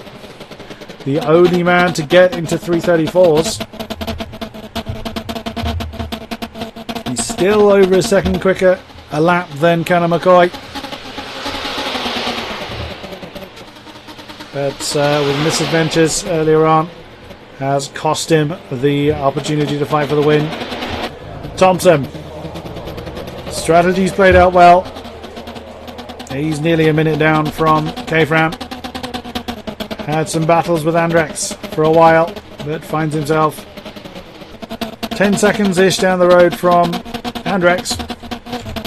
The only man to get into 3:34s. He's still over a second quicker a lap than Conor McCoy. But with misadventures earlier on, has cost him the opportunity to fight for the win. Thompson. Strategy's played out well. He's nearly a minute down from K-Fram. Had some battles with Andrex for a while, but finds himself 10 seconds-ish down the road from Andrex.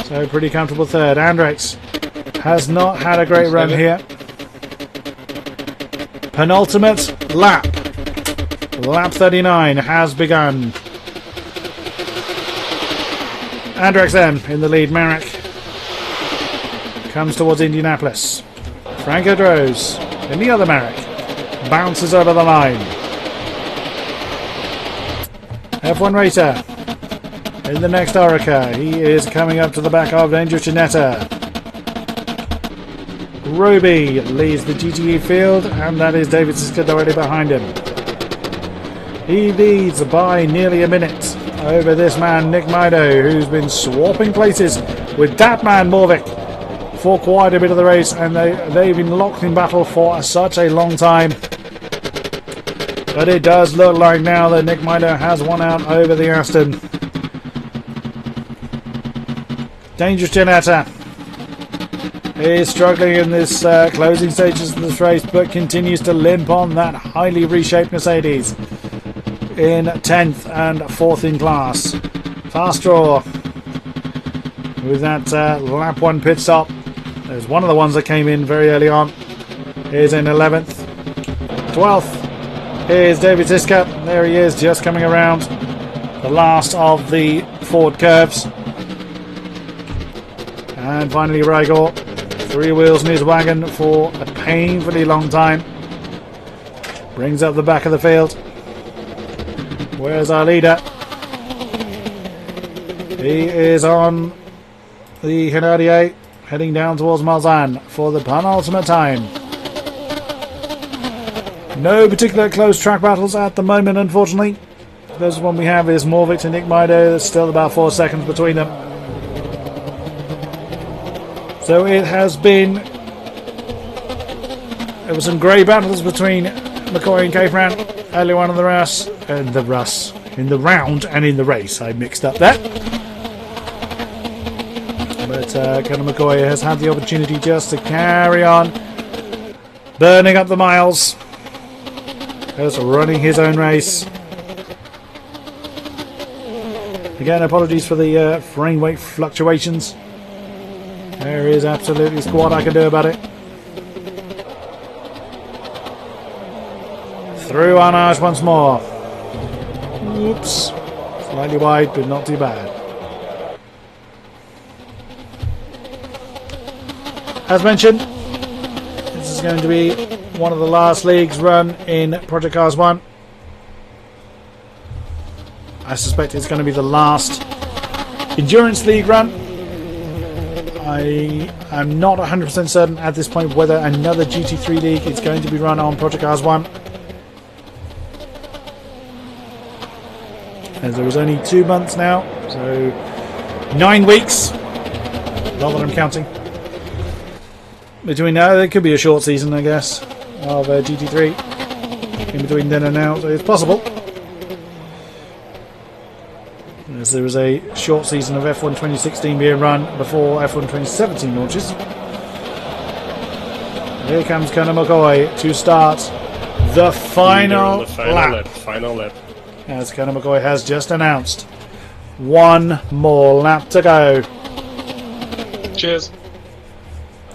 So pretty comfortable third. Andrex has not had a great run here. Penultimate lap. Lap 39 has begun. Andrex M in the lead. Marek comes towards Indianapolis. Franco Droz in the other Marek. Bounces over the line. F1 Racer in the next Orica. He is coming up to the back of Dangerous Ginetta. Roby leads the GTE field, and that is David Siska directly behind him. He leads by nearly a minute over this man, Nick Mido, who's been swapping places with that man, Morvik, for quite a bit of the race, and they've been locked in battle for such a long time. But it does look like now that Nick Mido has won out over the Aston. Dangerous Ginetta is struggling in this closing stages of this race, but continues to limp on that highly reshaped Mercedes in 10th and 4th in class. Fast draw with that lap 1 pit stop. There's one of the ones that came in very early on. Is in 11th. 12th is David Siska. There he is, just coming around the last of the Ford curves. And finally Rigor. 3 wheels in his wagon for a painfully long time. Brings up the back of the field. Where's our leader? He is on the Canadier, heading down towards Mulsanne for the penultimate time. No particular close track battles at the moment, unfortunately. The closest one we have is Morvic and Nick Mido. There's still about 4 seconds between them. So it has been... There were some grey battles between McCoy and Capron earlier on in the race. In the round and in the race. I mixed up there. But Conor McCoy has had the opportunity just to carry on burning up the miles. Just running his own race. Again, apologies for the frame rate fluctuations. There is absolutely squat I can do about it. Through on Arch once more. Oops. Slightly wide, but not too bad. As mentioned, this is going to be one of the last leagues run in Project Cars 1. I suspect it's going to be the last Endurance League run. I am not 100% certain at this point whether another GT3 League is going to be run on Project Cars 1. As there was only 2 months now, so 9 weeks. Not that I'm counting. Between now, there could be a short season, I guess, of GT3 in between then and now, so it's possible. As there was a short season of F1 2016 being run before F1 2017 launches. Here comes Conor McCoy to start the final lap. Final lap. As Conor McCoy has just announced. One more lap to go. Cheers.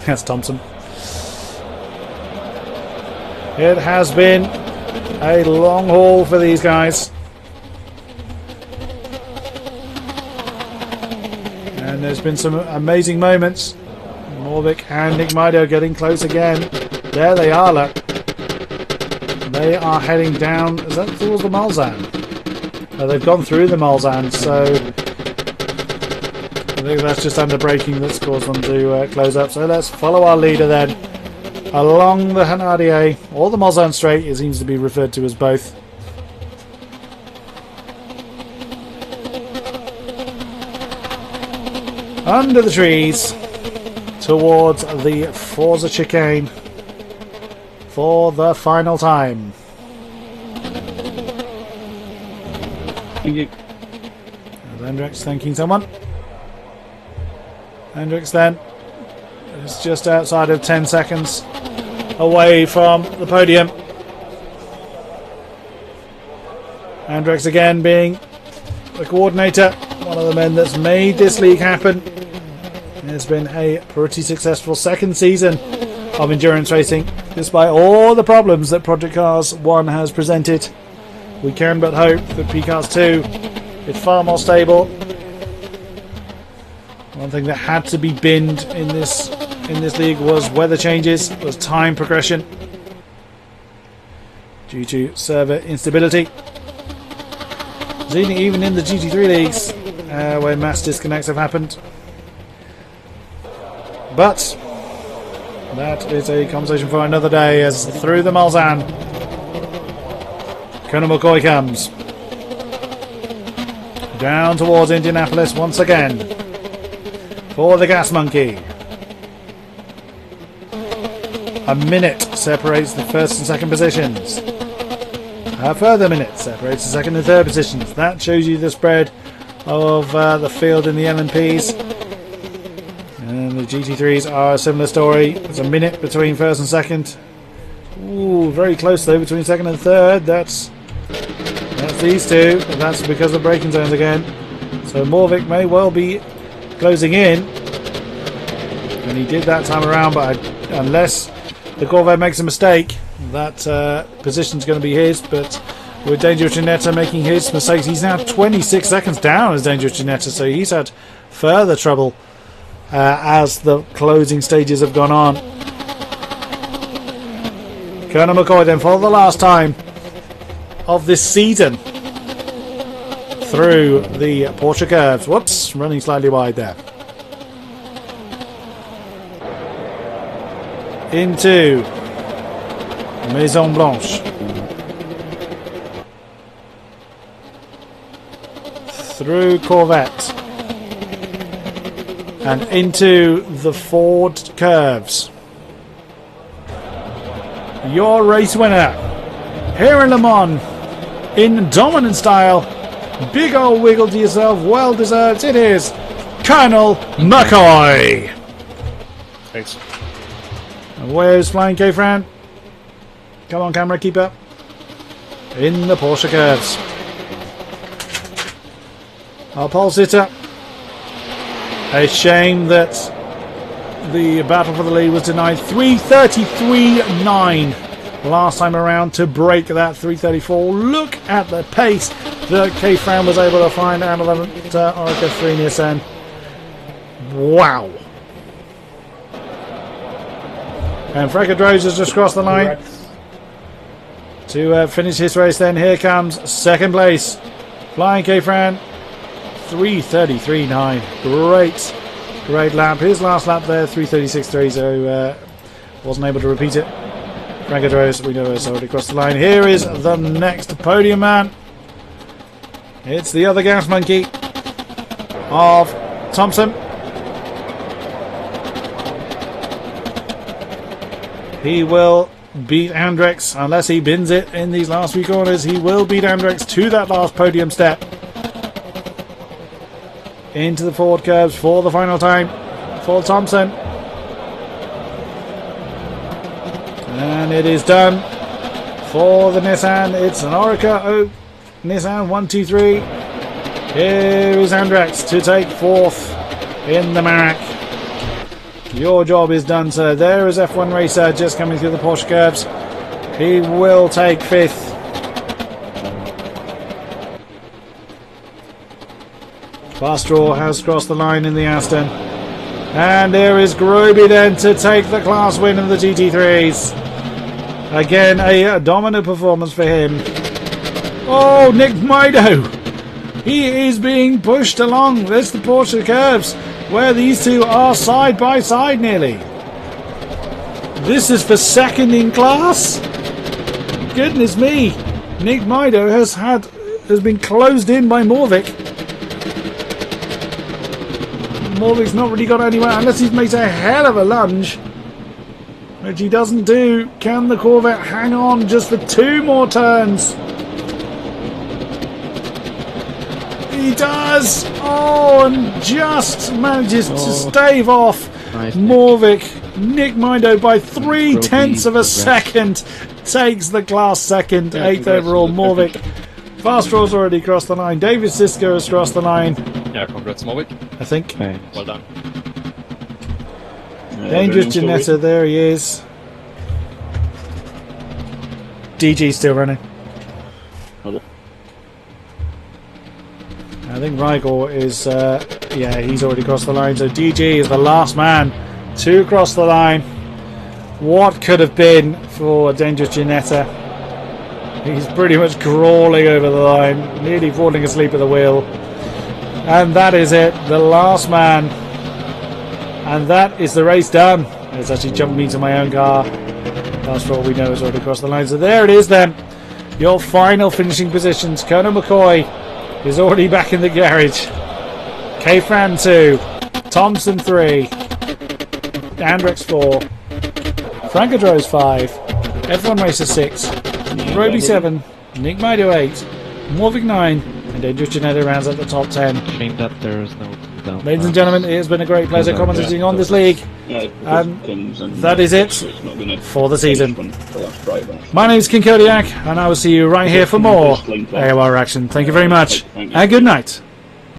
That's Thompson. It has been a long haul for these guys. And there's been some amazing moments. Morvic and Nick Mido getting close again. There they are, look. They are heading down. Is that towards the Malzahn? Oh, they've gone through the Malzahn, so I think that's just under braking that's caused them to close up. So let's follow our leader then along the Hanardier, or the Malzahn Straight. It seems to be referred to as both. Under the trees towards the Forza chicane for the final time. Thank you. Hendricks thanking someone. Hendricks then is just outside of 10 seconds away from the podium. Hendricks again being the coordinator, one of the men that's made this league happen. It's been a pretty successful second season of endurance racing, despite all the problems that Project Cars 1 has presented. We can but hope that P-Cars 2 is far more stable. One thing that had to be binned in this league was weather changes, was time progression due to server instability. Even in the GT3 leagues, where mass disconnects have happened. But that is a conversation for another day, as through the Malzahn, Conor McCoy comes. Down towards Indianapolis once again for the Gas Monkey. A minute separates the first and second positions. A further minute separates the second and third positions. That shows you the spread of the field in the LMPs. And the GT3s are a similar story. There's a minute between first and second. Ooh, very close though between second and third. That's these two. But that's because of braking zones again. So Morvic may well be closing in. And he did that time around, but unless the Corvette makes a mistake, that position's going to be his. But with Dangerous Ginetta making his mistakes, he's now 26 seconds down as Dangerous Ginetta, so he's had further trouble as the closing stages have gone on. Conor McCoy then for the last time of this season through the Porsche curves. Whoops, running slightly wide there. Into Maison Blanche. Through Corvette. And into the Ford curves. Your race winner here in Le Mans in dominant style. Big old wiggle to yourself. Well deserved. It is Colonel McCoy. Thanks. And where's Flying K-Fran? Come on, camera, keep up. In the Porsche curves. Our pole sitter. A shame that the battle for the lead was denied. 3:33.9 last time around to break that 3:34. Look at the pace that K-Fran was able to find out of that Orica 3 Nissan. Wow. And Frank Rose has just crossed the line to finish his race. Then here comes second place. Flying K-Fran. 3:33.9. Great lap. His last lap there, 3:36.3, so wasn't able to repeat it. Frank Rose, we know, has already crossed the line. Here is the next podium man. It's the other gas monkey of Thompson. He will beat Andrex unless he bins it in these last few corners. He will beat Andrex to that last podium step. Into the Ford curves for the final time for Thompson. And it is done for the Nissan. It's an Orica Nissan 123. Here is Andrex to take fourth in the Marak. Your job is done, sir. There is F1 Racer just coming through the Porsche curves. He will take fifth. Bastraw has crossed the line in the Aston. And there is Groby then to take the class win in the GT3s. Again, a dominant performance for him. Oh, Nick Mido! He is being pushed along. There's the Porsche curves, where these two are side by side nearly. This is for second in class. Goodness me. Nick Mido has been closed in by Morvik. Morvik's not really got anywhere unless he's made a hell of a lunge, which he doesn't do. Can the Corvette hang on just for two more turns? He does! Oh, and just manages to stave off Morvik. Nick Mido by 0.3 of a second takes the class second, 8th overall. Morvik. Fastraw's already crossed the line. David Sisko has crossed the line. Yeah, congrats, Morvik. I think. Well done. Dangerous Janetta, there he is. DG's still running. I think Rigor is, yeah, he's already crossed the line. So DG is the last man to cross the line. What could have been for Dangerous Janetta? He's pretty much crawling over the line, nearly falling asleep at the wheel. And that is it, the last man. And that is the race done. It's actually jumped me to my own car. That's for all we know has already crossed the line. So there it is then. Your final finishing positions. Colonel McCoy is already back in the garage. K-Fran 2. Thompson 3. Andrex 4. Frankadrose 5. F1 Racer 6. Roby 7. Nick Mido 8. Morvik 9. And Dangerous Janetta rounds at the top 10. Shame that there is no countdown. Ladies and gentlemen, it has been a great pleasure commentating on this league. And that is it for the season. My name is King-Kodiak, and I will see you right here for more AOR action. Thank you very much, and good night.